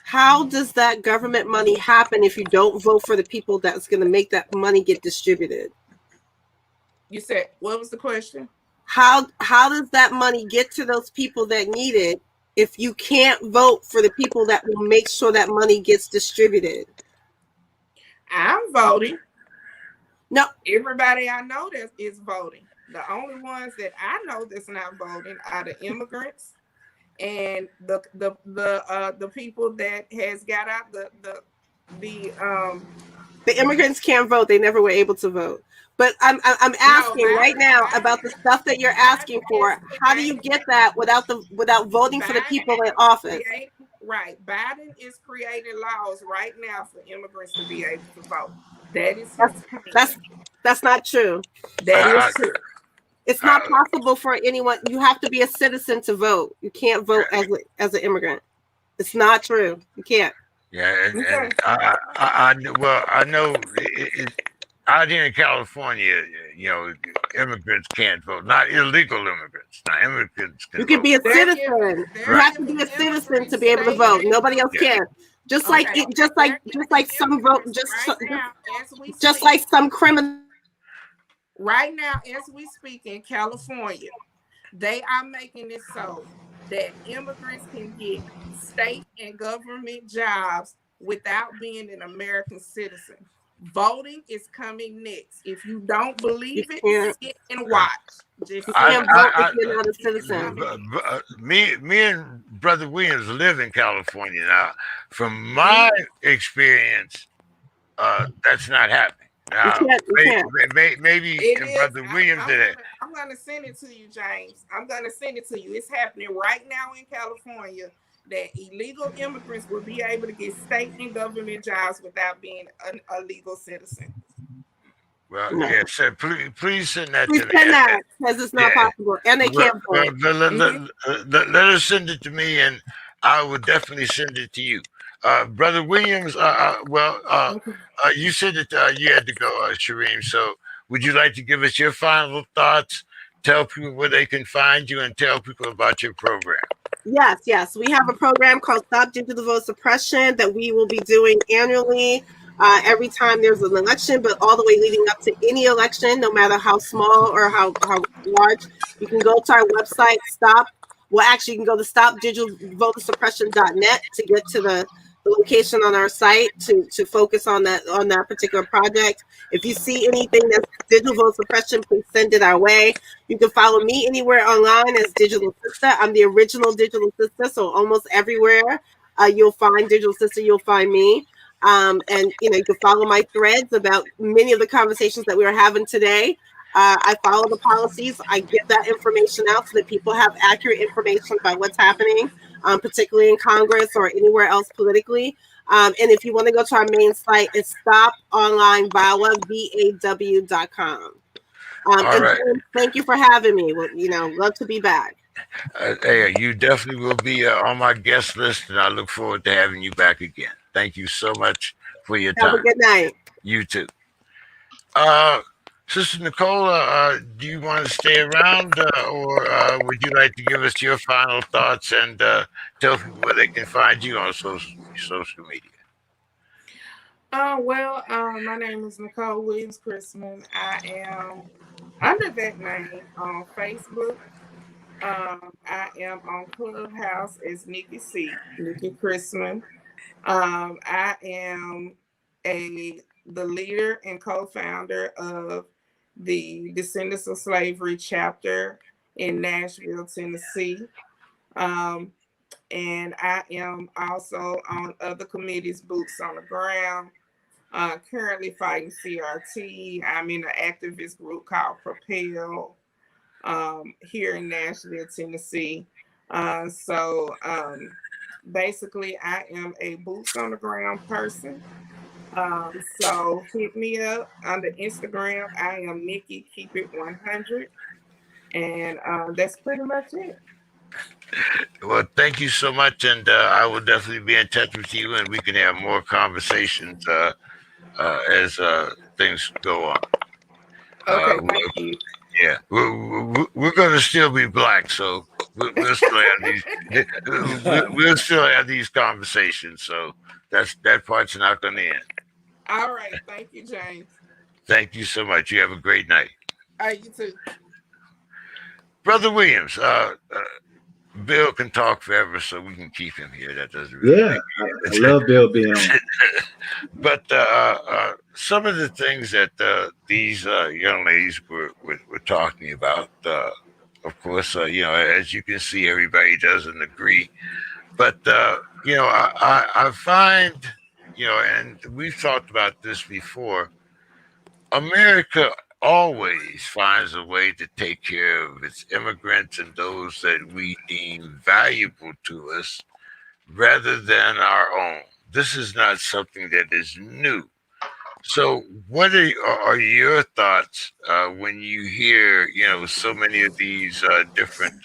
how does that government money happen if you don't vote for the people that's going to make that money get distributed? You said, what was the question? How does that money get to those people that need it if you can't vote for the people that will make sure that money gets distributed? I'm voting. No. Everybody I know that is voting. The only ones that I know that's not voting are the immigrants and the people that has got out the immigrants can't vote. They never were able to vote. But I'm asking right now about the stuff that you're asking for. How do you get that without voting for the people in office? Right. Biden is creating laws right now for immigrants to be able to vote. That is his plan. That's not true. That is true. It's not possible for anyone. You have to be a citizen to vote. You can't vote as an immigrant. It's not true. You can't. Yeah, and I know out here in California, immigrants can't vote. Not illegal immigrants. Not immigrants can You can vote. be a citizen. You have to be a citizen to be able to vote. Nobody else can. Just like some vote. Just like some criminal. Right now, as we speak in California, they are making it so that immigrants can get state and government jobs without being an American citizen. Voting is coming next. If you don't believe it, sit and watch. Just can't vote if you're not a citizen. Me and Brother Williams live in California now. From my experience, that's not happening. Now, maybe Brother Williams did it. I'm going to send it to you, James. I'm going to send it to you. It's happening right now in California that illegal immigrants will be able to get state and government jobs without being a legal citizen. Well, yeah, so please send that to me. Please send that, because it's not possible. And they can't vote. Let us send it to me, and I will definitely send it to you. Brother Williams, you said that you had to go, Shereen. So would you like to give us your final thoughts, tell people where they can find you, and tell people about your program? Yes. We have a program called Stop Digital Vote Suppression that we will be doing annually every time there's an election, but all the way leading up to any election, no matter how small or how large. You can go to our website, you can go to stopdigitalvotesuppression.net to get to the location on our site to focus on that particular project. If you see anything that's digital vote suppression, please send it our way. You can follow me anywhere online as Digital Sister. I'm the original Digital Sister, so almost everywhere you'll find Digital Sister, you'll find me. And you can follow my threads about many of the conversations that we were having today. I follow the policies. I give that information out so that people have accurate information about what's happening, particularly in Congress or anywhere else politically. And if you want to go to our main site, it's stoponlinevaw.com. Right. Thank you for having me. Love to be back. Hey, you definitely will be on my guest list, and I look forward to having you back again. Thank you so much for your time. Have a good night. You too. Sister Nicola, do you want to stay around, or would you like to give us your final thoughts and tell people where they can find you on social media? Well, my name is Nicole Williams Chrisman. I am under that name on Facebook. I am on Clubhouse as Nikki C, Nikki Chrisman. I am the leader and co-founder of the Descendants of Slavery chapter in Nashville, Tennessee. Um, and I am also on other committees, boots on the ground. Currently fighting CRT. I'm in an activist group called Propel here in Nashville, Tennessee. Basically, I am a boots on the ground person. So hit me up on the Instagram. I am Nikki Keep It 100, and that's pretty much it. Well, thank you so much, and I will definitely be in touch with you, and we can have more conversations as things go on. Okay, We- thank you. yeah, we're going to still be black, so we'll still have these. We'll still have these conversations. So that part's not going to end. All right, thank you, James. Thank you so much. You have a great night, All right, you too. Brother Williams. Bill can talk forever, so we can keep him here. That doesn't really Yeah, I love Bill being on. But some of the things that these young ladies were talking about, of course, as you can see, everybody doesn't agree. But I find, and we've talked about this before. America always finds a way to take care of its immigrants and those that we deem valuable to us rather than our own. This is not something that is new. So, what are your thoughts when you hear, so many of these different,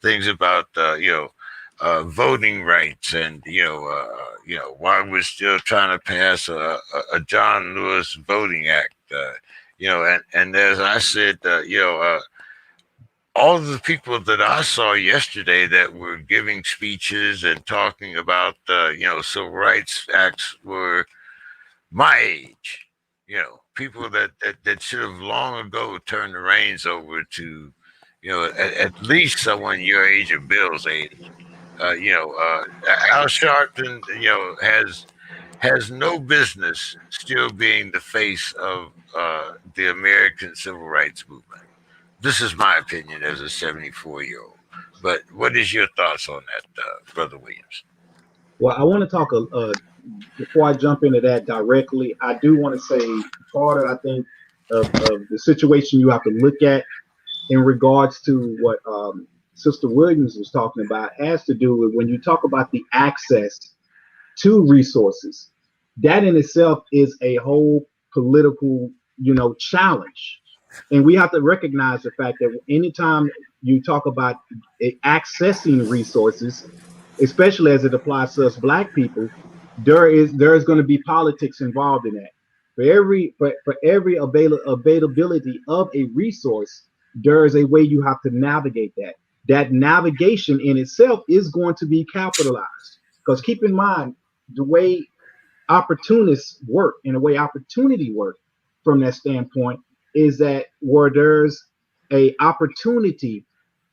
things about, voting rights, and why we're still trying to pass a John Lewis Voting Act, and as I said, all of the people that I saw yesterday that were giving speeches and talking about, civil rights acts were my age, people that should have long ago turned the reins over to, at least someone your age or Bill's age. Al Sharpton, has no business still being the face of the American civil rights movement. This is my opinion as a 74-year-old. But what is your thoughts on that, Brother Williams? Well, I want to talk before I jump into that directly. I do want to say part of, I think, of the situation you have to look at in regards to what Sister Williams was talking about has to do with when you talk about the access to resources. That in itself is a whole political, challenge. And we have to recognize the fact that anytime you talk about accessing resources, especially as it applies to us Black people, there is going to be politics involved in that. For every availability of a resource, there is a way you have to navigate that. That navigation in itself is going to be capitalized. Because keep in mind, the way opportunists work and the way opportunity work from that standpoint is that where there's a opportunity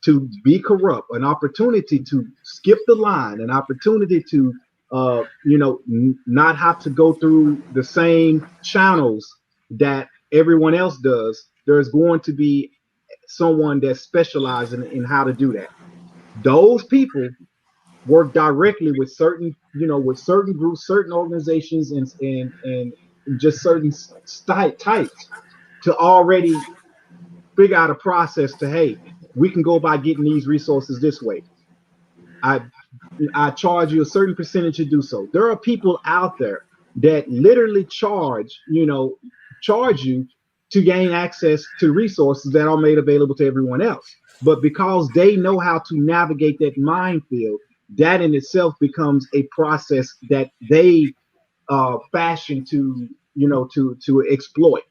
to be corrupt, an opportunity to skip the line, an opportunity to not have to go through the same channels that everyone else does, there's going to be someone that specializes in how to do that. Those people work directly with certain groups, certain organizations, and just certain types to already figure out a process to, hey, we can go by getting these resources this way. I charge you a certain percentage to do so. There are people out there that literally charge you to gain access to resources that are made available to everyone else. But because they know how to navigate that minefield, that in itself becomes a process that they fashion to exploit.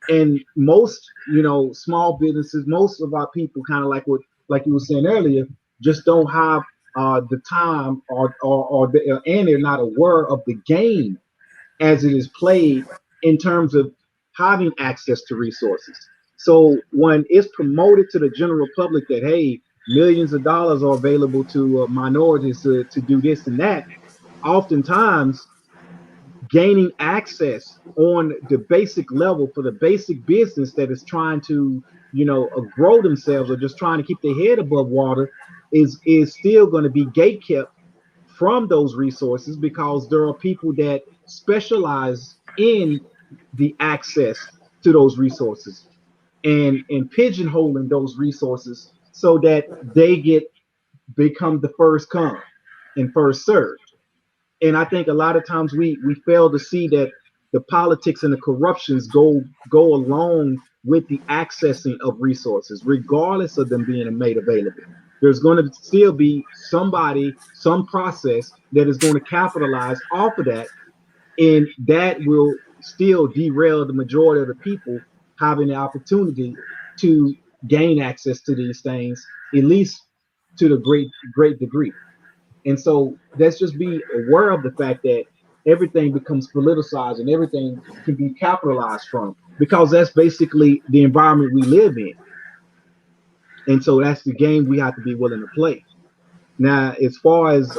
And most, small businesses, most of our people, kind of like you were saying earlier, just don't have the time, and they're not aware of the game as it is played in terms of having access to resources. So when it's promoted to the general public that, hey, millions of dollars are available to minorities to do this and that, oftentimes gaining access on the basic level for the basic business that is trying to, grow themselves or just trying to keep their head above water is still going to be gate kept from those resources, because there are people that specialize in the access to those resources, and pigeonholing those resources so that they become the first come and first served. And I think a lot of times we fail to see that the politics and the corruptions go along with the accessing of resources, regardless of them being made available. There's going to still be somebody, some process that is going to capitalize off of that, and that will still derail the majority of the people having the opportunity to gain access to these things, at least to the great degree. And so let's just be aware of the fact that everything becomes politicized and everything can be capitalized from, because that's basically the environment we live in. And so that's the game we have to be willing to play. Now, as far as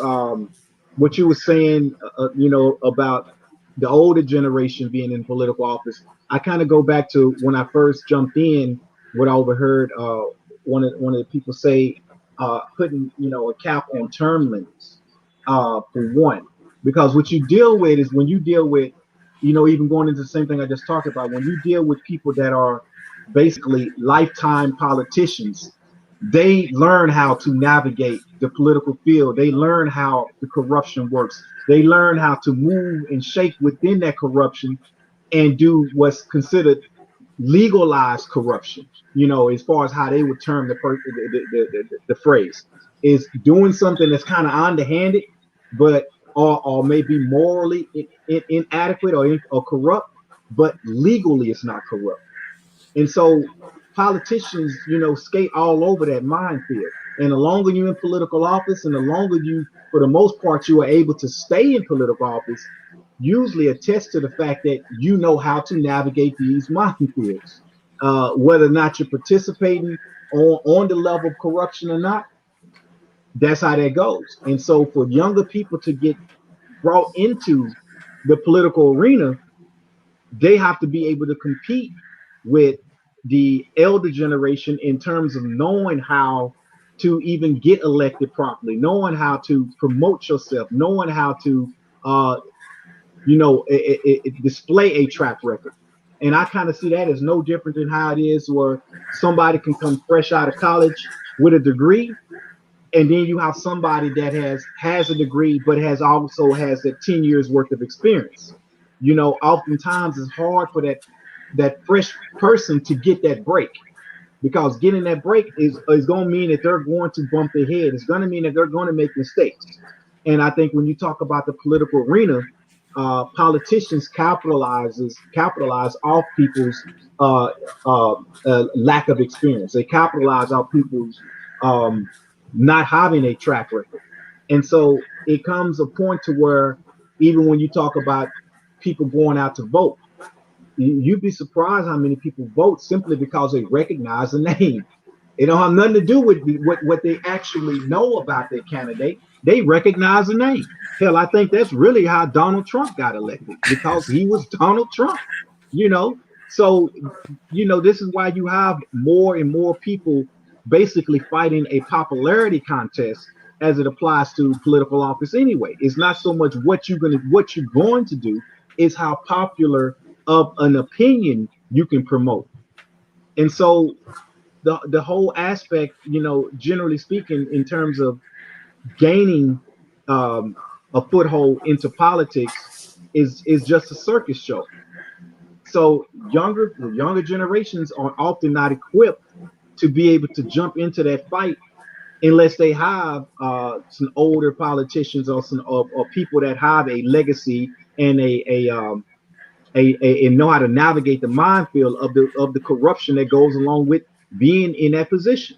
what you were saying, about the older generation being in political office, I kind of go back to when I first jumped in. What I overheard one of the people say, putting a cap on term limits, for one, because what you deal with is when you deal with, even going into the same thing I just talked about, when you deal with people that are basically lifetime politicians, they learn how to navigate the political field. They learn how the corruption works. They learn how to move and shake within that corruption and do what's considered legalized corruption. As far as how they would term the phrase, is doing something that's kind of underhanded, but or maybe morally inadequate or corrupt, but legally it's not corrupt. And so politicians, skate all over that minefield. And the longer you're in political office, and the longer you, for the most part, you are able to stay in political office, usually attest to the fact that you know how to navigate these minefields. Whether or not you're participating on the level of corruption or not, that's how that goes. And so for younger people to get brought into the political arena, they have to be able to compete with the elder generation in terms of knowing how to even get elected properly, knowing how to promote yourself, knowing how to display a track record. And I kind of see that as no different than how it is where somebody can come fresh out of college with a degree, and then you have somebody that has a degree but has that 10 years worth of experience. Oftentimes it's hard for that fresh person to get that break, because getting that break is going to mean that they're going to bump their head. It's going to mean that they're going to make mistakes. And I think when you talk about the political arena, politicians capitalize off people's lack of experience. They capitalize off people's not having a track record. And so it comes a point to where, even when you talk about people going out to vote, you'd be surprised how many people vote simply because they recognize the name. It don't have nothing to do with what they actually know about their candidate. They recognize the name. Hell, I think that's really how Donald Trump got elected, because he was Donald Trump. You know, so this is why you have more and more people basically fighting a popularity contest as it applies to political office. Anyway, it's not so much what you're going to do; it's how popular of an opinion you can promote. And so the whole aspect, generally speaking, in terms of gaining a foothold into politics, is just a circus show. So younger generations are often not equipped to be able to jump into that fight unless they have some older politicians or some or people that have a legacy and and know how to navigate the minefield of the corruption that goes along with being in that position.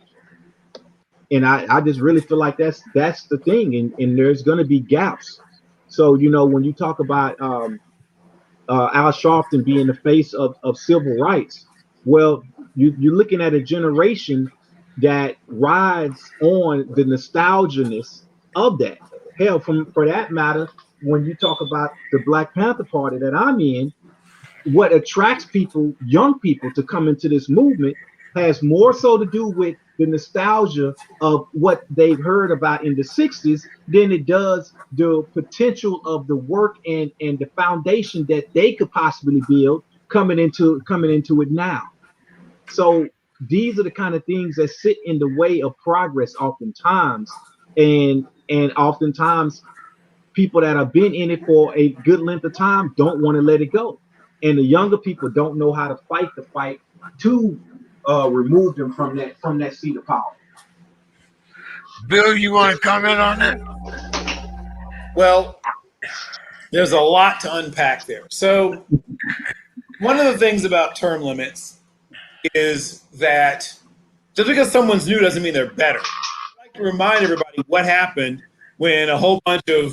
And I just really feel like that's the thing, and there's going to be gaps. So when you talk about Al Sharpton being the face of civil rights, well, you're looking at a generation that rides on the nostalgia-ness of that. Hell, for that matter, when you talk about the Black Panther Party that I'm in, what attracts people, young people, to come into this movement has more so to do with the nostalgia of what they've heard about in the 60s than it does the potential of the work and the foundation that they could possibly build coming into it now. So these are the kind of things that sit in the way of progress oftentimes, and oftentimes people that have been in it for a good length of time don't want to let it go, and the younger people don't know how to fight the fight to remove them from that seat of power. Bill, you want to comment on that? Well, there's a lot to unpack there. So one of the things about term limits is that just because someone's new doesn't mean they're better. I like to remind everybody what happened when a whole bunch of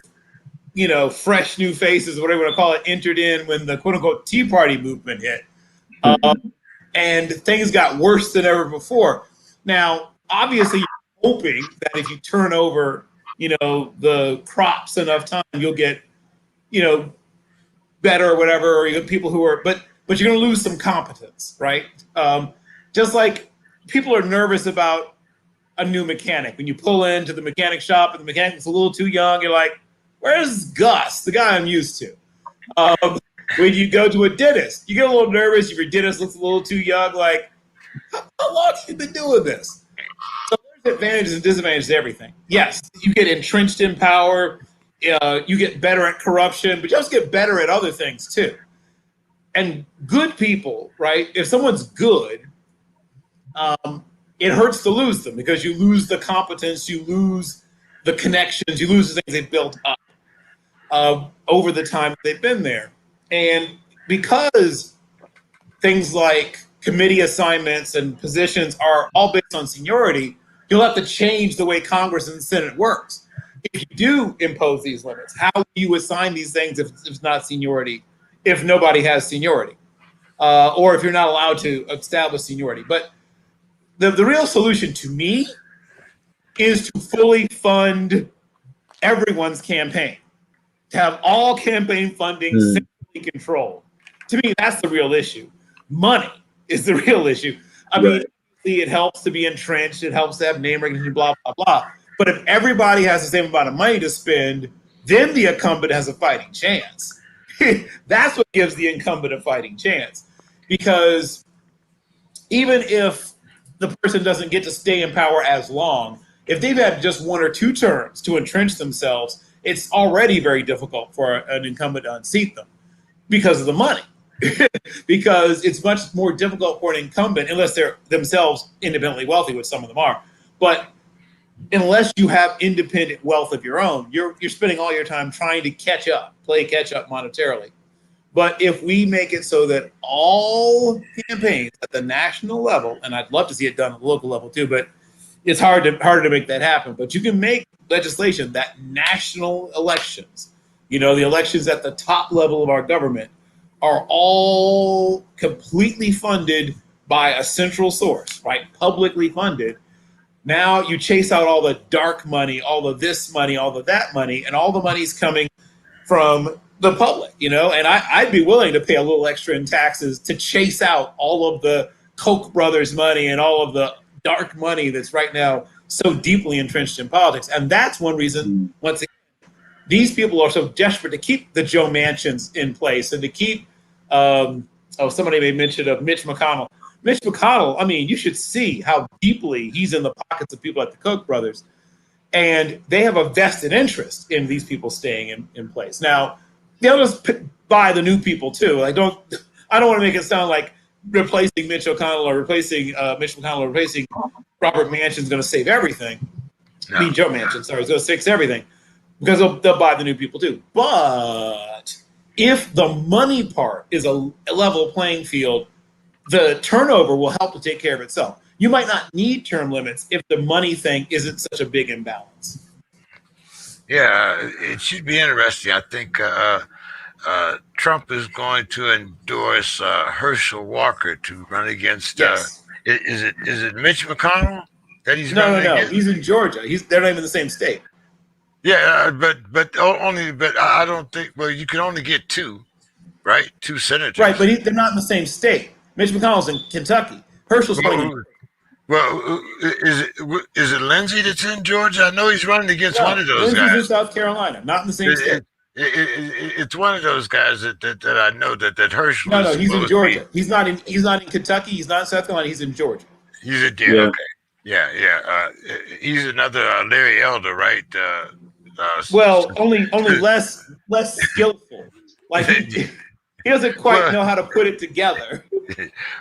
fresh new faces, whatever you want to call it, entered in when the quote unquote Tea Party movement hit. And things got worse than ever before. Now, obviously, you're hoping that if you turn over, the crops enough time, you'll get, better or whatever, or you get people who are, but you're going to lose some competence, right? Just like people are nervous about a new mechanic. When you pull into the mechanic shop and the mechanic's a little too young, you're like, where's Gus, the guy I'm used to? When you go to a dentist, you get a little nervous if your dentist looks a little too young, like, how long have you been doing this? So there's advantages and disadvantages to everything. Yes, you get entrenched in power, you get better at corruption, but you also get better at other things too. And good people, right, if someone's good, it hurts to lose them because you lose the competence, you lose the connections, you lose the things they've built up over the time they've been there. And because things like committee assignments and positions are all based on seniority, you'll have to change the way Congress and the Senate works. If you do impose these limits, how do you assign these things if it's not seniority, if nobody has seniority, or if you're not allowed to establish seniority? But the real solution to me is to fully fund everyone's campaign, to have all campaign funding centrally controlled. To me, that's the real issue. Money is the real issue. I mean, it helps to be entrenched. It helps to have name recognition, blah, blah, blah. But if everybody has the same amount of money to spend, then the incumbent has a fighting chance. That's what gives the incumbent a fighting chance. Because even if the person doesn't get to stay in power as long, if they've had just 1 or 2 terms to entrench themselves, it's already very difficult for an incumbent to unseat them because of the money. Because it's much more difficult for an incumbent, unless they're themselves independently wealthy, which some of them are. But unless you have independent wealth of your own, you're spending all your time trying to play catch up monetarily. But if we make it so that all campaigns at the national level, and I'd love to see it done at the local level too, but it's harder to make that happen. But you can make legislation that national elections, the elections at the top level of our government, are all completely funded by a central source, right? Publicly funded. Now you chase out all the dark money, all of this money, all of that money, and all the money's coming from the public, and I'd be willing to pay a little extra in taxes to chase out all of the Koch brothers money and all of the dark money that's right now so deeply entrenched in politics. And that's one reason, once again, these people are so desperate to keep the Joe Manchins in place and to keep, somebody made mention of Mitch McConnell. Mitch McConnell, I mean, you should see how deeply he's in the pockets of people like the Koch brothers. And they have a vested interest in these people staying in place. Now, they'll just buy the new people too. I don't want to make it sound like replacing Mitch McConnell or replacing Robert Manchin is going to save everything. No. I mean, Joe Manchin, sorry, is going to fix everything because they'll buy the new people too. But if the money part is a level playing field, the turnover will help to take care of itself. You might not need term limits if the money thing isn't such a big imbalance. Yeah, it should be interesting. I think Trump is going to endorse Herschel Walker to run against. Yes. Is it Mitch McConnell that he's No, no, running no. against? He's in Georgia. They're not even in the same state. Yeah, but I don't think. Well, you can only get two, right? Two Right, senators. but they're not in the same state. Mitch McConnell's in Kentucky. Herschel's running in. Well, is it Lindsey that's in Georgia? I know he's running against one No, of those Lindsey's in guys. South Carolina, not in the same state. It's one of those guys that I know that Herschel No, is no, he's in supposed to be. Georgia. He's not in Kentucky. He's not in South Carolina. He's in Georgia. He's a deer. Yeah. Okay. Yeah, yeah. He's another Larry Elder, right? Well, only less skillful. Like he doesn't quite know how to put it together.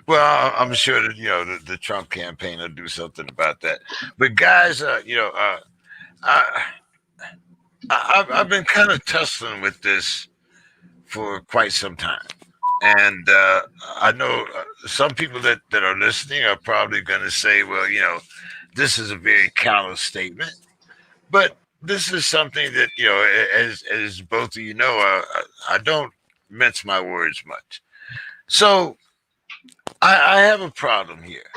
Well, I'm sure that the Trump campaign will do something about that. But guys, I've been kind of tussling with this for quite some time, and I know some people that are listening are probably going to say, "Well, this is a very callous statement," but this is something that as both of you know, I don't mince my words much. So I have a problem here,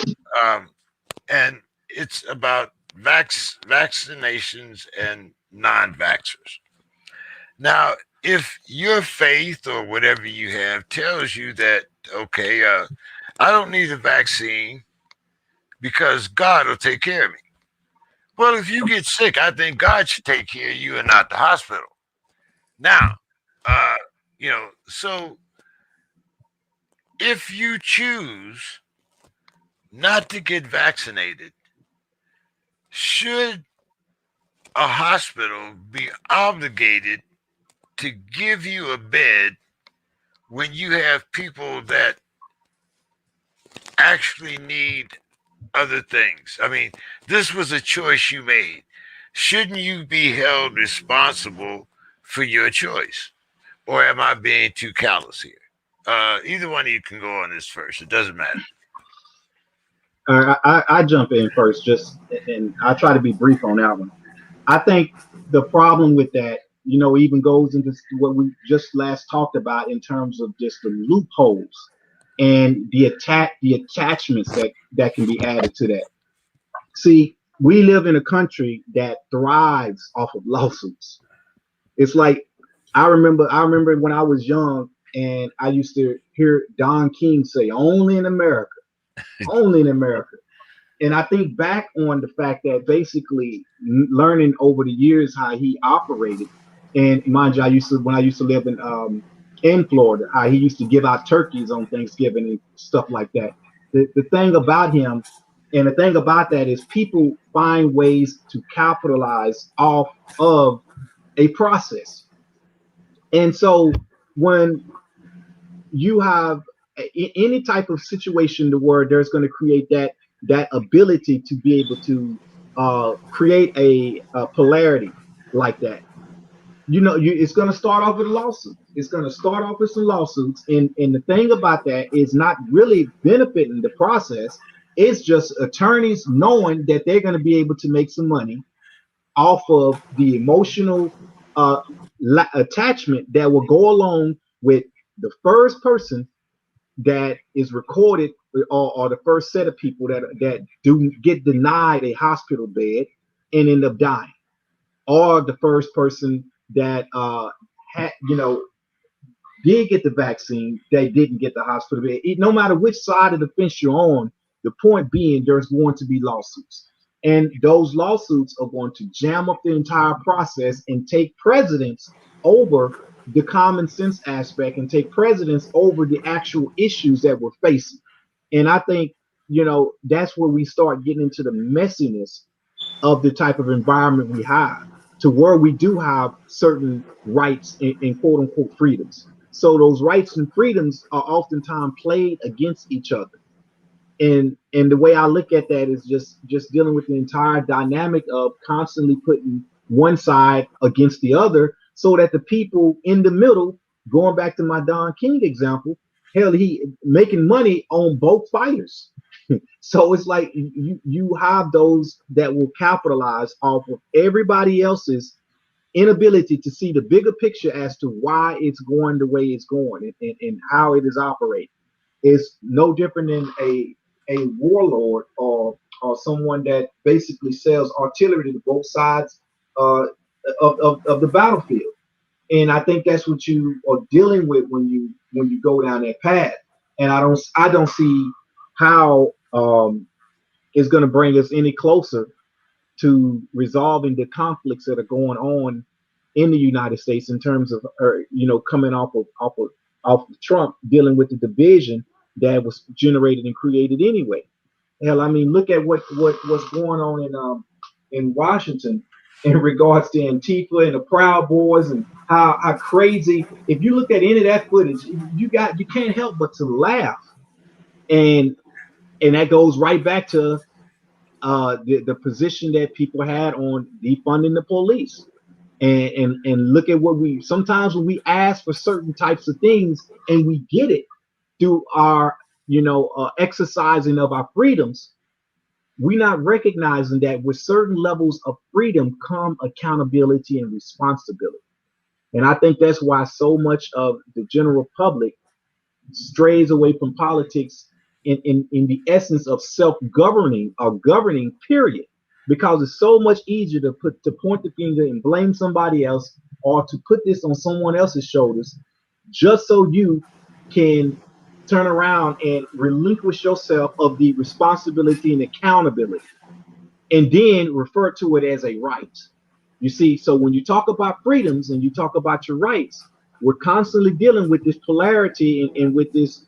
and it's about vaccinations and non-vaxxers. Now, if your faith or whatever you have tells you that, okay, I don't need a vaccine because God will take care of me. Well, if you get sick, I think God should take care of you and not the hospital. Now, so if you choose not to get vaccinated, should a hospital be obligated to give you a bed when you have people that actually need other things? I mean, this was a choice you made. Shouldn't you be held responsible for your choice? Or am I being too callous here? Either one of you can go on this first. It doesn't matter. I jump in first, and I try to be brief on that one. I think the problem with that, even goes into what we just last talked about in terms of just the loopholes and the attachments that can be added to that. See, we live in a country that thrives off of lawsuits. It's like I remember when I was young and I used to hear Don King say, "Only in America, only in America." And I think back on the fact that basically learning over the years how he operated, and mind you, when I used to live in Florida, how he used to give out turkeys on Thanksgiving and stuff like that. The thing about him, and the thing about that is people find ways to capitalize off of a process. And so when you have any type of situation to where there's going to create that ability to be able to create a polarity like that, it's going to start off with a lawsuit. It's going to start off with some lawsuits, and the thing about that is not really benefiting the process. It's just attorneys knowing that they're going to be able to make some money off of the emotional attachment that will go along with the first person that is recorded, or the first set of people that do get denied a hospital bed and end up dying, or the first person that did get the vaccine, they didn't get the hospital bed. No matter which side of the fence you're on, the point being there's going to be lawsuits. And those lawsuits are going to jam up the entire process and take precedence over the common sense aspect and take precedence over the actual issues that we're facing. And I think, that's where we start getting into the messiness of the type of environment we have, to where we do have certain rights and quote unquote freedoms. So those rights and freedoms are oftentimes played against each other. And the way I look at that is just dealing with the entire dynamic of constantly putting one side against the other, so that the people in the middle going back to my Don King example, hell, he making money on both fighters. So it's like you have those that will capitalize off of everybody else's inability to see the bigger picture as to why it's going the way it's going, and how it is operating. Is no different than a warlord, or someone that basically sells artillery to both sides uh, of the battlefield. And I think that's what you are dealing with when you go down that path. And I don't see how it's going to bring us any closer to resolving the conflicts that are going on in the United States in terms of, coming off of Trump dealing with the division that was generated and created anyway. Hell, I mean, look at what's going on in Washington in regards to Antifa and the Proud Boys, and how crazy. If you look at any of that footage, you can't help but to laugh, and that goes right back to the position that people had on defunding the police. And look at what we sometimes, when we ask for certain types of things and we get it through our exercising of our freedoms, we're not recognizing that with certain levels of freedom come accountability and responsibility. And I think that's why so much of the general public strays away from politics in the essence of self-governing or governing, period. Because it's so much easier to point the finger and blame somebody else, or to put this on someone else's shoulders, just so you can turn around and relinquish yourself of the responsibility and accountability, and then refer to it as a right. You see, so when you talk about freedoms and you talk about your rights, we're constantly dealing with this polarity, and with this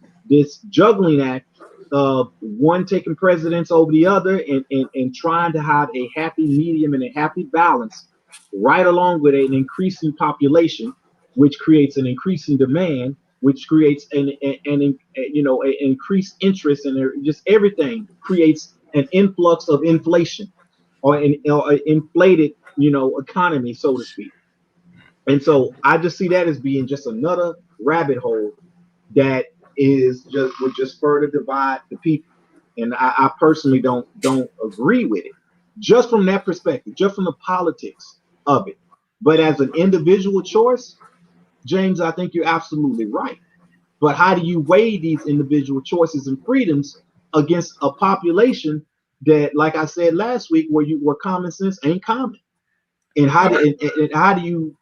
juggling act of one taking precedence over the other, and trying to have a happy medium and a happy balance, right along with an increasing population, which creates an increasing demand, which creates an increased interest, and just everything creates an influx of inflation, or an inflated economy, so to speak. And so I just see that as being just another rabbit hole that would just further divide the people. And I personally don't agree with it, just from that perspective, just from the politics of it. But as an individual choice, James, I think you're absolutely right. But how do you weigh these individual choices and freedoms against a population that, like I said last week, where common sense ain't common? And how do you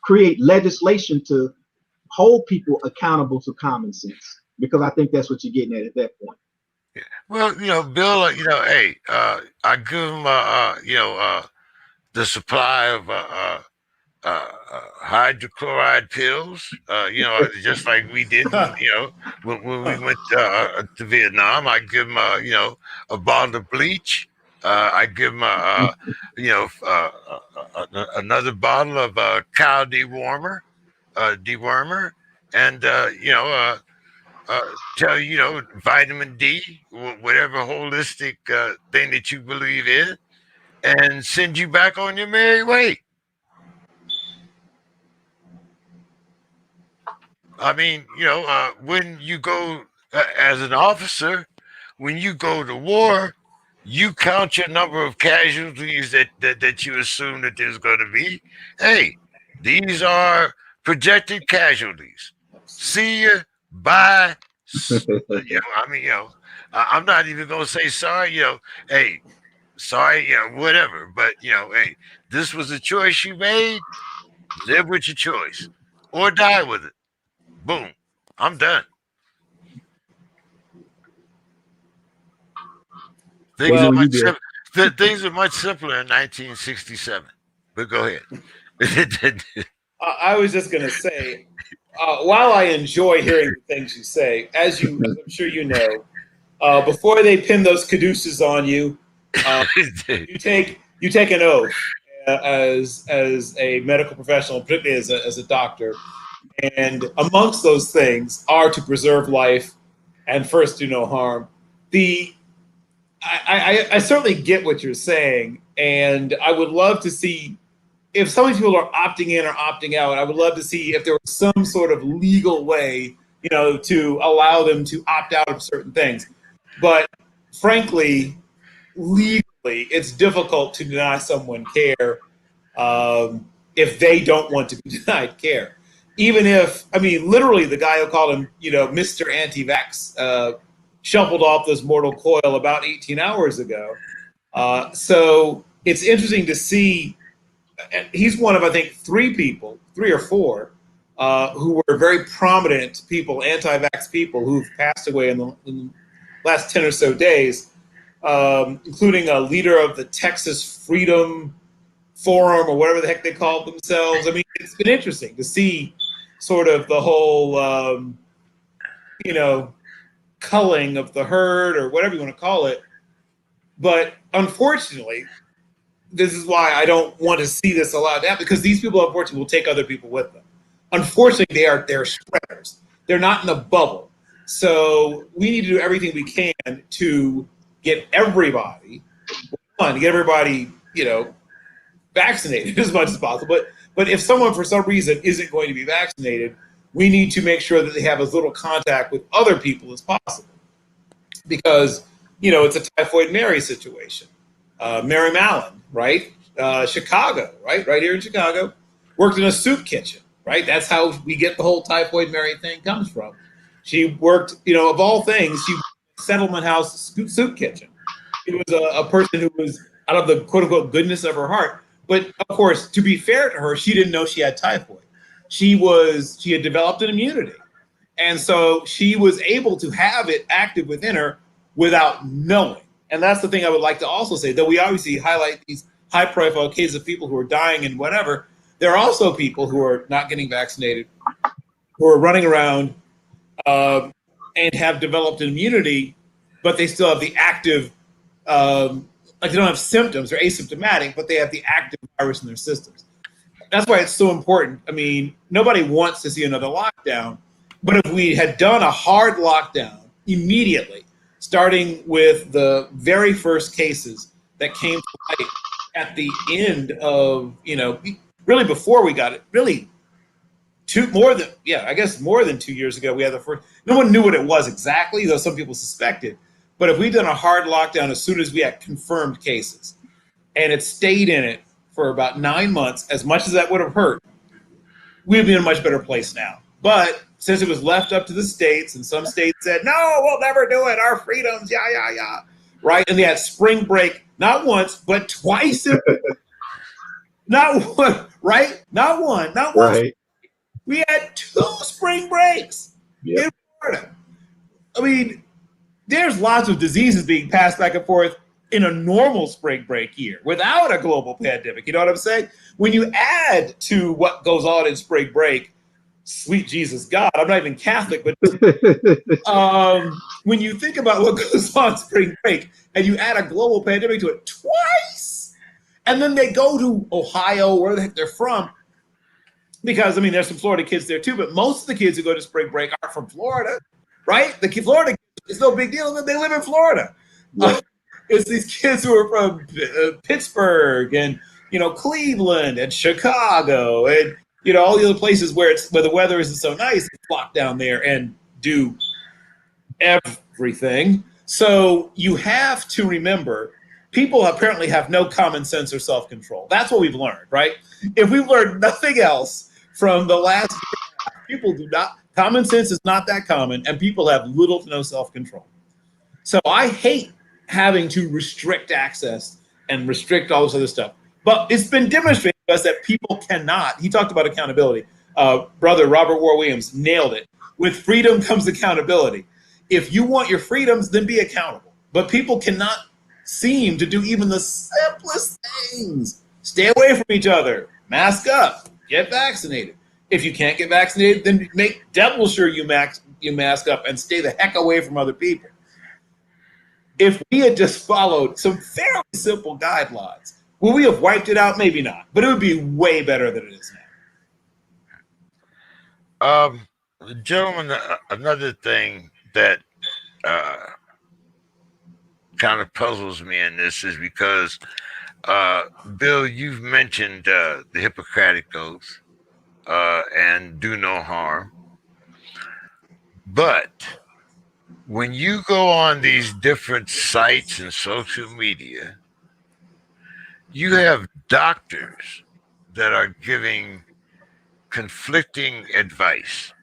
create legislation to hold people accountable to common sense? Because I think that's what you're getting at that point. Well, Bill, hey, I give him, the supply of hydrochloride pills, just like we did when we went to Vietnam. I give him, a bottle of bleach. I give him another bottle of cow dewormer, and tell vitamin D, whatever holistic thing that you believe in, and send you back on your merry way. I mean, when you go as an officer, when you go to war, you count your number of casualties that you assume that there's going to be. Hey, these are projected casualties. See you. Bye. I'm not even going to say sorry. Hey, sorry. Whatever. But hey, this was a choice you made. Live with your choice, or die with it. Boom. I'm done. Things Well, are much things are much simpler in 1967. But go ahead. I was just going to say, while I enjoy hearing the things you say, as I'm sure you know, before they pin those caduceus on you, you take an oath as a medical professional, particularly as a doctor, and amongst those things are to preserve life and first do no harm. I certainly get what you're saying, and I would love to see if some of these people are opting in or opting out, I would love to see if there was some sort of legal way, to allow them to opt out of certain things. But frankly, legally, it's difficult to deny someone care if they don't want to be denied care. Even if, literally the guy who called him, Mr. Anti-Vax shuffled off this mortal coil about 18 hours ago. So it's interesting to see. He's one of, I think, three or four, who were very prominent people, anti-vax people, who've passed away in the last 10 or so days, including a leader of the Texas Freedom Forum, or whatever the heck they call themselves. It's been interesting to see sort of the whole, culling of the herd, or whatever you want to call it. But unfortunately, this is why I don't want to see this allowed out, because these people, unfortunately, will take other people with them. Unfortunately, they're spreaders. They're not in a bubble. So we need to do everything we can to get everybody, vaccinated as much as possible. But if someone, for some reason, isn't going to be vaccinated, we need to make sure that they have as little contact with other people as possible. Because, it's a Typhoid Mary situation. Mary Mallon, right? Chicago, right here in Chicago, worked in a soup kitchen, right? That's how we get the whole Typhoid Mary thing comes from. She worked, of all things, she worked in a Settlement House soup kitchen. She was a person who was out of the quote unquote goodness of her heart. But of course, to be fair to her, she didn't know she had typhoid. She had developed an immunity. And so she was able to have it active within her without knowing. And that's the thing I would like to also say, that we obviously highlight these high profile cases of people who are dying and whatever. There are also people who are not getting vaccinated, who are running around and have developed an immunity, but they still have the active, they don't have symptoms, they're asymptomatic, but they have the active virus in their systems. That's why it's so important. Nobody wants to see another lockdown, but if we had done a hard lockdown immediately, starting with the very first cases that came to light at the end of, really before we got it, really more than 2 years ago, we had the first. No one knew what it was exactly, though some people suspected. But if we'd done a hard lockdown as soon as we had confirmed cases, and it stayed in it for about 9 months, as much as that would have hurt, we'd be in a much better place now. But since it was left up to the states, and some states said, no, we'll never do it, our freedoms, right? And they had spring break, not once, but twice. Not one, right? Not one. Right. We had 2 spring breaks in Florida. There's lots of diseases being passed back and forth in a normal spring break year without a global pandemic. You know what I'm saying? When you add to what goes on in spring break, sweet Jesus God, I'm not even Catholic, but when you think about what goes on in spring break and you add a global pandemic to it twice, and then they go to Ohio, where the heck they're from, because there's some Florida kids there too, but most of the kids who go to spring break are from Florida, right? The Florida kids, it's no big deal. They live in Florida. Yeah. It's these kids who are from Pittsburgh and Cleveland and Chicago and all the other places where the weather isn't so nice, flock down there and do everything. So you have to remember, people apparently have no common sense or self-control. That's what we've learned, right? If we've learned nothing else from the last year, people do not. Common sense is not that common, and people have little to no self-control. So I hate having to restrict access and restrict all this other stuff. But it's been demonstrated to us that people cannot. He talked about accountability. Brother Robert War Williams nailed it. With freedom comes accountability. If you want your freedoms, then be accountable. But people cannot seem to do even the simplest things. Stay away from each other. Mask up. Get vaccinated. If you can't get vaccinated, then make devil sure you mask up and stay the heck away from other people. If we had just followed some fairly simple guidelines, would we have wiped it out? Maybe not, but it would be way better than it is now. Gentlemen, another thing that kind of puzzles me in this is because Bill, you've mentioned the Hippocratic Oath and do no harm. But when you go on these different sites and social media, you have doctors that are giving conflicting advice.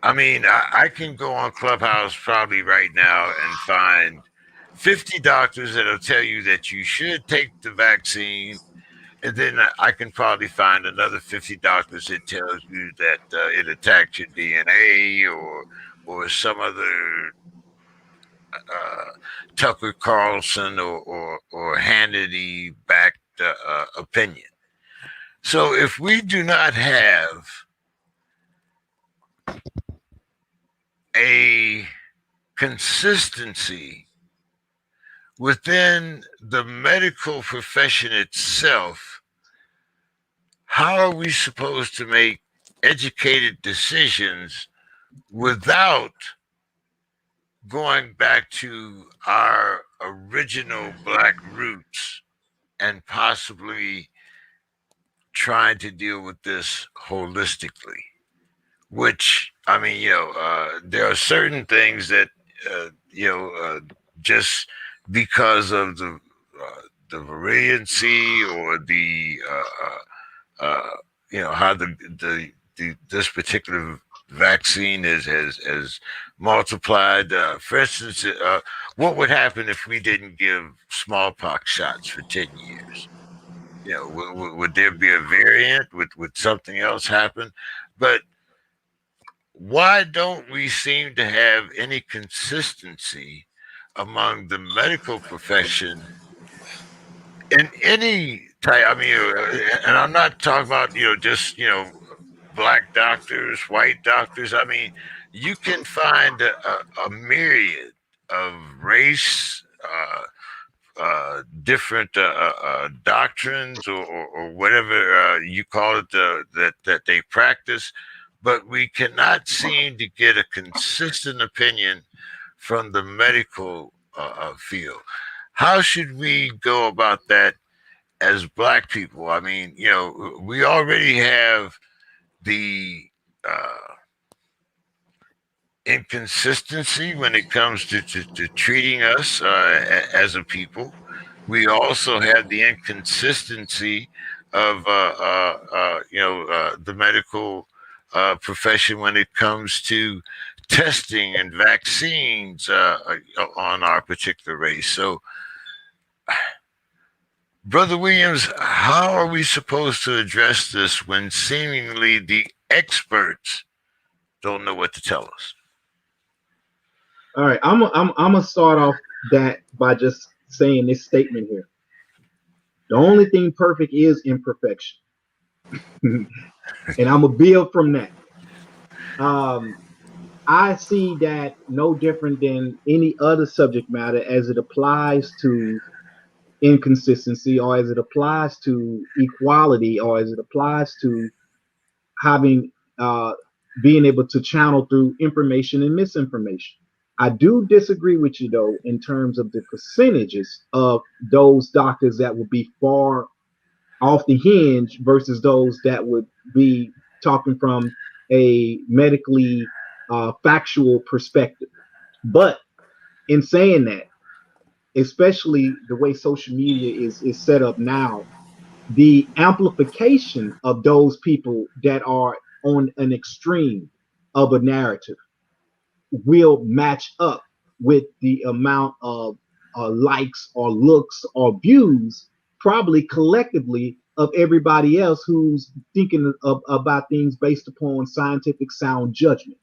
I mean, I can go on Clubhouse probably right now and find 50 doctors that'll tell you that you should take the vaccine. And then I can probably find another 50 doctors that tells you that it attacks your DNA or some other uh, Tucker Carlson or Hannity backed opinion. So if we do not have a consistency within the medical profession itself, how are we supposed to make educated decisions without going back to our original Black roots and possibly trying to deal with this holistically? Which, I mean, there are certain things that, just because of the variancy or the how this particular vaccine has multiplied. For instance, what would happen if we didn't give smallpox shots for 10 years? Would there be a variant? Would something else happen? But why don't we seem to have any consistency among the medical profession in any type? I mean, and I'm not talking about just black doctors, white doctors. I mean, you can find a myriad of race, different doctrines, or whatever you call it that they practice, but we cannot seem to get a consistent opinion from the medical field. How should we go about that as Black people? I mean, we already have the inconsistency when it comes to treating us as a people. We also have the inconsistency of the medical profession when it comes to testing and vaccines on our particular race. So, Brother Williams, how are we supposed to address this when seemingly the experts don't know what to tell us? All right, I'm gonna start off that by just saying this statement here. The only thing perfect is imperfection, and I'm gonna build from that. I see that no different than any other subject matter as it applies to inconsistency, or as it applies to equality, or as it applies to having being able to channel through information and misinformation. I do disagree with you though in terms of the percentages of those doctors that would be far off the hinge versus those that would be talking from a medically factual perspective. But in saying that, especially the way social media is set up now, the amplification of those people that are on an extreme of a narrative will match up with the amount of likes or looks or views, probably collectively, of everybody else who's thinking about things based upon scientific sound judgment.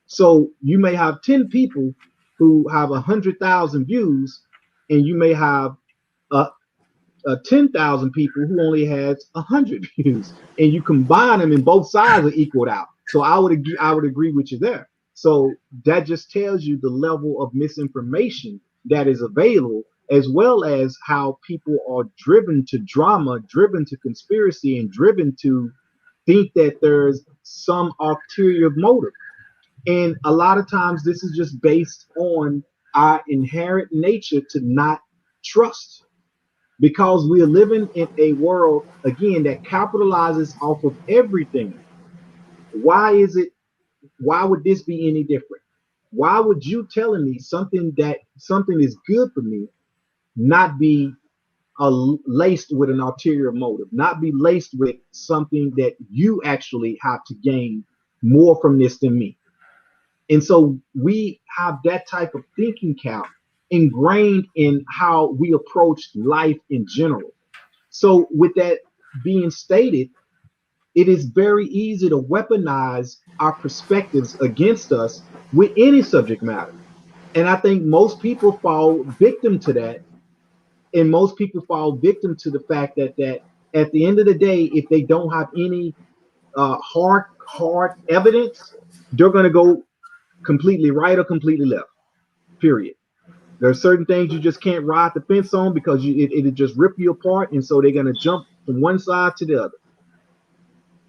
So you may have 10 people who have 100,000 views, and you may have 10,000 people who only has 100 views, and you combine them, and both sides are equaled out. So I would agree with you there. So that just tells you the level of misinformation that is available, as well as how people are driven to drama, driven to conspiracy, and driven to think that there's some ulterior motive. And a lot of times this is just based on our inherent nature to not trust. because we are living in a world again that capitalizes off of everything. Why is it? Why would this be any different? Why would you telling me something is good for me not be laced with an ulterior motive, not be laced with something that you actually have to gain more from this than me? And so we have that type of thinking count ingrained in how we approach life in general. So, with that being stated, it is very easy to weaponize our perspectives against us with any subject matter. And I think most people fall victim to that. And most people fall victim to the fact that at the end of the day, if they don't have any hard evidence, they're going to go completely right or completely left. Period. There are certain things you just can't ride the fence on because it'll just rip you apart, and so they're going to jump from one side to the other.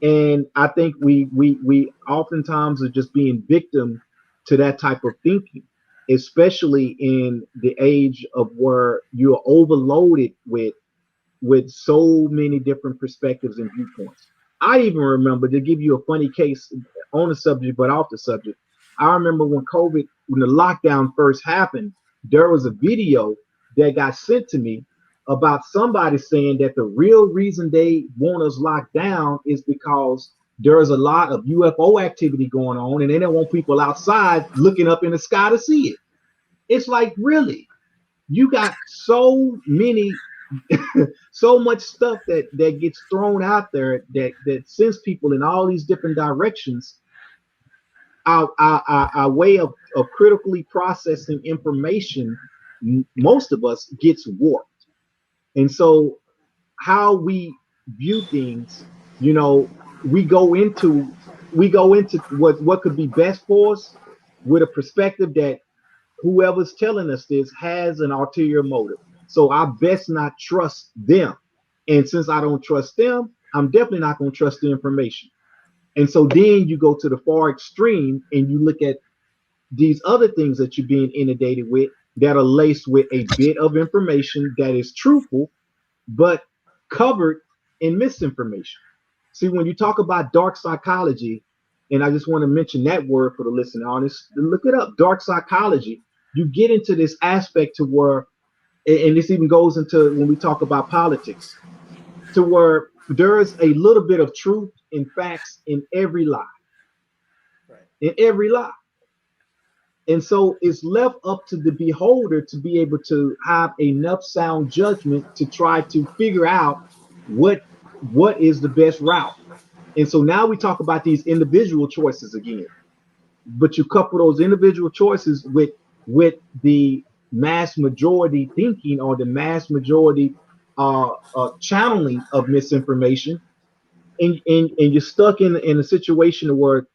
And I think we oftentimes are just being victim to that type of thinking, especially in the age of where you're overloaded with so many different perspectives and viewpoints. I even remember, to give you a funny case on the subject, but off the subject, I remember when the lockdown first happened, there was a video that got sent to me about somebody saying that the real reason they want us locked down is because there's a lot of UFO activity going on and they don't want people outside looking up in the sky to see it. It's like, really? You got so many so much stuff that gets thrown out there that sends people in all these different directions. Our way of critically processing information, most of us, gets warped. And so how we view things, you know, we go into what could be best for us with a perspective that whoever's telling us this has an ulterior motive. So I best not trust them. And since I don't trust them, I'm definitely not going to trust the information. And so then you go to the far extreme and you look at these other things that you're being inundated with that are laced with a bit of information that is truthful, but covered in misinformation. See, when you talk about dark psychology, and I just want to mention that word for the listener on this, look it up, dark psychology. You get into this aspect to where, and this even goes into when we talk about politics, to where there is a little bit of truth and facts in every lie, Right. in every lie. And so it's left up to the beholder to be able to have enough sound judgment to try to figure out what is the best route. And so now we talk about these individual choices again. But you couple those individual choices with the mass majority thinking or the mass majority channeling of misinformation, and you're stuck in a situation where,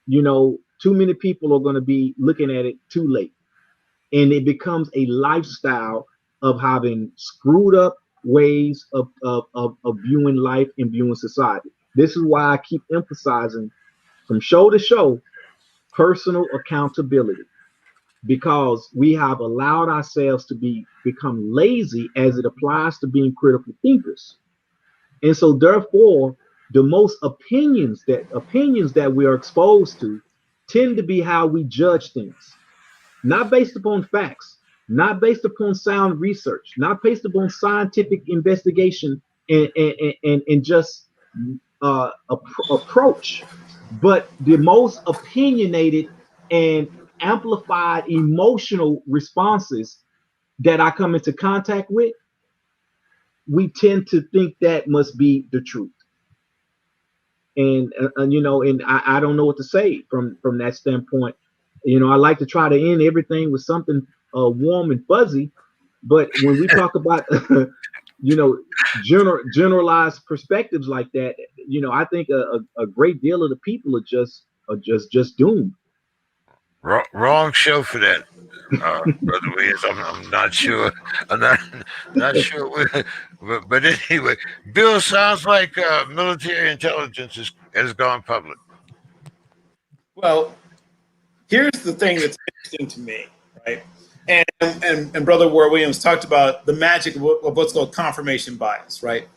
you know, too many people are going to be looking at it too late, and it becomes a lifestyle of having screwed up ways of viewing life and viewing society. This is why I keep emphasizing from show to show personal accountability, because we have allowed ourselves to become lazy as it applies to being critical thinkers. And so therefore, the most opinions that we are exposed to tend to be how we judge things, not based upon facts, not based upon sound research, not based upon scientific investigation and just approach, but the most opinionated and amplified emotional responses that I come into contact with, we tend to think that must be the truth. And you know, and I don't know what to say from that standpoint. You know, I like to try to end everything with something warm and fuzzy, but when we talk about you know, generalized perspectives like that, you know, I think a great deal of the people are just doomed. Wrong show for that, Brother Williams. I'm not sure. I'm not sure. But anyway, Bill, sounds like military intelligence has gone public. Well, here's the thing that's interesting to me, right? And Brother Ward Williams talked about the magic of what's called confirmation bias, right?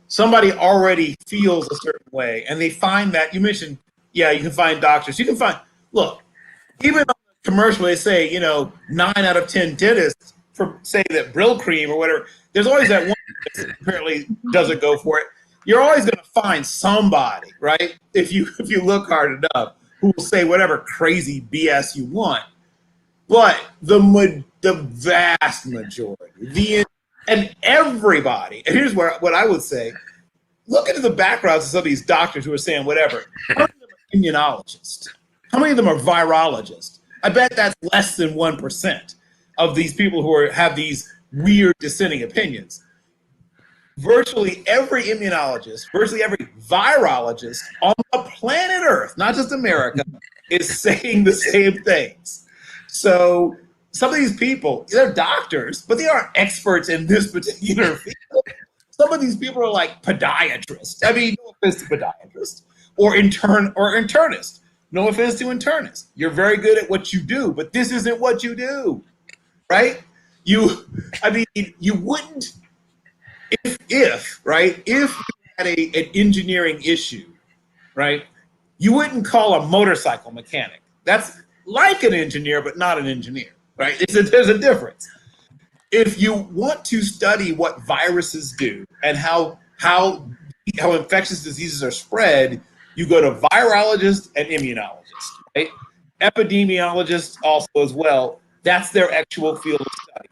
Somebody already feels a certain way, and they find that, you mentioned, yeah, you can find doctors. You can find, look, even on the commercial, they say, 9 out of 10 dentists for say that Brill cream or whatever. There's always that one that apparently doesn't go for it. You're always going to find somebody, right? If you look hard enough, who will say whatever crazy BS you want. But the vast majority, and everybody, and here's what I would say: look into the backgrounds of some of these doctors who are saying whatever. How many of them are immunologists? How many of them are virologists? I bet that's less than 1% of these people who have these weird dissenting opinions. Virtually every immunologist, virtually every virologist on the planet Earth, not just America, is saying the same things. So some of these people, they're doctors, but they aren't experts in this particular field. Some of these people are like podiatrists. I mean, no offense to podiatrists, or internists. No offense to internists. You're very good at what you do, but this isn't what you do, right? You wouldn't, if you had an engineering issue, right? You wouldn't call a motorcycle mechanic. That's like an engineer, but not an engineer, right? There's a difference. If you want to study what viruses do and how infectious diseases are spread, you go to virologists and immunologists, right? Epidemiologists also as well. That's their actual field of study.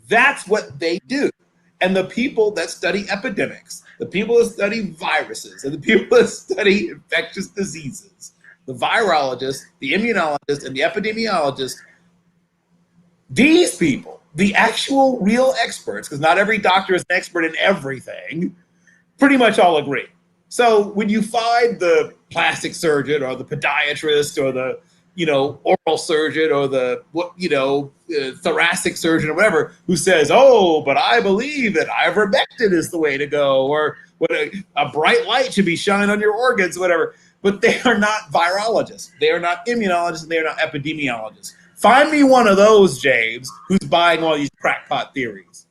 That's what they do. And the people that study epidemics, the people that study viruses, and the people that study infectious diseases, the virologists, the immunologists, and the epidemiologists, these people, the actual real experts, because not every doctor is an expert in everything, pretty much all agree. So when you find the plastic surgeon or the podiatrist or the oral surgeon or the thoracic surgeon or whatever who says, "Oh, but I believe that ivermectin is the way to go," or what a bright light should be shining on your organs, whatever. But they are not virologists. They are not immunologists. And they are not epidemiologists. Find me one of those, James, who's buying all these crackpot theories.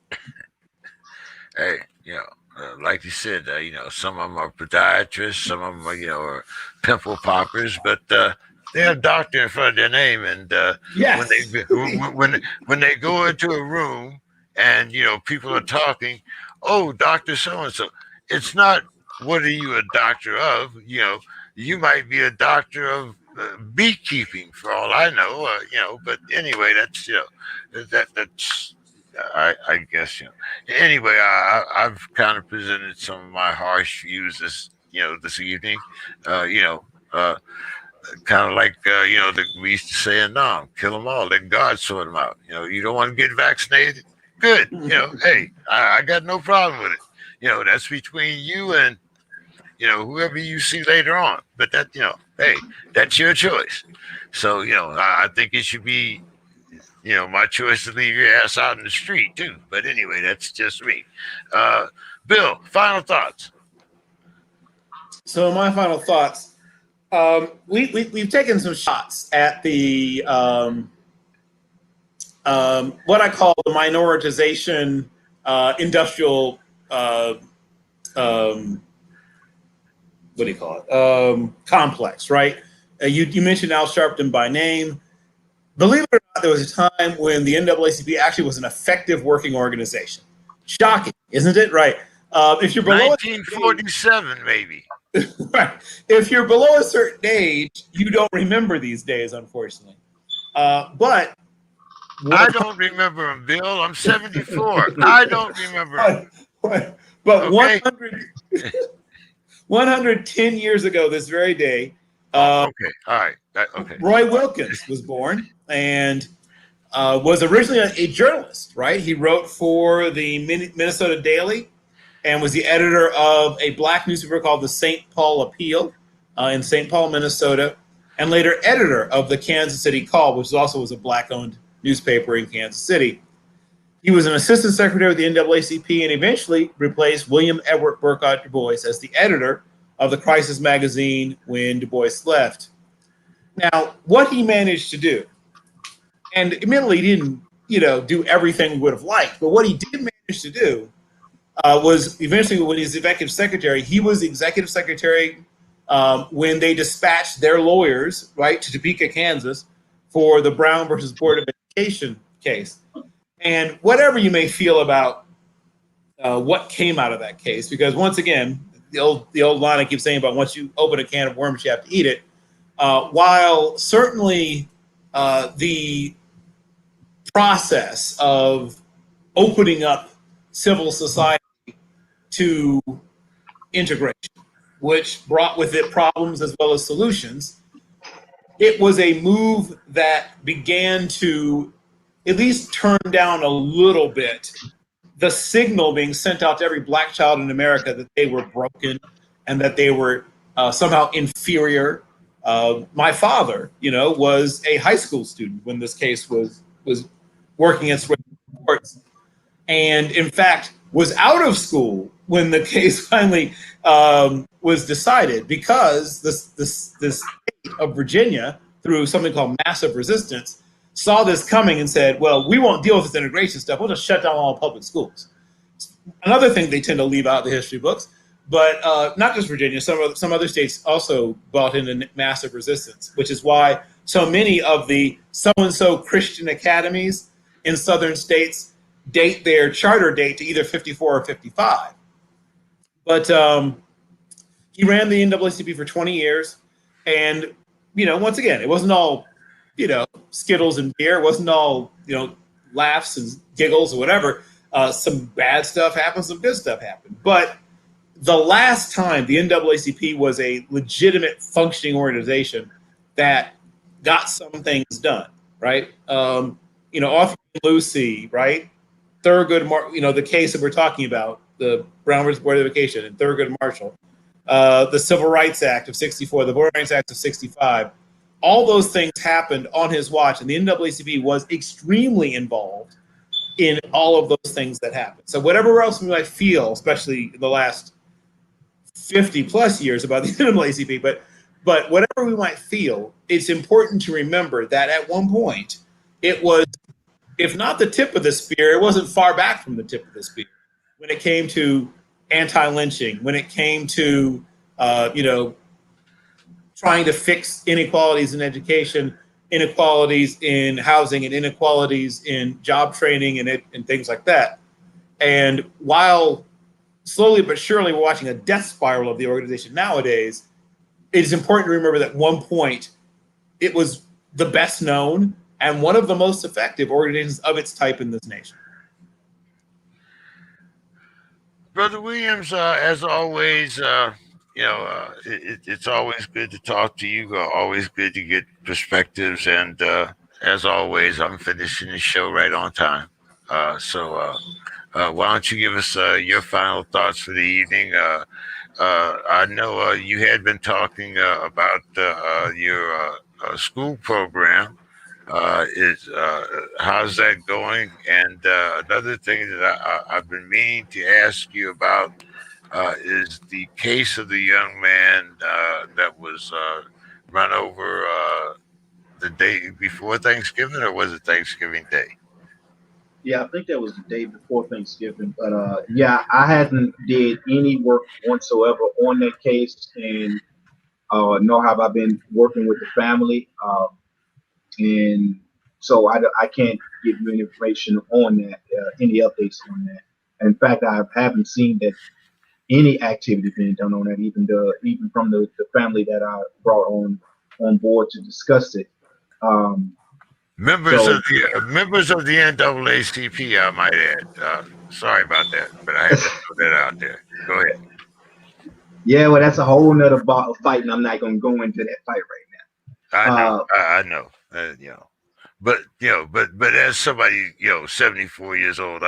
Hey, like you said, some of them are podiatrists, some of them are pimple poppers, but they have doctor in front of their name, and Yes. when they go into a room and people are talking, oh, Doctor so and so, it's not what are you a doctor of? You might be a doctor of beekeeping for all I know, but anyway, that's that's I guess anyway, I've kind of presented some of my harsh views this evening, kind of like we used to say in Nam, kill them all, let God sort them out. You don't want to get vaccinated, good. Hey, I got no problem with it. That's between you and whoever you see later on. But that hey, that's your choice. So I think it should be my choice to leave your ass out in the street too. But anyway, that's just me. Bill, final thoughts. So my final thoughts. We've taken some shots at the what I call the minoritization industrial what do you call it? Complex, right? You mentioned Al Sharpton by name. Believe it or not, there was a time when the NAACP actually was an effective working organization. Shocking, isn't it? Right. If you're below 1947, maybe. Right. If you're below a certain age, you don't remember these days, unfortunately. But I don't remember him, Bill. I'm 74. I don't remember him. But Okay. 110 years ago, this very day, okay, all right, okay. Roy Wilkins was born and was originally a journalist. Right, he wrote for the Minnesota Daily and was the editor of a black newspaper called the St. Paul Appeal in St. Paul, Minnesota, and later editor of the Kansas City Call, which also was a black-owned newspaper in Kansas City. He was an assistant secretary of the NAACP and eventually replaced William Edward Burkhardt Du Bois as the editor of the Crisis magazine when Du Bois left. Now, what he managed to do, And admittedly, he didn't, do everything we would have liked. But what he did manage to do was eventually, when he was executive secretary, he was executive secretary when they dispatched their lawyers, right, to Topeka, Kansas, for the Brown versus Board of Education case. And whatever you may feel about what came out of that case, because once again, the old line I keep saying about once you open a can of worms, you have to eat it. While certainly the process of opening up civil society to integration, which brought with it problems as well as solutions, it was a move that began to at least turn down a little bit the signal being sent out to every black child in America that they were broken and that they were somehow inferior. My father, was a high school student when this case was working its way to courts, and in fact was out of school when the case finally was decided, because this state of Virginia, through something called massive resistance, saw this coming and said, well, we won't deal with this integration stuff. We'll just shut down all public schools. Another thing they tend to leave out of the history books, but not just Virginia, some other states also brought in massive resistance, which is why so many of the so-and-so Christian academies in southern states date their charter date to either 54 or 55. But he ran the NAACP for 20 years. And, once again, it wasn't all, Skittles and beer. It wasn't all, laughs and giggles or whatever. Some bad stuff happened, some good stuff happened. But the last time the NAACP was a legitimate functioning organization that got some things done, right? Arthur and Lucy, right? Thurgood, the case that we're talking about, the Brown versus Board of Education and Thurgood Marshall, the Civil Rights Act of '64, the Voting Rights Act of '65, all those things happened on his watch, and the NAACP was extremely involved in all of those things that happened. So whatever else we might feel, especially in the last 50 plus years about the NAACP, but whatever we might feel, it's important to remember that at one point it was, if not the tip of the spear, it wasn't far back from the tip of the spear when it came to anti-lynching, when it came to trying to fix inequalities in education, inequalities in housing, and inequalities in job training and things like that. And while slowly but surely we're watching a death spiral of the organization nowadays, it is important to remember that at one point it was the best known and one of the most effective organizations of its type in this nation. Brother Williams, as always, it's always good to talk to you. Always good to get perspectives, and as always, I'm finishing the show right on time. So why don't you give us your final thoughts for the evening? I know you had been talking about your school program. How's that going? And another thing that I've been meaning to ask you about is the case of the young man that was run over the day before Thanksgiving, or was it Thanksgiving Day? Yeah, I think that was the day before Thanksgiving. But yeah, I hadn't did any work whatsoever on that case, and nor have I been working with the family. And so I can't give you any information on that, any updates on that. In fact, I haven't seen that any activity being done on that, even from the family that I brought on board to discuss it. Members of the NAACP, I might add. Sorry about that, but I had to throw that out there. Go ahead. Yeah, well, that's a whole nother fight, and I'm not going to go into that fight right now. I know. But as somebody 74 years old,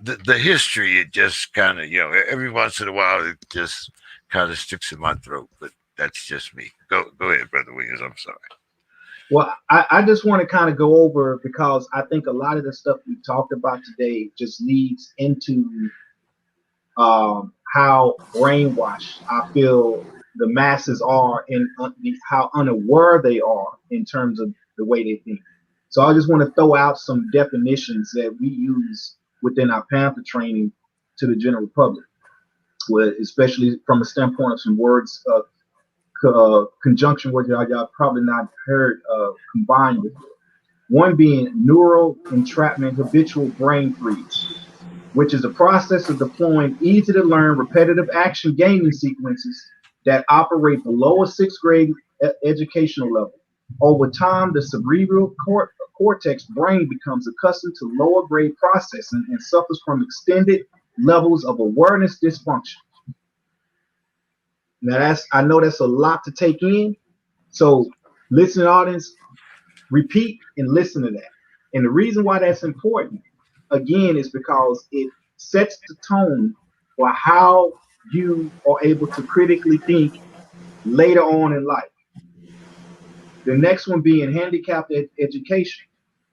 the history, it just kind of every once in a while it just kind of sticks in my throat. But that's just me. Go ahead, Brother Williams. I'm sorry. Well, I just want to kind of go over, because I think a lot of the stuff we talked about today just leads into how brainwashed I feel the masses are and how unaware they are in terms of the way they think. So I just want to throw out some definitions that we use within our Panther training to the general public, especially from a standpoint of some words, conjunction words that y'all probably not heard combined with it. One being neural entrapment habitual brain freeze, which is a process of deploying easy to learn repetitive action gaming sequences that operate below a sixth grade educational level. Over time, the cerebral cortex brain becomes accustomed to lower grade processing and suffers from extended levels of awareness dysfunction. Now I know that's a lot to take in. So listening audience, repeat and listen to that. And the reason why that's important, again, is because it sets the tone for how you are able to critically think later on in life. The next one being handicapped education,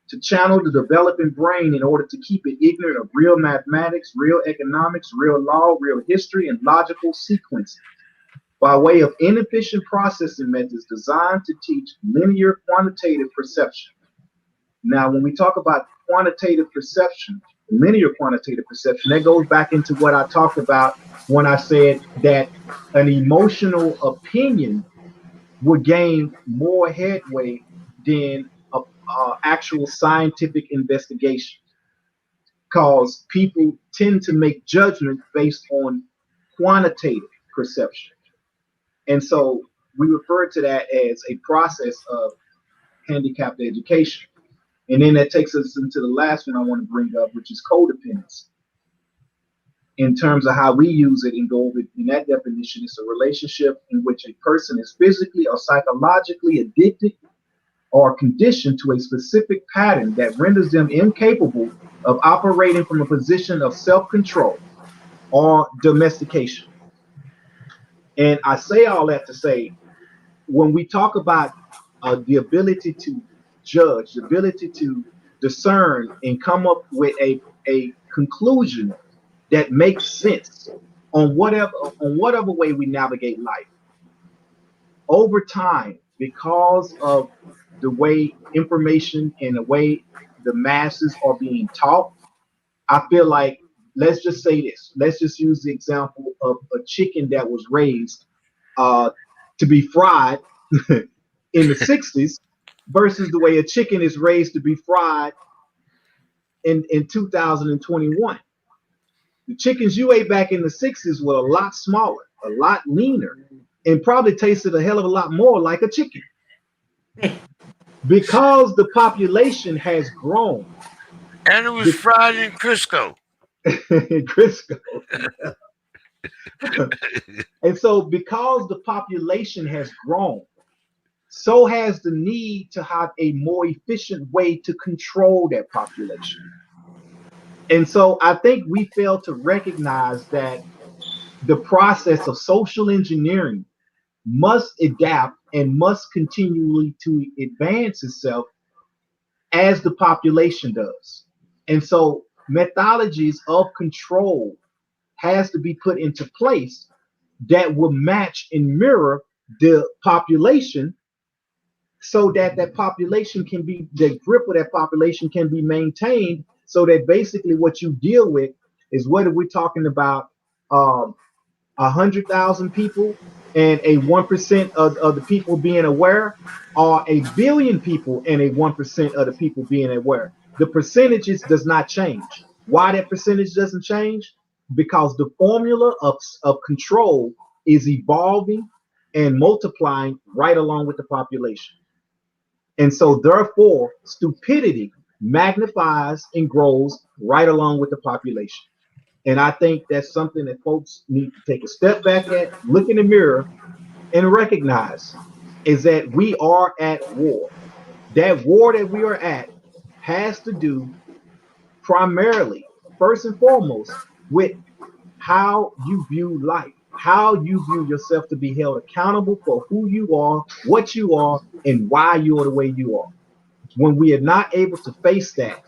to channel the developing brain in order to keep it ignorant of real mathematics, real economics, real law, real history, and logical sequencing by way of inefficient processing methods designed to teach linear quantitative perception. Now, when we talk about quantitative perception, linear quantitative perception, that goes back into what I talked about when I said that an emotional opinion would gain more headway than actual scientific investigation, because people tend to make judgments based on quantitative perception. And so we refer to that as a process of handicapped education. And then that takes us into the last one I want to bring up, which is codependence. In terms of how we use it and go over it in that definition, it's a relationship in which a person is physically or psychologically addicted or conditioned to a specific pattern that renders them incapable of operating from a position of self-control or domestication. And I say all that to say, when we talk about the ability to judge, the ability to discern and come up with a conclusion that makes sense on whatever way we navigate life, over time, because of the way information and the way the masses are being taught, I feel like, let's just say this. Let's just use the example of a chicken that was raised to be fried in the 60s versus the way a chicken is raised to be fried in 2021. The chickens you ate back in the 60s were a lot smaller, a lot leaner, and probably tasted a hell of a lot more like a chicken. Because the population has grown. And it was fried in Crisco. Crisco. And so because the population has grown, so has the need to have a more efficient way to control that population. And so I think we fail to recognize that the process of social engineering must adapt and must continually to advance itself as the population does. And so methodologies of control has to be put into place that will match and mirror the population, so that that population can be, the grip of that population can be maintained, so that basically what you deal with is, whether we're talking about 100,000 people and a 1% of the people being aware, or a billion people and a 1% of the people being aware. The percentages does not change. Why that percentage doesn't change? Because the formula of control is evolving and multiplying right along with the population. And so therefore, stupidity magnifies and grows right along with the population. And I think that's something that folks need to take a step back at, look in the mirror, and recognize is that we are at war. That war that we are at has to do primarily, first and foremost, with how you view life, how you view yourself to be held accountable for who you are, what you are, and why you are the way you are. When we are not able to face that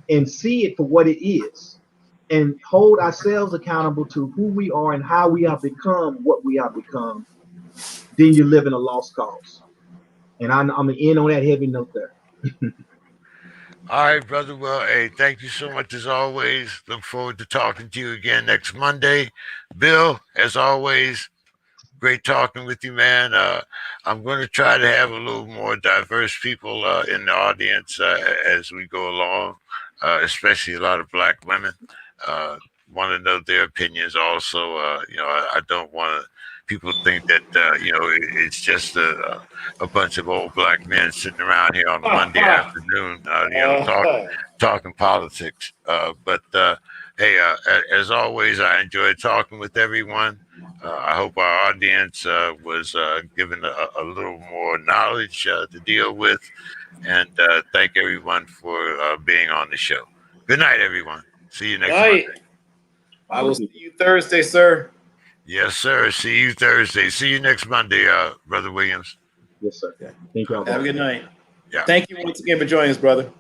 and see it for what it is, and hold ourselves accountable to who we are and how we have become what we have become, then you're living a lost cause. And I'm gonna end on that heavy note there. All right, brother. Well, hey, thank you so much as always. Look forward to talking to you again next Monday. Bill, as always, great talking with you, man. I'm going to try to have a little more diverse people in the audience as we go along, especially a lot of Black women. Want to know their opinions also. I don't want people to think that, it's just a bunch of old Black men sitting around here on a Monday afternoon, talking politics. But hey, as always, I enjoyed talking with everyone. I hope our audience was given a little more knowledge to deal with. And thank everyone for being on the show. Good night, everyone. See you next Monday. I will see you Thursday, sir. Yes, sir. See you Thursday. See you next Monday, Brother Williams. Yes, sir. Thank you all. Have a good night. Yeah. Thank you once again for joining us, brother.